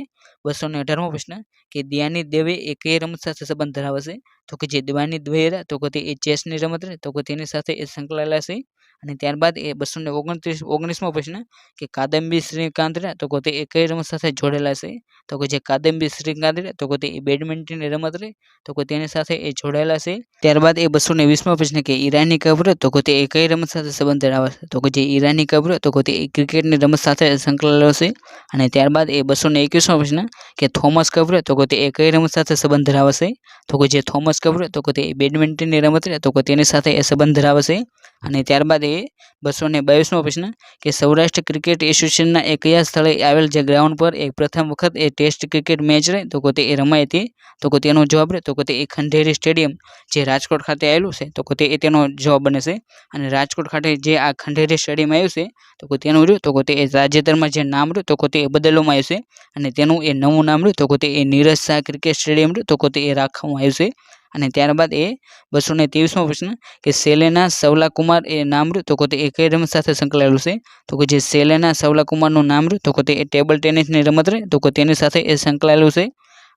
218મો પ્રશ્ન કે દયાની દેવે એ કઈ રમત સાથે સંબંધ ધરાવે છે તો કે જે દિવાની દ્વૈરા તો કે તે એ ચેસની રમત રહે તો કે તેની સાથે એ સંકળાયેલા છે. અને ત્યારબાદ એ 229મો પ્રશ્ન કે કાદમ્બી શ્રીકાંત તો કે તે કઈ રમત સાથે જોડેલા છે તો કે જે કાદમ્બી શ્રીકાંત તો કે તે બેડમિન્ટનની રમત રહે તો કે તેની સાથે એ જોડાયેલા છે. ત્યારબાદ એ 220મો પ્રશ્ન કે ઈરાની કબ્ર તો કે તે કઈ રમત સાથે સંબંધ ધરાવે છે તો કે જે ઈરાની કબ્ર તો કે તે ક્રિકેટની રમત સાથે સંકળાયેલો છે. અને ત્યારબાદ એ 221મો પ્રશ્ન કે થોમસ કબ્ર તો કે તે કઈ રમત સાથે સંબંધ ધરાવે છે તો કે જે થોમસ કબ્ર તો કે તે બેડમિન્ટનની રમત તો કે તેની સાથે એ સંબંધ ધરાવે છે. અને ત્યારબાદ એ 222મો પ્રશ્ન કે સૌરાષ્ટ્ર ક્રિકેટ એસોસિએશનના એ કયા સ્થળે આવેલ જે ગ્રાઉન્ડ પર એ પ્રથમ વખત એ ટેસ્ટ ક્રિકેટ મેચ રહે તો કે તે રમાઈ હતી તો કે તેનો જવાબ રહે તો કે તે ખંડેરી સ્ટેડિયમ જે રાજકોટ ખાતે આવેલું છે તો કે તે તેનો જવાબ બને છે. અને રાજકોટ ખાતે જે આ ખંડેરી સ્ટેડિયમ આવ્યું છે તો કે તેનું રહ્યું તો કે તે તાજેતરમાં જે નામ રહ્યું તો કે તે બદલવામાં આવ્યું છે. અને તેનું એ નવું નામ રહ્યું તો કે તે નીરજ શાહ ક્રિકેટ સ્ટેડિયમ રહ્યું તો કે તે રાખવામાં આવ્યું છે. અને ત્યારબાદ એ 223મો પ્રશ્ન કે સેલેના સવલાકુમાર એ નામ રહ્યું તો કે તે કઈ રમત સાથે સંકળાયેલું છે તો કે જે સેલેના સવલાકુમારનું નામ રહ્યું તો કે તે ટેબલ ટેનિસની રમત રહે તો કે તેની સાથે એ સંકળાયેલું છે.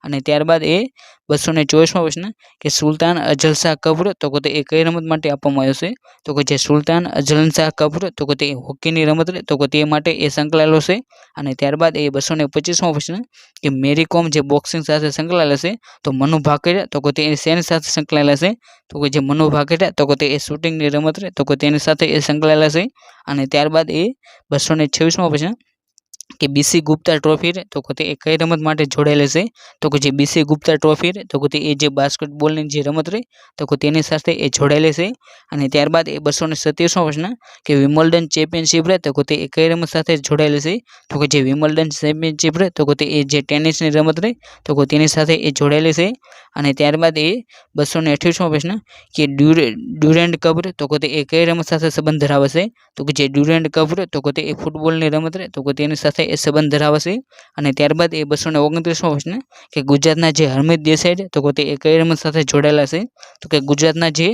અને ત્યારબાદ એ 224મો પ્રશ્ન કે સુલતાન અજલ શાહ કપ તો કે તે કઈ રમત માટે આપવામાં આવ્યો છે તો કે જે સુલતાન અજલ શાહ કપ તો કે તે હોકીની રમત તો કે તે માટે એ સંકળાયેલો છે. અને ત્યારબાદ એ 225મો પ્રશ્ન કે મેરી કોમ જે બોક્સિંગ સાથે સંકળાયેલા છે તો મનુ ભાકરિયા તો કે તે શેની સાથે સંકળાયેલા છે તો કે જે મનુ ભાકરિયા તો કે તે શૂટિંગની રમત તો કે તેની સાથે એ સંકળાયેલા છે. અને ત્યારબાદ એ 226મો પ્રશ્ન કે બીસી ગુપ્તા ટ્રોફી તો કે તે કઈ રમત માટે જોડાયેલી છે તો કે જે બીસી ગુપ્તા ટ્રોફી તો કે તે જે બાસ્કેટબોલની જે રમત રહી તો કે તેની સાથે એ જોડાયેલી છે. અને ત્યારબાદ એ 227મો પ્રશ્ન કે વિમલ્ડન ચેમ્પિયનશિપ રહે તો કે તે કઈ રમત સાથે જોડાયેલી છે તો કે જે વિમલ્ડન ચેમ્પિયનશિપ રહે તો કે તે જે ટેનિસની રમત રહી તો કે તેની સાથે એ જોડાયેલી છે. અને ત્યારબાદ એ 228મો પ્રશ્ન કે ડ્યુરેન્ડ કપ તો કે તે કઈ રમત સાથે સંબંધ ધરાવે છે તો કે જે ડ્યુરેન્ડ કપ તો કે તે ફૂટબોલની રમત રહે તો કે તેની સાથે એ સંબંધ ધરાવે છે. અને ત્યારબાદ એ 229મો પ્રશ્ન કે ગુજરાતના જે હરમિત દેસાઈ તો કે તે કઈ રમત સાથે જોડાયેલા છે તો કે ગુજરાતના જે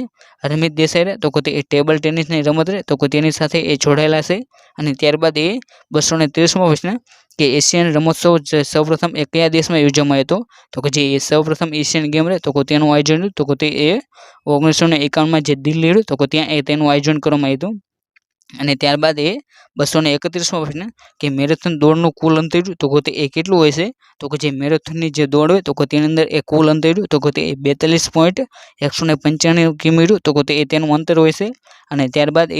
હરમિત દેસાઈ તો કે તે ટેબલ ટેનિસની રમત રહે તો કે તેની સાથે એ જોડાયેલા છે. અને ત્યારબાદ એ 230મો પ્રશ્ન કે એશિયન રમોત્સવ સૌપ્રથમ એ કયા દેશમાં યોજવામાં આવ્યો તો કે જે સૌપ્રથમ એશિયન ગેમ રહે તો કે તેનું આયોજન તો કે તે 1951માં જે દિલ્હી તો કે ત્યાં તેનું આયોજન કરવામાં આવ્યું હતું. અને ત્યારબાદ એ 231મો પ્રશ્ન કે મેરેથોન દોડનું કુલ અંતર તો તે એ કેટલું હોય છે? તો કે જે મેરેથોનની જે દોડ હોય તો કે તેની અંદર એ કુલ અંતર તો કે તે 42.195 કિમી તો કે તે તેનું અંતર હોય છે. અને ત્યારબાદ એ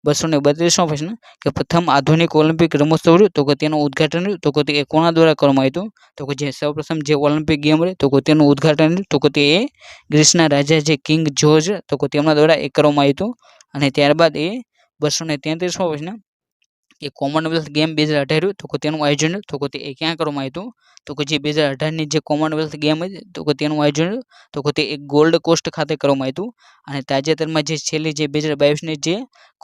232મો પ્રશ્ન કે પ્રથમ આધુનિક ઓલિમ્પિક રમતોત્સવ રહ્યું તો કે તેનું ઉદ્ઘાટન રહ્યું તો કે તે કોના દ્વારા કરવામાં આવ્યું હતું? તો કે જે સૌપ્રથમ જે ઓલિમ્પિક ગેમ રહી તો કે તેનું ઉદ્ઘાટન રહ્યું તો કે તે ગ્રીસના રાજા જે કિંગ જોર્જ તો કે તેમના દ્વારા એ કરવામાં આવ્યું હતું. અને ત્યારબાદ એ 233મો પ્રશ્ન કે કોમનવેલ્થ ગેમ 2018 રહ્યું તો કે તેનું આયોજન તો કે તે ક્યાં કરવામાં આવ્યું હતું? તો કે જે 2018ની જે કોમનવેલ્થ ગેમ હતી તો કે તેનું આયોજન તો કે તે એક ગોલ્ડ કોસ્ટ ખાતે કરવામાં આવ્યું. અને તાજેતરમાં જે છેલ્લી જે 2022ની જે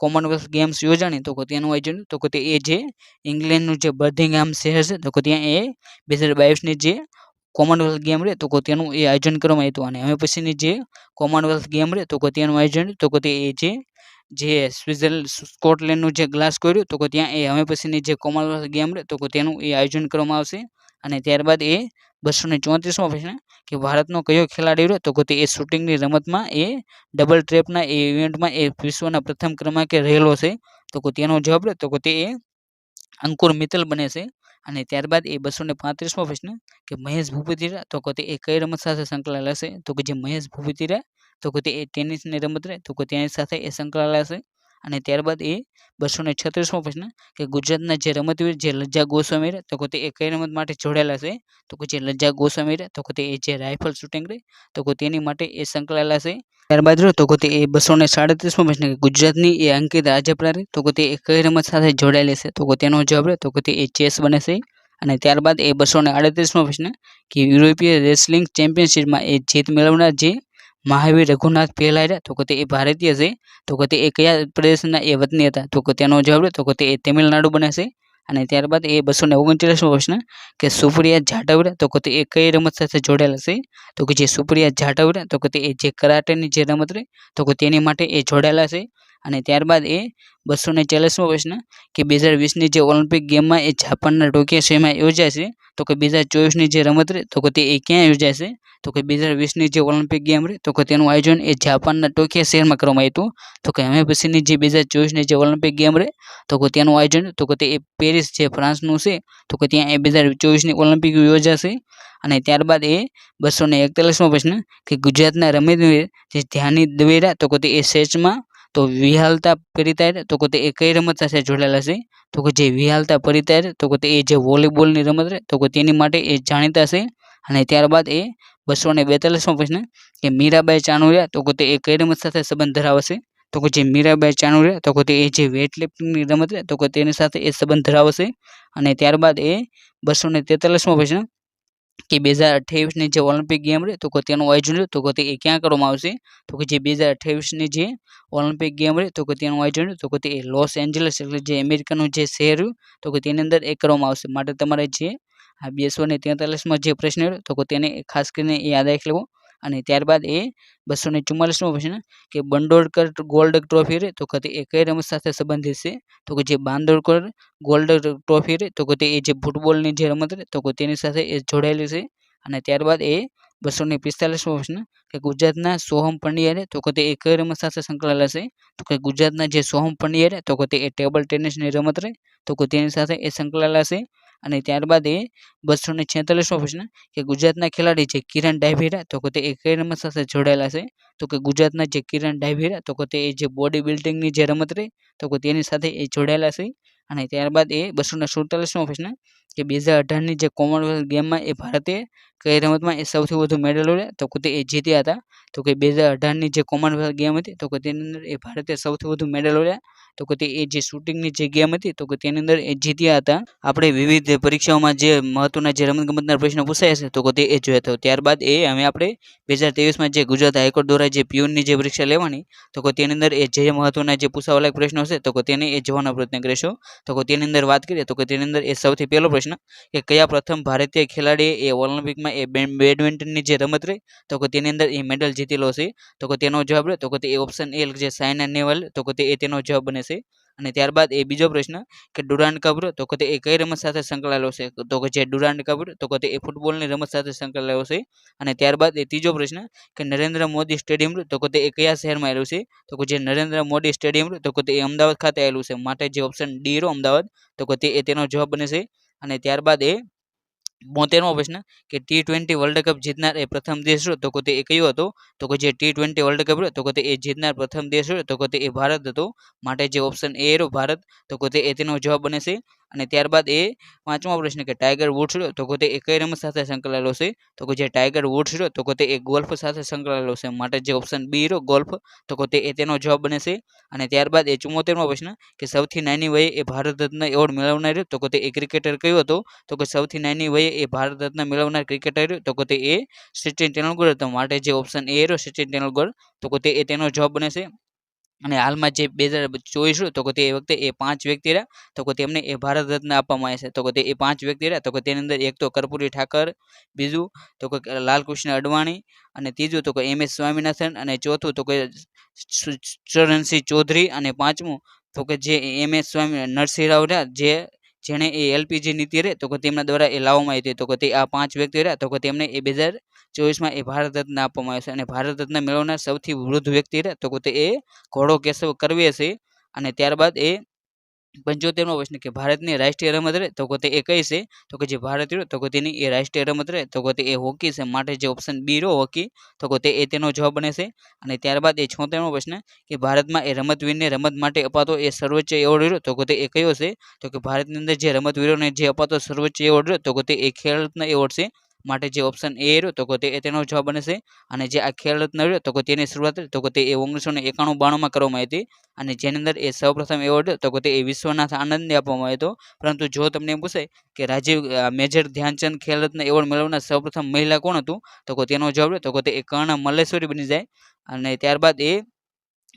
કોમનવેલ્થ ગેમ્સ યોજાણી તો કે તેનું આયોજન તો કે તે એ જે ઇંગ્લેન્ડનું જે બર્મિંગહામ શહેર છે તો કે ત્યાં એ 2022ની જે કોમનવેલ્થ ગેમ રહે તો કે તેનું એ આયોજન કરવામાં આવ્યું. અને હવે પછીની જે કોમનવેલ્થ ગેમ રહે તો કે તેનું આયોજન તો કે તે એ જે સ્કોટલેન્ડનું જે ગ્લાસગો રહ્યું તો કે ત્યાં એ હવે પછીની જે કોમનવેલ્થ ગેમ રહે તો કે તેનું એ આયોજન કરવામાં આવશે. અને ત્યારબાદ એ 234મો પ્રશ્ન કે ભારતનો કયો ખેલાડી રહ્યો તો કે તે એ શૂટિંગની રમતમાં એ ડબલ ટ્રેપના એ ઇવેન્ટમાં એ વિશ્વના પ્રથમ ક્રમાંકે રહેલો છે? તો કે તેનો જવાબ રહે તો કે તે અંકુર મિત્તલ બને છે. અને ત્યારબાદ એ 235મો પ્રશ્ન કે મહેશ ભૂપતિરા તો કે તે એ કઈ રમત સાથે સંકળાયેલા છે? તો કે જે મહેશ ભૂપતિરા તો કે તે એ ટેનિસની રમત રહે તો કે તેની સાથે એ સંકળાયેલા છે. અને ત્યારબાદ એ 236મો પ્રશ્ન કે ગુજરાતના જે રમતવીર જે લજ્જા ગોસ્વામી રહે તો કે તે એ કઈ રમત માટે જોડાયેલા છે? તો કે જે લજ્જા ગોસ્વામી રહે તો કે તે એ જે રાઇફલ શૂટિંગ રહે તો કે તેની માટે એ સંકળાયેલા છે. ત્યારબાદ રહ્યો તો કે તે એ 237મો પ્રશ્ન કે ગુજરાતની એ અંકિત રાજપરા રહે તો કે તે એ કઈ રમત સાથે જોડાયેલી છે? તો કે તેનો જવાબ રહે તો કે તે એ ચેસ બને છે. અને ત્યારબાદ એ 238મો પ્રશ્ન કે યુરોપીય રેસલિંગ ચેમ્પિયનશિપમાં એ જીત મેળવનાર જે મહાવીર રઘુનાથ પહેલા રહ્યા તો કે તે એ ભારતીય છે તો કે તે એ કયા પ્રદેશના એ વતની હતા? તો કે તેનો જવાબ રહે તો કે તે એ તમિલનાડુ બને છે. અને ત્યારબાદ એ 239મો પ્રશ્ન કે સુપ્રિયા જાટવ તો કે તે એ કઈ રમત સાથે જોડાયેલા છે? તો કે જે સુપ્રિયા જાટવ તો કે તે એ જે કરાટેની જે રમત રહી તો કે તેની માટે એ જોડાયેલા છે. અને ત્યારબાદ એ 240મો પ્રશ્ન કે 2020ની જે ઓલિમ્પિક ગેમમાં એ જાપાનના ટોક્યો શહેરમાં યોજાય છે તો કે 2024ની જે રમત રહી તો કે તે એ ક્યાં યોજાય છે? તો કે 2020ની જે ઓલિમ્પિક ગેમ રહી તો કે તેનું આયોજન એ જાપાનના ટોક્યો શહેરમાં કરવામાં આવ્યું હતું. તો કે હવે પછીની જે 2024ની જે ઓલિમ્પિક ગેમ રહી તો કે તેનું આયોજન તો કે તે એ પેરિસ જે ફ્રાન્સનું છે તો કે ત્યાં એ 2024ની ઓલિમ્પિક યોજાશે. અને ત્યારબાદ એ 241મો પ્રશ્ન કે ગુજરાતના રમતવીર જે ધ્યાની દ્વેરા તો કે તે એ સેચમાં તો વિહાલતા પરિતાર તો કે તે એ કઈ રમત સાથે જોડાયેલા છે? તો કે જે વિહાલતા પરિતાર તો કે તે એ જે વોલીબોલની રમત રહે તો કે તેની માટે એ જાણીતા છે. અને ત્યારબાદ એ 242મો પ્રશ્ન કે મીરાબાઈ ચાનુરિયા તો કે તે એ કઈ રમત સાથે સંબંધ ધરાવે છે? તો કે જે મીરાબાઈ ચાનુરિયા તો કે તે એ જે વેઇટ લિફ્ટિંગની રમત રહે તો કે તેની સાથે એ સંબંધ ધરાવે છે. અને ત્યારબાદ એ 243મો પ્રશ્ન કે 2028ની જે ઓલિમ્પિક ગેમ રહે તો કે તેનું આયોજન તો કે તે એ ક્યાં કરવામાં આવશે? તો કે જે 2028ની જે ઓલિમ્પિક ગેમ રહે તો કે તેનું આયોજન તો કે તે લોસ એન્જલસ એટલે જે અમેરિકાનું જે શહેર તો કે તેની અંદર એ કરવામાં આવશે. માટે તમારે જે આ 243માં જે પ્રશ્ન રહ્યો તો કે તેને ખાસ કરીને યાદ રાખી લેવો. અને ત્યારબાદ એ 244મો પ્રશ્ન કે બાંદોડકર ગોલ્ડ ટ્રોફી રહે તો કે તે એ કઈ રમત સાથે સંબંધિત છે? તો કે જે બાંદોડકર ગોલ્ડ ટ્રોફી રહે તો કે તે એ જે ફૂટબોલની જે રમત રહે તો કે તેની સાથે એ જોડાયેલી છે. અને ત્યારબાદ એ 245મો પ્રશ્ન કે ગુજરાતના સોહમ પંડ્યા રહે તો કે તે એ કઈ રમત સાથે સંકળાયેલા છે? તો કે ગુજરાતના જે સોહમ પંડ્યા રહે તો કે તે એ ટેબલ ટેનિસની રમત રહે તો કે તેની સાથે એ સંકળાયેલા છે. અને ત્યારબાદ એ 246મો પ્રશ્ન કે ગુજરાતના ખેલાડી જે કિરણ ડાભીરા તો કે તે એ કઈ રમત સાથે જોડાયેલા છે? તો કે ગુજરાતના જે કિરણ ડાભીરા તો કે તે એ જે બોડી બિલ્ડિંગની જે રમત રહી તો કે તેની સાથે એ જોડાયેલા છે. અને ત્યારબાદ એ 247મો પ્રશ્ન કે 2018ની જે કોમનવેલ્થ ગેમમાં એ ભારતે કઈ રમતમાં એ સૌથી વધુ મેડલો રહ્યા તો કે તે એ જીત્યા હતા? તો કે 2018ની જે કોમનવેલ્થ ગેમ હતી તો કે તેની અંદર એ ભારતે સૌથી વધુ મેડલો રહ્યા તો કે તે એ જે શૂટિંગની જે ગેમ હતી તો કે તેની અંદર એ જીત્યા હતા. આપણે વિવિધ પરીક્ષાઓમાં જે મહત્વના જે રમતગમતના પ્રશ્નો પૂછાય છે તો કે તે એ જોયા તો ત્યારબાદ એ હવે આપણે 2023માં જે ગુજરાત હાઈકોર્ટ દ્વારા જે પીઓની જે પરીક્ષા લેવાની તો કે તેની અંદર એ જે મહત્વના જે પૂછાવાલાયક પ્રશ્નો છે તો કે તેને એ જોવાનો પ્રયત્ન કરીશું. તો કે તેની અંદર વાત કરીએ તો કે તેની અંદર એ સૌથી પહેલો પ્રશ્ન કે કયા પ્રથમ ભારતીય ખેલાડીએ એ ઓલિમ્પિકમાં એ બેડમિન્ટનની જે રમત રહી તો કે તેની અંદર એ મેડલ જીતેલો છે? તો કે તેનો જવાબ રહે તો કે તે ઓપ્શન એ જે સાયના નેહવાલ તો કે તે તેનો જવાબ બને છે. અને ત્યારબાદ એ બીજો પ્રશ્ન કે ડુરાન્ડ કપ રહ્યો તો કે તે એ કઈ રમત સાથે સંકળાયેલો છે, તો કે જે ડુરાન્ડ કપ રહ્યો તો કે તે એ ફૂટબોલની રમત સાથે સંકળાયેલો છે. અને ત્યારબાદ એ ત્રીજો પ્રશ્ન કે નરેન્દ્ર મોદી સ્ટેડિયમ રહ્યું તો કે તે એ કયા શહેરમાં આવેલું છે, તો કે જે નરેન્દ્ર મોદી સ્ટેડિયમ રહ્યું તો કે તે અમદાવાદ ખાતે આવેલું છે, માટે જે ઓપ્શન ડી રહ્યો અમદાવાદ તો કે તે તેનો જવાબ બને છે. અને ત્યારબાદ એ 72મો પ્રશ્ન કે T20 વર્લ્ડ કપ જીતનાર એ પ્રથમ દેશ રહ્યો તો કે તે એ કયો હતો, તો કે જે T20 વર્લ્ડ કપ રહ્યો તો કે તે એ જીતનાર પ્રથમ દેશ રહ્યો તો કે તે એ ભારત હતો, માટે જે ઓપ્શન એ રહ્યો ભારત તો કે તે તેનો જવાબ બને છે. અને ત્યારબાદ એ 5મો પ્રશ્ન કે ટાઈગર વુડ્સ રહ્યો તો કે તે એ કઈ રમત સાથે સંકળાયેલો છે, તો કે જે ટાઈગર વુડ્સ રહ્યો તો કે તે એ ગોલ્ફ સાથે સંકળાયેલો છે, માટે જે ઓપ્શન બી રહ્યો ગોલ્ફ તો કે તે તેનો જવાબ બને છે. અને ત્યારબાદ એ 74મો પ્રશ્ન કે સૌથી નાની વયે એ ભારત રત્ન એવોર્ડ મેળવનાર રહ્યો તો કે તે એ ક્રિકેટર કયો હતો, તો કે સૌથી નાની વયે એ ભારત રત્ન મેળવનાર ક્રિકેટર રહ્યો તો કે તે એ સચિન તેંડુલકર હતો, માટે જે ઓપ્શન એ રહ્યો સચિન તેંડુલકર તો કે તે તેનો જવાબ બને છે. અને હાલમાં જે 2024 રહ્યું તો કે તે વખતે એ 5 વ્યક્તિ રહ્યા તો કે તેમને એ ભારત રત્ન આપવામાં આવે છે, તો કે તે એ 5 વ્યક્તિ રહ્યા તો કે તેની અંદર એક તો કર્પૂરી ઠાકર, બીજું તો કે લાલકૃષ્ણ અડવાણી, અને ત્રીજું તો કે MS સ્વામિનાથન, અને ચોથું તો કે ચરણસિંહ ચૌધરી, અને પાંચમું તો કે જે MS સ્વામી નરસિંહ રાવ રહ્યા જેણે એ LPG નીતિ રહે તો કે તેમના દ્વારા એ લાવવામાં આવી હતી, તો કે તે આ 5 વ્યક્તિ રહ્યા તો કે તેમને એ 2024માં એ ભારત રત્ન આપવામાં આવે છે. અને ભારત રત્ન મેળવનાર સૌથી વૃદ્ધ વ્યક્તિ રહે તો કે તે એ ઘોડો કેશવ કરવે છે. અને ત્યારબાદ એ 75મો પ્રશ્ન કે ભારતની રાષ્ટ્રીય રમત રહે તો કે તે એ કઈ છે, તો કે જે ભારત રહ્યો તો કે તેની એ રાષ્ટ્રીય રમત રહે તો કે તે એ હોકી છે, માટે જે ઓપ્શન બી રહ્યો હોકી તો કે તે તેનો જવાબ બને છે. અને ત્યારબાદ એ 76મો પ્રશ્ન કે ભારતમાં એ રમતવીરને રમત માટે અપાતો એ સર્વોચ્ચ એવોર્ડ રહ્યો તો કે તે એ કયો છે, તો કે ભારતની અંદર જે રમતવીરોને જે અપાતો સર્વોચ્ચ એવોર્ડ રહ્યો તો કે તે એ ખેલ રત્ન એવોર્ડ છે, માટે જે ઓપ્શન એ રહ્યો તો કે તે તેનો જવાબ બને છે. અને જે આ ખેલ રત્ન રહ્યો તો કે તેની શરૂઆત તો કે તે 1991-92માં કરવામાં આવી હતી, અને જેની અંદર એ સૌપ્રથમ એવોર્ડ તો કે તે વિશ્વનાથ આનંદને આપવામાં આવ્યો હતો. પરંતુ જો તમને એમ પૂછાય કે મેજર ધ્યાનચંદ ખેલ રત્ન એવોર્ડ મેળવનાર સૌપ્રથમ મહિલા કોણ હતું, તો કે તેનો જવાબ તો કે તે કર્ણ મલ્લેશ્વરી બની જાય. અને ત્યારબાદ એ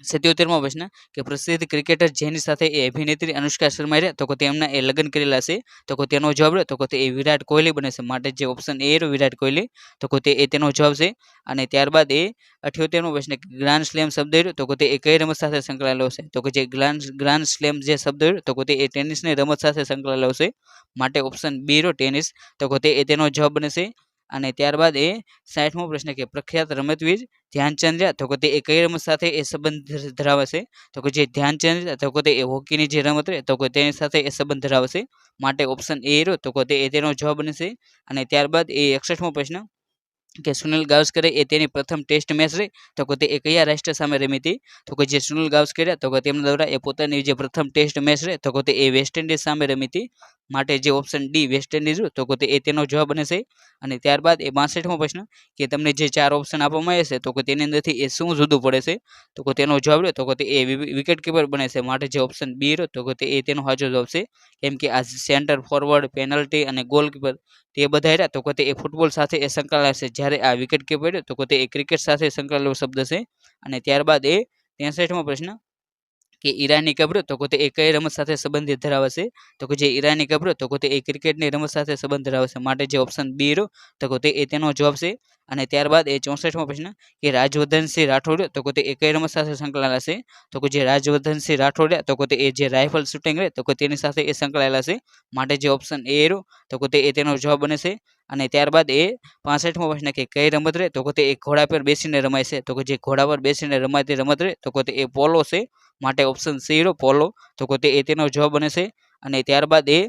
77મો પ્રશ્ન કે પ્રસિદ્ધ ક્રિકેટર જેની સાથે એ અભિનેત્રી અનુષ્કા શર્મા રહ્યા તો કે તેમના એ લગ્ન કરેલા છે, તો કે તેનો જવાબ તો કે તે વિરાટ કોહલી બને છે, માટે જે ઓપ્શન એ રહ્યો વિરાટ કોહલી તો કે તે તેનો જવાબ છે. અને ત્યારબાદ એ 78મો પ્રશ્ન કે ગ્રાન્ડ સ્લેમ શબ્દ રહ્યો તો કે તે કઈ રમત સાથે સંકળાયેલો છે, તો કે જે ગ્રાન્ડ સ્લેમ જે શબ્દ રહ્યો તો કે તે ટેનિસની રમત સાથે સંકળાયેલો છે, માટે ઓપ્શન બી રહ્યો ટેનિસ તો કે તે તેનો જવાબ બને છે. અને ત્યારબાદ એ 60મો પ્રશ્ન કે પ્રખ્યાત રમતવીર ધ્યાનચંદ રહ્યા તો કે તે કઈ રમત સાથે એ સંબંધ ધરાવે છે, તો કે જે ધ્યાનચંદ તો કે તે હોકીની જે રમત રહે તો કે તેની સાથે એ સંબંધ ધરાવે છે, માટે ઓપ્શન એ રહ્યો તો કે તેનો જવાબ બને છે. અને ત્યારબાદ એ 61મો પ્રશ્ન કે સુનિલ ગાવસ્કરે એ તેની પ્રથમ ટેસ્ટ મેચ રહી તો કે તે કયા રાષ્ટ્ર સામે રમી હતી, તો કે જે સુનિલ ગાવસ્કરે તો કે તેમના દ્વારા એ પોતાની જે પ્રથમ ટેસ્ટ મેચ રહી તો કે તે વેસ્ટ ઇન્ડિઝ સામે રમી હતી, માટે જે ઓપ્શન ડી વેસ્ટ ઇન્ડિઝ તો કે તે તેનો જવાબ બને છે. અને ત્યારબાદ એ 62મો પ્રશ્ન કે તમને જે 4 ઓપ્શન આપવામાં આવે છે તો કે તેની અંદરથી એ શું જુદું પડે છે, તો કે તેનો જવાબ રહ્યો તો કે તે વિકેટ કીપર બને છે, માટે જે ઓપ્શન બી રહ્યો તો કે તે તેનો સાચો જવાબ છે. કેમ કે આ સેન્ટર ફોરવર્ડ, પેનલ્ટી અને ગોલકીપર તે બધા રહ્યા તો કે તે ફૂટબોલ સાથે એ સંકળાયેલા છે, જ્યારે આ વિકેટ કીપર તો કે તે ક્રિકેટ સાથે સંકળાયેલો શબ્દ છે. અને ત્યારબાદ એ 63મો પ્રશ્ન કે ઈરાની કબ્ર તો કે તે કઈ રમત સાથે સંબંધિત ધરાવે છે, તો કે જે ઈરાની કબ્ર તો કે તે ક્રિકેટની રમત સાથે સંબંધ ધરાવે છે, માટે જે ઓપ્શન બી રહ્યો તો કે તે તેનો જવાબ છે. અને ત્યારબાદ એ 64મો પ્રશ્ન કે રાજવર્ધનસિંહ રાઠોડ તો કે તે કઈ રમત સાથે સંકળાયેલા છે, તો કે જે રાજવર્ધનસિંહ રાઠોડ તો કે તે જે રાઇફલ શૂટિંગ રહે તો કે તેની સાથે એ સંકળાયેલા છે, માટે જે ઓપ્શન એ રહ્યો તો કે તે તેનો જવાબ બને છે. અને ત્યારબાદ એ 65મો પ્રશ્ન કે કઈ રમત રહે તો કે તે ઘોડા પર બેસીને રમાય છે, તો કે જે ઘોડા પર બેસીને રમાતી રમત રહે તો કે તે પોલો છે, માટે ઓપ્શન સી રહ્યો પોલો તો કે તે તેનો જવાબ બને છે. અને ત્યારબાદ એ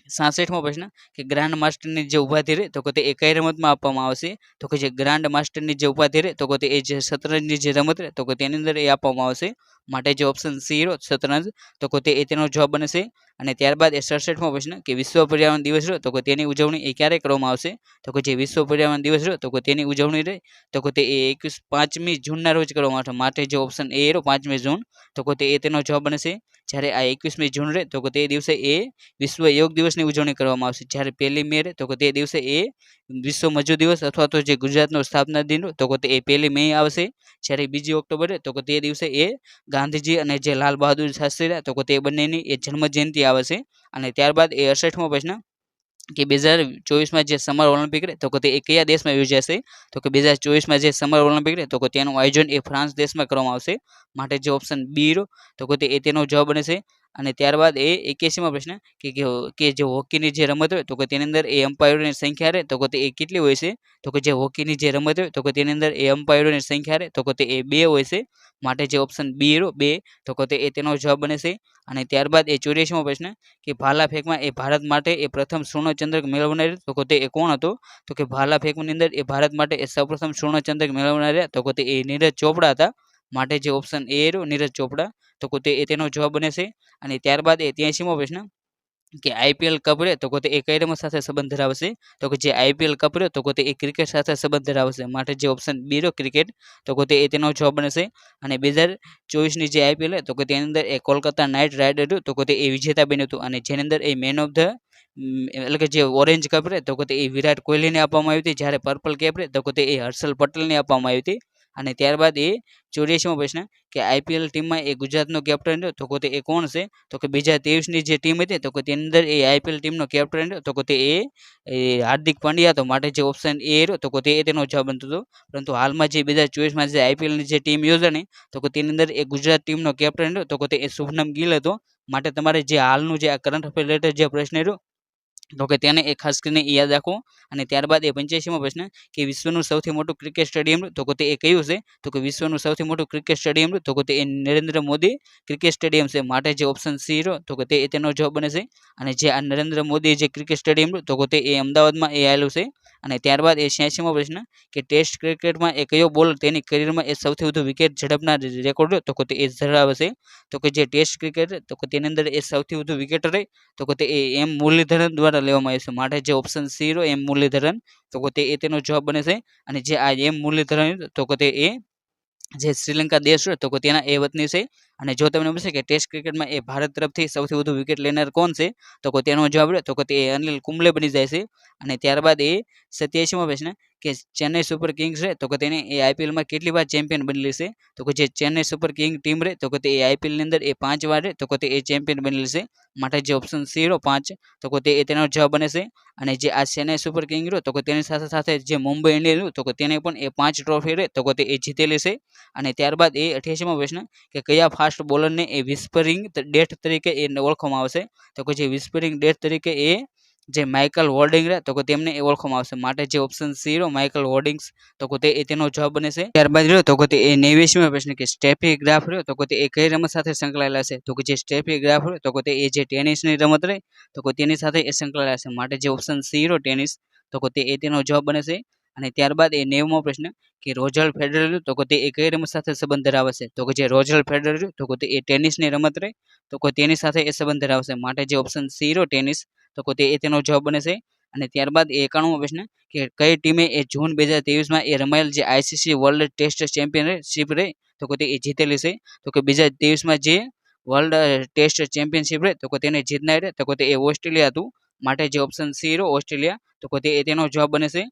66મો પ્રશ્ન કે ગ્રાન્ડ માસ્ટરની જે ઉપાધિ રહે તો કે તે કઈ રમતમાં આપવામાં આવશે, તો કે જે ગ્રાન્ડ માસ્ટરની જે ઉપાધિ રહે તો કે તે જે શતરંજની જે રમત રહે તો કે તેની અંદર એ આપવામાં આવશે, માટે જે ઓપ્શન સી રહ્યો શતરંજ તો કે તે તેનો જવાબ બને છે. અને ત્યારબાદ એ 67મો પ્રશ્ન કે વિશ્વ પર્યાવરણ દિવસ રહ્યો તો કે તેની ઉજવણી એ ક્યારે કરવામાં આવશે, તો કે જે વિશ્વ પર્યાવરણ દિવસ રહ્યો તો કે તેની ઉજવણી રહે તો કે તે 5મી જૂનના રોજ કરવામાં આવશે, માટે જે ઓપ્શન એ રહ્યો 5મી જૂન તો કે તે તેનો જવાબ બને છે. જ્યારે આ 21મી જૂન રહે તો કે તે દિવસે એ વિશ્વ યોગ દિવસની ઉજવણી કરવામાં આવશે, જ્યારે 1લી મે રહે તો કે તે દિવસે એ વિશ્વ મજૂર દિવસ અથવા તો જે ગુજરાતનો સ્થાપના દિન તો કે તે 1લી મે આવશે, જ્યારે 2 ઓક્ટોબર તો કે તે દિવસે એ ગાંધીજી અને જે લાલ બહાદુર શાસ્ત્રી તો કે તે બંનેની એ જન્મ જયંતિ આવે છે. અને ત્યારબાદ એ 68મો પ્રશ્ન કે 2024માં જે સમર ઓલિમ્પિક રહે તો કે તે એ કયા દેશમાં યોજાશે? તો કે 2024માં જે સમર ઓલિમ્પિક રહે તો કે તેનું આયોજન એ ફ્રાન્સ દેશમાં કરવામાં આવશે. માટે જે ઓપ્શન બી રહ્યો તો કે તે તેનો જવાબ બનશે. અને ત્યારબાદ એ 81મો પ્રશ્ન કે જે હોકીની જે રમત હોય તો કે તેની અંદર એ અમ્પાયરોની સંખ્યા રહે તો કે તે એ કેટલી હોય છે? તો કે જે હોકીની જે રમત હોય તો કે તેની અંદર એ અમ્પાયરોની સંખ્યા રહે તો કે તે એ 2 હોય છે. માટે જે ઓપ્શન બી રહ્યો 2 તો કે તે તેનો જવાબ બનશે. અને ત્યારબાદ એ 84મો પ્રશ્ન કે ભાલા ફેંકમાં એ ભારત માટે એ પ્રથમ સુવર્ણ ચંદ્રક મેળવનાર તો કે તે કોણ હતો? તો કે ભાલા ફેંકની અંદર એ ભારત માટે એ સૌપ્રથમ સુવર્ણ ચંદ્રક મેળવનાર તો કે તે એ નીરજ ચોપડા હતા. માટે જે ઓપ્શન એ રહ્યો નીરજ ચોપડા તો કે તે તેનો જવાબ બનશે. અને ત્યારબાદ એ 83મો પ્રશ્ન કે આઈપીએલ કપ રહે તો કે તે એ કઈ રમત સાથે સંબંધ ધરાવે છે? તો કે જે આઈપીએલ કપ રહ્યો તો કે તે એ ક્રિકેટ સાથે સંબંધ ધરાવે છે. માટે જે ઓપ્શન બી રહ્યો ક્રિકેટ તો કે તે તેનો જવાબ બનશે. અને 2024ની જે આઈપીએલ તો કે તેની અંદર એ કોલકાતા નાઇટ રાઇડર રહ્યું તો કે તે એ વિજેતા બન્યું હતું. અને જેની અંદર એ મેન ઓફ ધ એટલે કે જે ઓરેન્જ કપ રહે તો કે તે એ વિરાટ કોહલીને આપવામાં આવી હતી. જ્યારે પર્પલ કેપ રહે તો કે તે એ હર્ષલ પટેલને આપવામાં આવી હતી. અને ત્યારબાદ એ 84મો પ્રશ્ન કે આઈપીએલ ટીમમાં એ ગુજરાતનો કેપ્ટન રહ્યો તો કે તે એ કોણ છે? તો કે 2023ની જે ટીમ હતી તો કે તેની અંદર એ આઈપીએલ ટીમનો કેપ્ટન રહ્યો તો કે તે હાર્દિક પંડ્યા હતો. માટે જે ઓપ્શન એ રહ્યો તો કે તે તેનો જવાબ બનતો હતો. પરંતુ હાલમાં જે 2024માં જે આઈપીએલની જે ટીમ યોજાણી તો કે તેની અંદર એ ગુજરાત ટીમનો કેપ્ટન રહ્યો તો કે તે શુભનમ ગિલ હતો. માટે તમારે જે હાલનું જે આ કરંટ અફેર રિલેટેડ જે પ્રશ્ન રહ્યો તો કે તેને એ ખાસ કરીને યાદ રાખો. અને ત્યારબાદ એ 85મો પ્રશ્ન કે વિશ્વનું સૌથી મોટું ક્રિકેટ સ્ટેડિયમ તો કે તે એ કયું છે? તો કે વિશ્વનું સૌથી મોટું ક્રિકેટ સ્ટેડિયમ તો કે તે નરેન્દ્ર મોદી ક્રિકેટ સ્ટેડિયમ છે. માટે જે ઓપ્શન સી રહ્યો તો કે તે તેનો જવાબ બનશે. અને જે આ નરેન્દ્ર મોદી જે ક્રિકેટ સ્ટેડિયમ તો કે તે અમદાવાદમાં એ આવેલું છે. અને ત્યારબાદ એ 86મો પ્રશ્ન કે ટેસ્ટ ક્રિકેટમાં એ કયો બોલર તેની કરિયરમાં એ સૌથી વધુ વિકેટ ઝડપના રેકોર્ડ તો કે તે એ ધરાવે છે? તો કે જે ટેસ્ટ ક્રિકેટ તો કે તેની અંદર એ સૌથી વધુ વિકેટ રહે તો કે તે એમ મુરલીધરન દ્વારા લેવામાં આવે છે. માટે જે ઓપ્શન સી રહ્યો એમ મુરલીધરન તો કે તે તેનો જવાબ બનશે. અને જે આ એમ મુરલીધરન તો કે તે જે શ્રીલંકા દેશ હોય તો કે તેના એ વતની છે. અને જો તમને પૂછે કે ટેસ્ટ ક્રિકેટમાં એ ભારત તરફથી સૌથી વધુ વિકેટ લેનાર કોણ છે? તો કે તેનો જવાબ રહે તો કે તે અનિલ કુંબલે બની જાય છે. અને ત્યારબાદ એ 87મો પ્રશ્ન કે ચેન્નઈ સુપર કિંગ્સ રહે તો કે તેને એ આઈપીએલમાં કેટલી વાર ચેમ્પિયન બનેલી છે? તો કે જે ચેન્નઈ સુપર કિંગ ટીમ રહે તો કે તે આઈપીએલની અંદર એ 5 વાર રહે તો કે તે ચેમ્પિયન બનેલી છે. માટે જે ઓપ્શન સી રહ્યો 5 તો કે તે તેનો જવાબ બનશે. અને જે આ ચેન્નઈ સુપર કિંગ રહ્યો તો કે તેની સાથે સાથે જે મુંબઈ ઇન્ડિયન્સ રહ્યું તો કે તેને પણ એ 5 ટ્રોફી રહે તો કે તે જીતેલી છે. અને ત્યારબાદ એ 88મો પ્રશ્ન કે કયા ફાસ્ટ બોલરને એ વિસ્પરિંગ ડેથ તરીકે એ ઓળખવામાં આવશે? તો કે જે વિસ્પરિંગ ડેથ તરીકે એ જે માઇકલ હોલ્ડિંગ રહે તો કે તેમને એ ઓળખવામાં આવશે. માટે જે ઓપ્શન સી રહ્યો માઇકલ હોલ્ડિંગ્સ તો કે તે તેનો જવાબ બનશે. ત્યારબાદ રહ્યો તો કે તે 89મો પ્રશ્ન કે સ્ટેફી ગ્રાફ રહ્યો તો કે તે કઈ રમત સાથે સંકળાયેલા છે? તો કે જે સ્ટેફી ગ્રાફ રહ્યો તો કે તે જે ટેનિસની રમત રહે તો કે તેની સાથે એ સંકળાયેલા છે. માટે જે ઓપ્શન સી રહ્યો ટેનિસ તો કે તે તેનો જવાબ બનશે. અને ત્યારબાદ એ 90મો પ્રશ્ન કે રોજર ફેડરર તો કે તે કઈ રમત સાથે સંબંધ ધરાવે છે? તો કે જે રોજર ફેડરર તો કે તે ટેનિસની રમત રહે તો કે તેની સાથે એ સંબંધ ધરાવે છે. માટે જે ઓપ્શન સી રહ્યો ટેનિસ તો કે તેનો જવાબ બનશે. અને ત્યારબાદ એ 91મો પ્રશ્ન કે કઈ ટીમે એ જૂન 2023માં એ રમાયેલ જે આઈસીસી વર્લ્ડ ટેસ્ટ ચેમ્પિયનશિપ રહે તો કે તે જીતેલી છે? તો કે 2023માં જે વર્લ્ડ ટેસ્ટ ચેમ્પિયનશિપ રહે તો કે તેને જીતનાર રહે તો કે તે ઓસ્ટ્રેલિયા હતું. માટે જે ઓપ્શન સી રહ્યો ઓસ્ટ્રેલિયા તો કે તેનો જવાબ બનશે.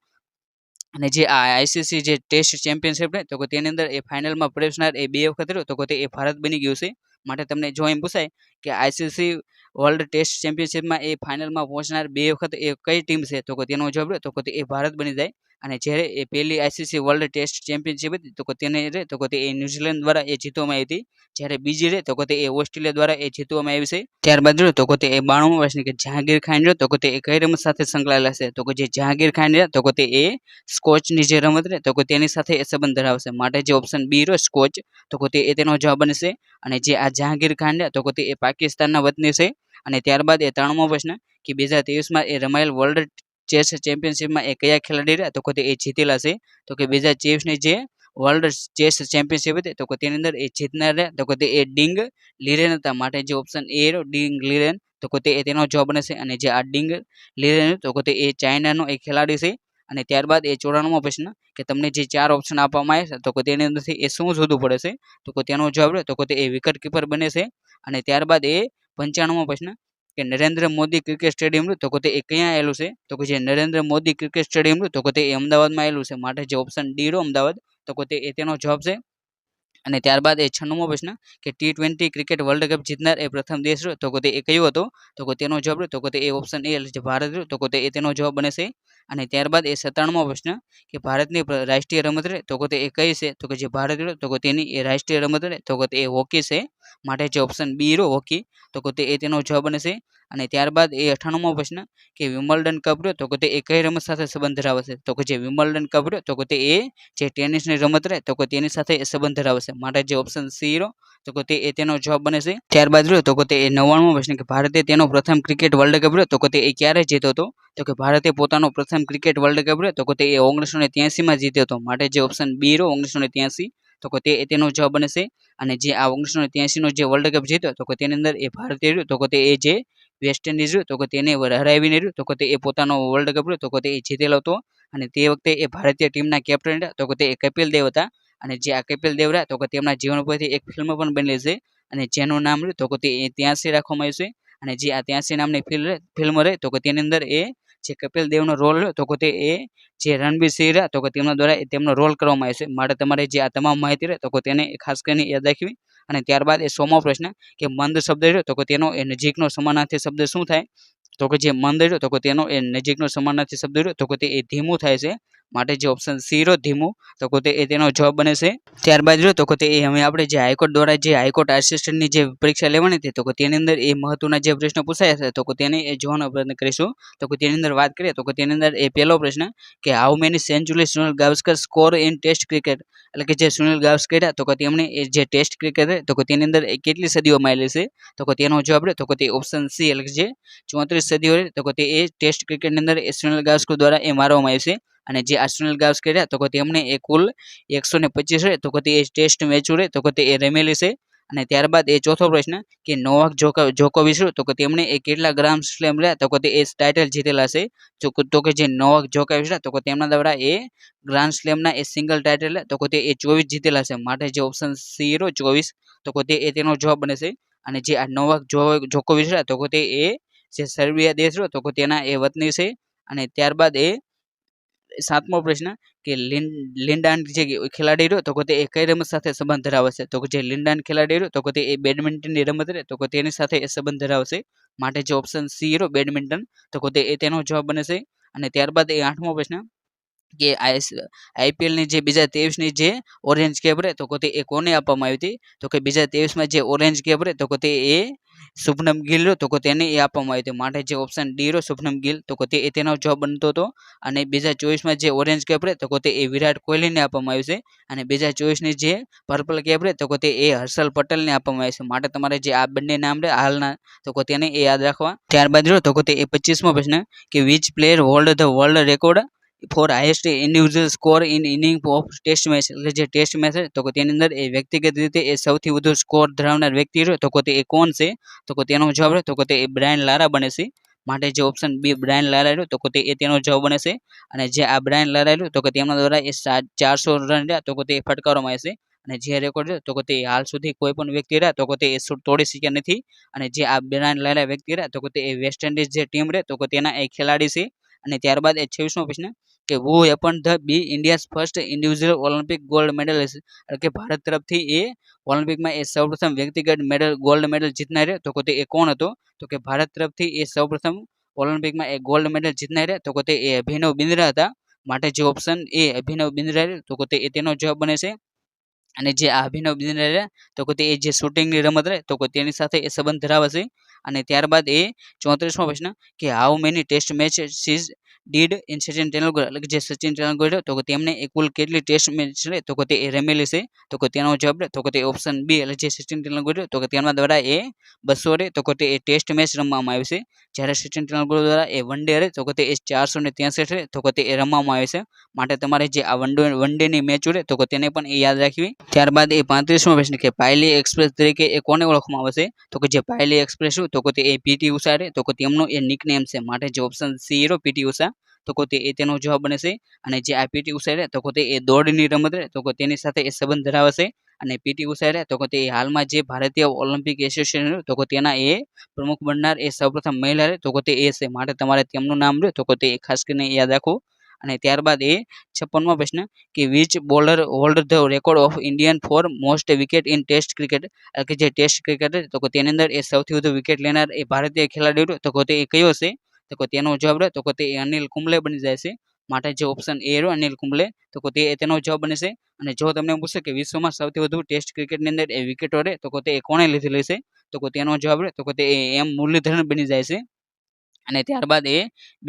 અને જે આ આઈસીસી જે ટેસ્ટ ચેમ્પિયનશિપ રહે તો કે તેની અંદર એ ફાઇનલમાં પ્રવેશનાર એ 2 વખત રહ્યો તો કે તે ભારત બની ગયું છે. માટે તમને જો એમ પૂછાય કે આઈસીસી વર્લ્ડ ટેસ્ટ ચેમ્પિયનશિપમાં એ ફાઇનલમાં પહોંચનાર 2 વખત એ કઈ ટીમ છે? તો કે તેનો જવાબ રહે તો કે એ ભારત બની જાય. અને જ્યારે એ પહેલી આઈસીસી વર્લ્ડ ટેસ્ટ ચેમ્પિયનશિપ હતી તો કે તેને રહે તો કે તે ન્યુઝીલેન્ડ દ્વારા એ જીતવામાં આવી હતી. જ્યારે બીજી રહે તો કે તે ઓસ્ટ્રેલિયા દ્વારા એ જીતવામાં આવી છે. ત્યારબાદ રહ્યો તો કે તે 92મો પ્રશ્ન કે જહાંગીર ખાન રહ્યો તો કે તે કઈ રમત સાથે સંકળાયેલા છે? તો કે જે જહાંગીર ખાન રહ્યા તો કે તે સ્કોચની જે રમત રહે તો કે તેની સાથે એ સંબંધ ધરાવે છે. માટે જે ઓપ્શન બી રહ્યો સ્કોચ તો કે તે તેનો જવાબ બનશે. અને જે આ જહાંગીર ખાન રહ્યા તો કે તે પાકિસ્તાનના વતની છે. અને ત્યારબાદ એ 93મો પ્રશ્ન કે 2023માં એ રમાયેલ વર્લ્ડ ચેસ ચેમ્પિયનશિપમાં એ કયા ખેલાડી રહ્યા તો કે તે જીતેલા છે? તો કે 2023ની જે વર્લ્ડ ચેસ ચેમ્પિયનશિપ હતી તો કે તેની અંદર એ જીતનાર રહ્યા તો કે તે ડિંગ લીરેન હતા. માટે જે ઓપ્શન એ રહ્યો ડિંગ લીરેન તો કે તેનો જવાબ બનશે. અને જે આ ડિંગ લીરેન તો કે તે ચાઇનાનો એક ખેલાડી છે. અને ત્યારબાદ એ 94મો પ્રશ્ન કે તમને જે 4 ઓપ્શન આપવામાં આવ્યા છે તો કે તેની અંદરથી એ શું શોધવું પડે છે? તો કે તેનો જવાબ રહે તો કે તે વિકેટ કીપર બને છે. અને ત્યારબાદ એ 95મો પ્રશ્ન કે નરેન્દ્ર મોદી ક્રિકેટ સ્ટેડિયમ તો કે તે ક્યાં આવેલું છે? તો કે જે નરેન્દ્ર મોદી ક્રિકેટ સ્ટેડિયમ તો કે તે અમદાવાદમાં આવેલું છે. માટે જે ઓપ્શન ડી રહ્યો અમદાવાદ તો કે તેનો જવાબ છે. અને ત્યારબાદ એ 96મો પ્રશ્ન કે T20 ક્રિકેટ વર્લ્ડ કપ જીતનાર એ પ્રથમ દેશ રહ્યો તો કે તે એ કયો હતો તો કે તેનો જવાબ રહ્યો તો કે તે એ ઓપ્શન એ એટલે જે ભારત રહ્યો તો કે તે એ તેનો જવાબ બને છે. અને ત્યારબાદ એ 97મો પ્રશ્ન કે ભારતની રાષ્ટ્રીય રમત રહે તો કે તે એ કઈ છે તો કે જે ભારત રહ્યો તો કે તેની એ રાષ્ટ્રીય રમત રહે તો કે તે એ હોકી છે. માટે જે ઓપ્શન બી રહ્યો હોકી તો કે તે એ તેનો જવાબ બને છે. અને ત્યારબાદ એ 98મો પ્રશ્ન કે વિમ્બલ્ડન કપ રહ્યો તો કે તે એ કઈ રમત સાથે સંબંધ ધરાવે છે તો કે જે વિમ્બલ્ડન કપ રહ્યો તો કે તે એ જે ટેનિસની રમત રહે તો કે તેની સાથે એ સંબંધ ધરાવે છે. માટે જે ઓપ્શન સી રહ્યો તો કે તે એ તેનો જવાબ બને છે. ત્યારબાદ રહ્યો તો કે તે 99મો પ્રશ્ન કે ભારતે તેનો પ્રથમ ક્રિકેટ વર્લ્ડ કપ રહ્યો તો કે તે એ ક્યારે જીત્યો હતો તો કે ભારતે પોતાનો પ્રથમ ક્રિકેટ વર્લ્ડ કપ રહ્યો તો કે તે એ 1983માં જીત્યો હતો. માટે જે ઓપ્શન બી રહ્યો 1983 તો કે તે એ તેનો જવાબ બને છે. અને જે આ 1983નો જે વર્લ્ડ કપ જીત્યો તો કે તેની અંદર એ ભારતે રહ્યો તો કે તે એ જે વેસ્ટ ઇન્ડિઝ રહ્યું તો કે તેને હરાવીને રહ્યું તો કે તે એ પોતાનો વર્લ્ડ કપ રહ્યો તો કે તે એ જીતેલો હતો. અને તે વખતે એ ભારતીય ટીમના કેપ્ટન હતા તો કે તે કપિલ દેવ હતા. અને જે આ કપિલ દેવ રહ્યા તો કે તેમના જીવન ઉપરથી એક ફિલ્મ પણ બનેલી છે અને જેનું નામ રહ્યું તો કે તે 83 રાખવામાં આવ્યું છે. અને જે આ 83 નામની ફિલ્મ રહી તો કે તેની અંદર એ જે કપિલ દેવનો રોલ રહ્યો તો કે તે એ જે રણબીર સિંહ રહ્યા તો કે તેમના દ્વારા તેમનો રોલ કરવામાં આવ્યો છે. માટે તમારે જે આ તમામ માહિતી રહે તો કે તેને ખાસ કરીને યાદ રાખવી. અને ત્યારબાદ એ 100મો પ્રશ્ન કે મંદ શબ્દ રહ્યો તો કે તેનો એ નજીકનો સમાનાર્થી શબ્દ શું થાય તો કે જે મંદ રહ્યો તો કે તેનો એ નજીકનો સમાનાર્થી શબ્દ રહ્યો તો કે તે એ ધીમું થાય છે. માટે જે ઓપ્શન સી રહ્યો ધીમું તો કે તે એ તેનો જવાબ બને છે. ત્યારબાદ રહ્યો તો કે તે હવે આપણે જે હાઈકોર્ટ દ્વારા જે હાઈકોર્ટ આસિસ્ટન્ટની જે પરીક્ષા લેવાની હતી તો કે તેની અંદર એ મહત્વના જે પ્રશ્નો પૂછાયા છે તો કે તેને એ જોવાનો પ્રયત્ન કરીશું. તો કે તેની અંદર વાત કરીએ તો કે તેની અંદર એ પહેલો પ્રશ્ન કે how many century Sunil Gavaskar score in test cricket એટલે કે જે સુનિલ ગાવસ્કર તો કે તેમણે એ જે ટેસ્ટ ક્રિકેટ તો કે તેની અંદર એ કેટલી સદીઓ મારેલી છે તો કે તેનો જવાબ રહે તો કે તે ઓપ્શન સી એટલે કે જે 34 સદીઓ રહે તો કે તે એ ટેસ્ટ ક્રિકેટની અંદર એ સુનિલ ગાવસ્કર દ્વારા એ મારવામાં આવ્યું છે. અને જે આ સુનિલ ગાવસ્કર રહ્યા તો કે તેમણે એ કુલ 125 રહે તો કે તે ટેસ્ટ મેચો રહે તો કે તે એ રમેલી છે. અને ત્યારબાદ એ ચોથો પ્રશ્ન કે નોવાક જોકોવિચ તો કે તેમણે એ કેટલા ગ્રાન્ડ સ્લેમ રહ્યા તો કે તે એ ટાઇટલ જીતેલા છે તો કે જે નોવાક જોકોવિચ તો કે તેમના દ્વારા એ ગ્રાન્ડ સ્લેમના એ સિંગલ ટાઇટલ તો કે તે એ 24 જીતેલા છે. માટે જે ઓપ્શન સી રહ્યો 24 તો કે તે એ તેનો જવાબ બને છે. અને જે આ નોવાક જોકોવિચ તો કે તે એ જે સર્બિયા દેશ રહ્યો તો કે તેના એ વતની છે. અને ત્યારબાદ એ 7મો પ્રશ્ન કે લિન્ડાન જે ખેલાડી રહ્યો તો કે તે એ કઈ રમત સાથે સંબંધ ધરાવે છે તો કે જે લિન્ડાન ખેલાડી રહ્યો તો કે તે એ બેડમિન્ટનની રમત રહે તો કે તેની સાથે એ સંબંધ ધરાવે છે. માટે જે ઓપ્શન સી રહ્યો બેડમિન્ટન તો કે તે એ તેનો જવાબ બને છે. અને ત્યારબાદ એ 8મો પ્રશ્ન કે આઈપીએલની જે બીજા 23ની જે ઓરેન્જ કેપ રહે તો કે તે એ કોને આપવામાં આવી હતી તો કે બીજા 23માં જે ઓરેન્જ કેપ રહે તો કે તે એ શુભનમ ગિલ રહ્યો તો કે તેને એ આપવામાં આવી હતી. માટે જે ઓપ્શન ડી રહ્યો શુભનમ ગિલ તો કે તે એ તેનો જવાબ બનતો હતો. અને બીજા 24માં જે ઓરેન્જ કેપ રહે તો કે તે એ વિરાટ કોહલીને આપવામાં આવ્યું છે. અને બીજા 24ની જે પર્પલ કેપ રહે તો કે તે એ હર્ષલ પટેલને આપવામાં આવી છે. માટે તમારે જે આ બંને નામ રહે હાલના તો કે તેને એ યાદ રાખવા. ત્યારબાદ રહ્યો તો કે તે એ 25મો પ્રશ્ન કે which player hold the world record for highest individual score in inning of test match એટલે જે ટેસ્ટ મેચ છે તો કે તેની અંદર એ વ્યક્તિગત રીતે એ સૌથી વધુ સ્કોર ધરાવનાર વ્યક્તિ રહ્યો તો કે તે એ કોણ છે તો કે તેનો જવાબ રહે તો કે તે એ બ્રાયન લારા બને છે. માટે જે ઓપ્શન બી બ્રાયન લારા રહ્યો તો કે તે એ તેનો જવાબ બને છે. અને જે આ બ્રાયન લારા રહ્યો તો કે તેમના દ્વારા એ 400 રન રહ્યા તો કે તે ફટકારવામાં આવે છે. અને જે રેકોર્ડ રહ્યો તો કે તે હાલ સુધી કોઈ પણ વ્યક્તિ રહ્યા તો કે તે તોડી શક્યા નથી. અને જે આ બ્રાયન લારા વ્યક્તિ રહ્યા તો કે તે વેસ્ટ ઇન્ડિઝ જે ટીમ રહે તો કે તેના એ ખેલાડી છે. અને ત્યારબાદ એ 26મો પ્રશ્ન કે who happen to be India's first individual Olympic gold medallist એટલે કે ભારત તરફથી એ ઓલિમ્પિકમાં એ સૌપ્રથમ વ્યક્તિગત ગોલ્ડ મેડલ જીતનાર તો કે તે એ કોણ હતો તો કે ભારત તરફથી એ સૌપ્રથમ ઓલિમ્પિકમાં એ ગોલ્ડ મેડલ જીતનાર તો કે તે એ અભિનવ બિંદ્રા હતા. માટે જે ઓપ્શન એ અભિનવ બિંદ્રા તો કે તે તેનો જવાબ બને છે. અને જે આ અભિનવ બિંદ્રા તો કે તે જે શૂટિંગની રમત રહે તો કે તેની સાથે એ સંબંધ ધરાવે છે. અને ત્યારબાદ એ 34મો પ્રશ્ન કે how many test match sees did in Sachin Tendulkar એટલે કે જે સચિન તેંડુલકર તો કે તેમને એ કુલ કેટલી ટેસ્ટ મેચ છે તો કે તે રમેલી છે તો કે તેનો જવાબ તો કે તે ઓપ્શન બી એટલે જે સચિન તેંડુલકર તો કે તેમના દ્વારા એ 200 રે તો કે તે ટેસ્ટ મેચ રમવામાં આવી છે. જ્યારે સચિન તેંડુલકર દ્વારા એ વન ડે રહે તો કે તે 463 રે તો કે તે રમવામાં આવે છે. માટે તમારે જે આ વન ડેની મેચ રહે તો કે તેને પણ એ યાદ રાખવી. ત્યારબાદ એ 35મો પ્રશ્ન કે પાયલી એક્સપ્રેસ તરીકે એ કોને ઓળખવામાં આવે છે તો કે જે પાયલી એક્સપ્રેસ તો કે તે એ પીટી ઉષા રહે તો કે તેમનો એ નિકનેમ છે. માટે જે ઓપ્શન સી રહ્યો પીટી ઉષા તો કે તે એ તેનો જવાબ બને છે. અને જે આ પીટી ઉષા રહે તો કે તે એ દોડની રમત રહે તો કે તેની સાથે એ સંબંધ ધરાવે છે. અને પીટી ઉષા રહે તો કે તે હાલમાં જે ભારતીય ઓલિમ્પિક એસોસિએશન તો કે તેના એ પ્રમુખ બનનાર એ સૌપ્રથમ મહિલા રહે તો કે તે એ છે. માટે તમારે તેમનું નામ રહે તો કે તે ખાસ કરીને યાદ રાખવું. અને ત્યારબાદ એ 56મો પ્રશ્ન કે which bowler hold the record of Indian for most wicket in test cricket, કે જે ટેસ્ટ ક્રિકેટ તો કે તેની અંદર એ સૌથી વધુ વિકેટ લેનાર એ ભારતીય ખેલાડી રહ્યો તો કે તે એ કયો છે? તો કે તેનો જવાબ રહે તો કે તે અનિલ કુંબલે બની જાય છે. માટે જે ઓપ્શન એ રહ્યો અનિલ કુંબલે તો કે તે તેનો જવાબ બને છે. અને જો તમને પૂછે કે વિશ્વમાં સૌથી વધુ ટેસ્ટ ક્રિકેટની અંદર એ વિકેટો રહે તો કે તે કોણે લીધેલી છે? તો કે તેનો જવાબ રહે તો કે તે એમ મુરલીધરન બની જાય છે. અને ત્યારબાદ એ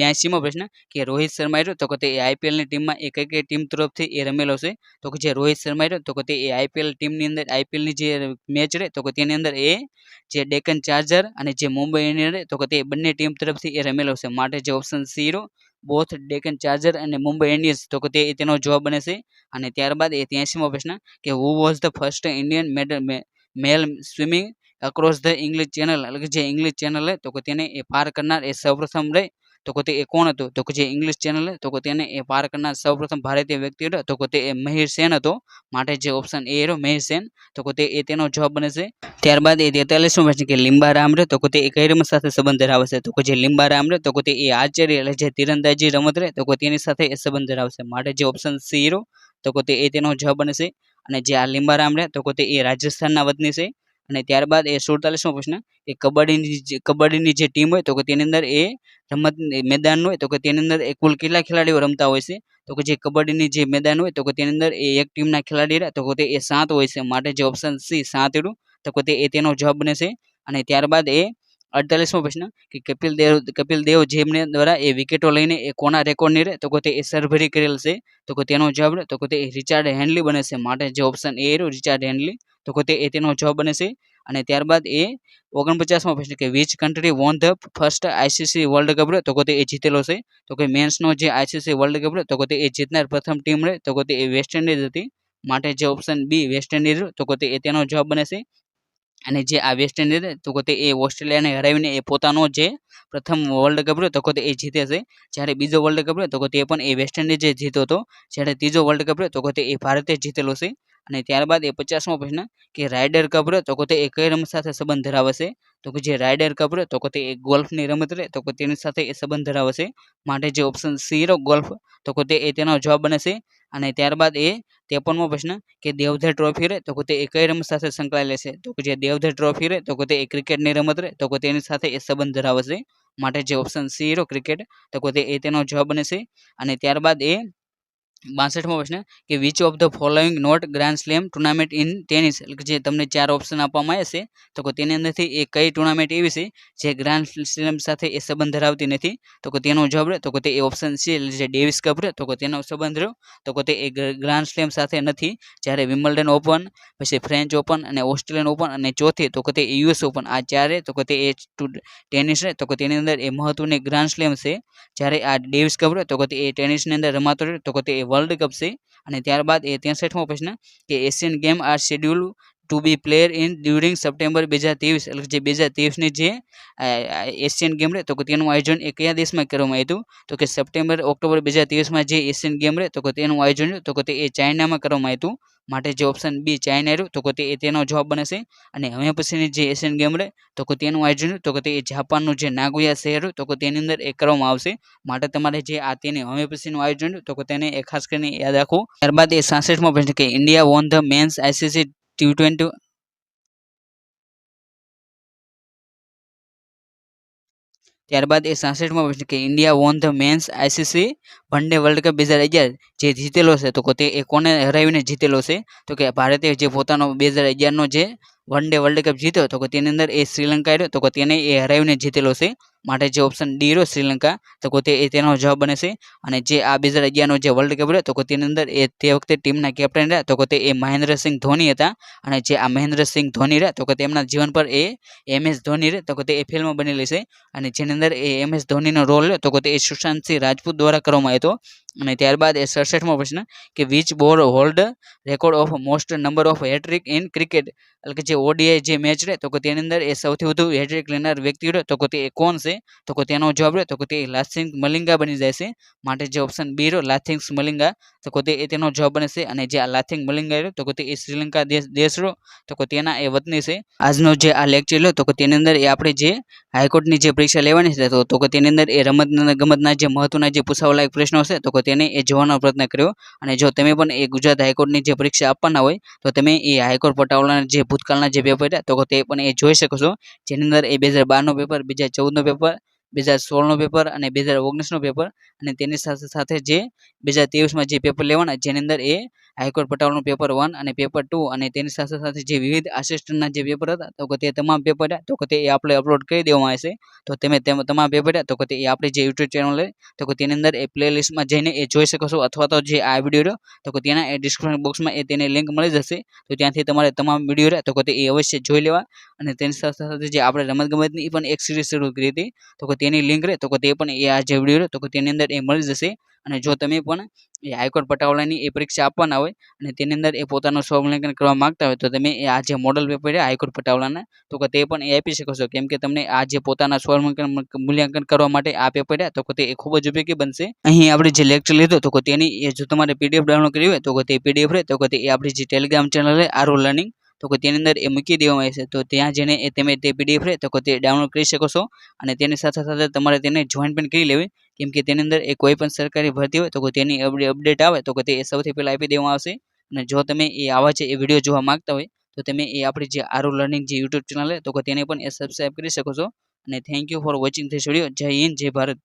82મો પ્રશ્ન કે રોહિત શર્મા રહ્યો તો કે તે આઈપીએલની ટીમમાં એ કઈ કઈ ટીમ તરફથી એ રમેલો છે? તો કે જે રોહિત શર્મા રહ્યો તો કે તે એ આઈપીએલ ટીમની અંદર આઈપીએલની જે મેચ રહે તો કે તેની અંદર એ જે ડેકન ચાર્જર અને જે મુંબઈ ઇન્ડિયન્સ રહે તો કે તે બંને ટીમ તરફથી એ રમેલો છે. માટે જે ઓપ્શન સી રહ્યો બોથ ડેકન ચાર્જર અને મુંબઈ ઇન્ડિયન્સ તો કે તે તેનો જવાબ બને છે. અને ત્યારબાદ એ 83મો પ્રશ્ન કે who was the first Indian male swimming across the English channel, એટલે કે જે ઇંગ્લિશ ચેનલ હે તો કે તેને એ પાર કરનાર એ સૌપ્રથમ રહે તો કે તે એ કોણ હતું? તો કે જે ઇંગ્લિશ ચેનલ હે તો કે તેને એ પાર કરનાર સૌપ્રથમ ભારતીય વ્યક્તિ હતો તો કે તે એ મહિર સેન હતો. માટે જે ઓપ્શન એ રહ્યો મહિર સેન તો કે તે એ તેનો જવાબ બને છે. ત્યારબાદ એ 43મો પ્રશ્ન કે લિંબારામ રહે તો કે તે એ કઈ રમત સાથે સંબંધ ધરાવે છે? તો કે જે લિંબારામ રહે તો કે તે એ આર્ચરી એટલે જે તીરંદાજી રમત રહે તો કે તેની સાથે એ સંબંધ ધરાવે છે. માટે જે ઓપ્શન સી રહ્યો તો કે તે એ તેનો જવાબ બને છે. અને જે આ લિંબારામ રહે તો કે તે એ રાજસ્થાનના વતની છે. અને ત્યારબાદ એ 47મો પ્રશ્ન કે કબડ્ડીની જે ટીમ હોય તો કે તેની અંદર એ રમત મેદાન હોય તો કે તેની અંદર એ કુલ કેટલા ખેલાડીઓ રમતા હોય છે? તો કે જે કબડ્ડીની જે મેદાન હોય તો કે તેની અંદર એ એક ટીમના ખેલાડી રહે તો કે તે એ 7 હોય છે. માટે જે ઓપ્શન સી 7 રહ્યું તો કે તે એ તેનો જવાબ બને છે. અને ત્યારબાદ એ 48મો પ્રશ્ન કે કપિલ દેવ જેમને દ્વારા એ વિકેટો લઈને એ કોના રેકોર્ડની રહે તો કે તે એ સરભરી કરેલ છે? તો કે તેનો જવાબ રહે તો કે તે રિચાર્ડ હેનલી બને છે. માટે જે ઓપ્શન એ રહ્યું રિચાર્ડ હેનલી તો કે તે એ તેનો જવાબ બને છે. અને ત્યારબાદ એ 49મો પ્રશ્ન કે which country won the first ICC world cup રહે તો કે તે એ જીતેલો છે? તો કે મેન્સનો જે આઈસીસી વર્લ્ડ કપ રહે તો કે તે એ જીતનાર પ્રથમ ટીમ રહે તો કે તે એ વેસ્ટ ઇન્ડિઝ હતી. માટે જે ઓપ્શન બી વેસ્ટ ઇન્ડિઝ તો કે તે એ તેનો જવાબ બને છે. અને જે આ વેસ્ટ ઇન્ડિઝ તો કે તે એ ઓસ્ટ્રેલિયાને હરાવીને એ પોતાનો જે પ્રથમ વર્લ્ડ કપ રહ્યો તો કે તે એ જીતે છે. જ્યારે બીજો વર્લ્ડ કપ રહ્યો તો કે તે પણ એ વેસ્ટ ઇન્ડિઝે જીત્યો હતો. જ્યારે ત્રીજો વર્લ્ડ કપ રહ્યો તો કે તે એ ભારતે જીતેલો છે. અને ત્યારબાદ એ 50મો પ્રશ્ન કે રાઇડર કપ રહ્યો તો કે તે એ કઈ રમત સાથે સંબંધ ધરાવે છે? તો કે જે રાઇડર કપ રહ્યો તો કે તે એ ગોલ્ફની રમત રહે તો કે તેની સાથે એ સંબંધ ધરાવે છે. માટે જે ઓપ્શન સી રહ્યો ગોલ્ફ તો કે તે એ તેનો જવાબ બને છે. અને ત્યારબાદ એ 53મો પ્રશ્ન કે દેવધર ટ્રોફી રહે તો કે તે એ કઈ રમત સાથે સંકળાયેલી છે? તો કે જે દેવધર ટ્રોફી રહે તો કે તે એ ક્રિકેટની રમત રહે તો કે તેની સાથે એ સંબંધ ધરાવે છે. માટે જે ઓપ્શન સી રહ્યો ક્રિકેટ તો કે તે એ તેનો જવાબ બને છે. અને ત્યારબાદ એ 62મો પ્રશ્ન કે which of the following not grand slam tournament in tennis, એટલે કે જે તમને 4 ઓપ્શન આપવામાં આવ્યા છે તો કે તેની અંદરથી એ કઈ ટુર્નામેન્ટ એવી છે જે ગ્રાન્ડ સ્લેમ સાથે એ સંબંધ ધરાવતી નથી? તો કે તેનો જવાબ રહે તો કે તે એ ઓપ્શન છે જે ડેવિસ કપ રહે તો કે તેનો સંબંધ રહ્યો તો કે તે એ ગ્રાન્ડ સ્લેમ સાથે નથી. જ્યારે વિમ્બલ્ડન ઓપન, પછી ફ્રેન્ચ ઓપન અને ઓસ્ટ્રેલિયન ઓપન અને ચોથી તો કે તે યુએસ ઓપન, આ ચારે તો કે તે એ ટેનિસ રહે તો કે તેની અંદર એ મહત્વની ગ્રાન્ડ સ્લેમ છે. જ્યારે આ ડેવિસ કપ રહે તો કે તે એ ટેનિસની અંદર રમાતો રહે તો કે તે વર્લ્ડ કપ છે. અને ત્યારબાદ એ 63મો પ્રશ્ન કે Asian game are schedule to be player in during September 2023, એટલે જે 2023ની જે એશિયન ગેમ રહે તો કે તેનું આયોજન એ કયા દેશમાં કરવામાં આવ્યું હતું? તો કે સપ્ટેમ્બર ઓક્ટોબર 2023માં જે એશિયન ગેમ રહે તો કે તેનું આયોજન તો કે તે એ ચાઇનામાં કરવામાં આવ્યું હતું. માટે જે ઓપ્શન બી ચાઇના રહ્યું તો કે તે તેનો જવાબ બને છે. અને હવે પછીની જે એશિયન ગેમ રહે તો કે તેનું આયોજન તો કે તે જાપાનનું જે નાગોયા શહેર તો કે તેની અંદર એ કરવામાં આવશે. માટે તમારે જે આ તેની હવે પછીનું આયોજન તો કે તેને એ ખાસ કરીને યાદ રાખવું. ત્યારબાદ એ 66મો પ્રશ્ન કે India won the men's ICC T20 ત્યારબાદ એ 66મો પ્રશ્ન કે India won the men's ICC one day world cup 2011 જે જીતેલો છે તો કે તે એ કોને હરાવીને જીતેલો છે? તો કે ભારતે જે પોતાનો 2011નો જે વન-ડે વર્લ્ડ કપ જીત્યો તો કે તેની અંદર એ શ્રીલંકા રહ્યો તો કે તેને એ હરાવીને જીતેલો છે. માટે જે ઓપ્શન ડી રહ્યો શ્રીલંકા તો કે તે એ તેનો જવાબ બને છે. અને જે આ 2011નો જે વર્લ્ડ કપ રહ્યો તો કે તેની અંદર એ તે વખતે ટીમના કેપ્ટન રહ્યા તો કે તે એ મહેન્દ્રસિંહ ધોની હતા. અને જે આ મહેન્દ્રસિંહ ધોની રહ્યા તો કે તેમના જીવન પર એ MS ધોની રહે તો કે તે એ ફિલ્મ બનેલી છે. અને જેની અંદર એ MS ધોનીનો રોલ રહ્યો તો કે તે સુશાંતસિંહ રાજપૂત દ્વારા કરવામાં આવ્યો હતો. અને ત્યારબાદ એ 67મો પ્રશ્ન કે વિચ બોલ hold record of most number of hat trick in cricket, એટલે કે જે ODI જે મેચ રહે તો કે તેની અંદર એ સૌથી વધુ હેટ્રિક લેનાર વ્યક્તિ રહે તો કે તે કોણ છે? હશે તો કે તેનો જવાબ રહ્યો તો કે તે લાસિંગ મલિંગા બની જાય છે. માટે જે ઓપ્શન બી રહ્યો લાથિંગ મલિંગા તો કે તે તેનો જવાબ બને છે. અને જે આ લાથિંગ મલિંગા રહ્યો તો કે તે શ્રીલંકા દેશ રહ્યો તો કે તેના એ વતની છે. આજનો જે આ લેક્ચર લો તો કે તેની અંદર એ આપણે જે હાઈકોર્ટની જે પરીક્ષા લેવાની છે તો કે તેની અંદર એ ગમતના જે મહત્વના જે પૂછાવાલાયક પ્રશ્નો છે તો કે તેને એ જોવાનો પ્રયત્ન કર્યો. અને જો તમે પણ એ ગુજરાત હાઈકોર્ટની જે પરીક્ષા આપવાના હોય તો તમે એ હાઈકોર્ટ પટાવાળાના જે ભૂતકાળના જે પેપર હતા તો કે તે પણ એ જોઈ શકો છો. જેની અંદર એ 2012નો પેપર, 2014નો પેપર, 2016નો પેપર અને 2019નો પેપર અને તેની સાથે સાથે જે 2023માં જે પેપર લેવાના જેની અંદર એ હાઈકોર્ટ પટાવાળાનું પેપર 1 અને પેપર 2 અને તેની સાથે સાથે જે વિવિધ આસિસ્ટન્ટના જે પેપર હતા તો કે તે તમામ પેપર હતા તો કે તે આપણે અપલોડ કરી દેવામાં આવશે. તો તમે તમામ પેપર હતા તો કે તે આપણી જે યુટ્યુબ ચેનલ તો કે તેની અંદર એ પ્લેલિસ્ટમાં જઈને એ જોઈ શકો છો. અથવા તો જે આ વિડીયો રહ્યો તો કે તેના એ ડિસ્ક્રિપ્શન બોક્સમાં એ તેની લિંક મળી જશે. તો ત્યાંથી તમારે તમામ વિડીયો રહ્યા તો કે તે એ અવશ્ય જોઈ લેવા. અને તેની સાથે સાથે જે આપણે રમતગમતની પણ એક સિરીઝ શરૂ કરી હતી તો કે તેની લિંક રહે તો કે તે પણ એ આ જે વિડીયો રહ્યો તો કે તેની અંદર એ મળી જશે. અને જો તમે પણ એ હાઈકોર્ટ પટાવાળાની એ પરીક્ષા આપવાના હોય અને તેની અંદર એ પોતાનું સ્વમૂલ્યાંકન કરવા માંગતા હોય તો તમે આ જે મોડલ પેપર છે હાઈકોર્ટ પટાવાળાના તો કે તે પણ એ આપી શકો છો. કેમ કે તમને આ જે પોતાના મૂલ્યાંકન કરવા માટે આ પેપર રહ્યા તો કે તે ખૂબ જ ઉપયોગી બનશે. અહીં આપણે જે લેક્ચર લીધો તો કે તેની જો તમારે પીડીએફ ડાઉનલોડ કરવી હોય તો કે તે પીડીએફ રહે તો કે તે આપણી જે ટેલિગ્રામ ચેનલ છે આરો લર્નિંગ તો કે તેની અંદર એ મૂકી દેવામાં આવે છે. તો ત્યાં જઈને એ તમે તે પીડીએફ રહે તો કે તે ડાઉનલોડ કરી શકો છો. અને તેની સાથે સાથે તમારે તેને જોઈન પણ કરી લેવી. કેમ કે તેની અંદર એ કોઈ પણ સરકારી ભરતી હોય તો કે તેની અપડેટ આવે તો કે તે સૌથી પહેલાં આપી દેવામાં આવશે. અને જો તમે એ આવા છે એ વિડીયો જોવા માંગતા હોય તો તમે એ આપણી જે આરો લર્નિંગ જે યુટ્યુબ ચેનલ છે તો કે તેને પણ એ સબસ્ક્રાઈબ કરી શકો છો. અને thank you for watching this video. જય હિન્દ, જય ભારત.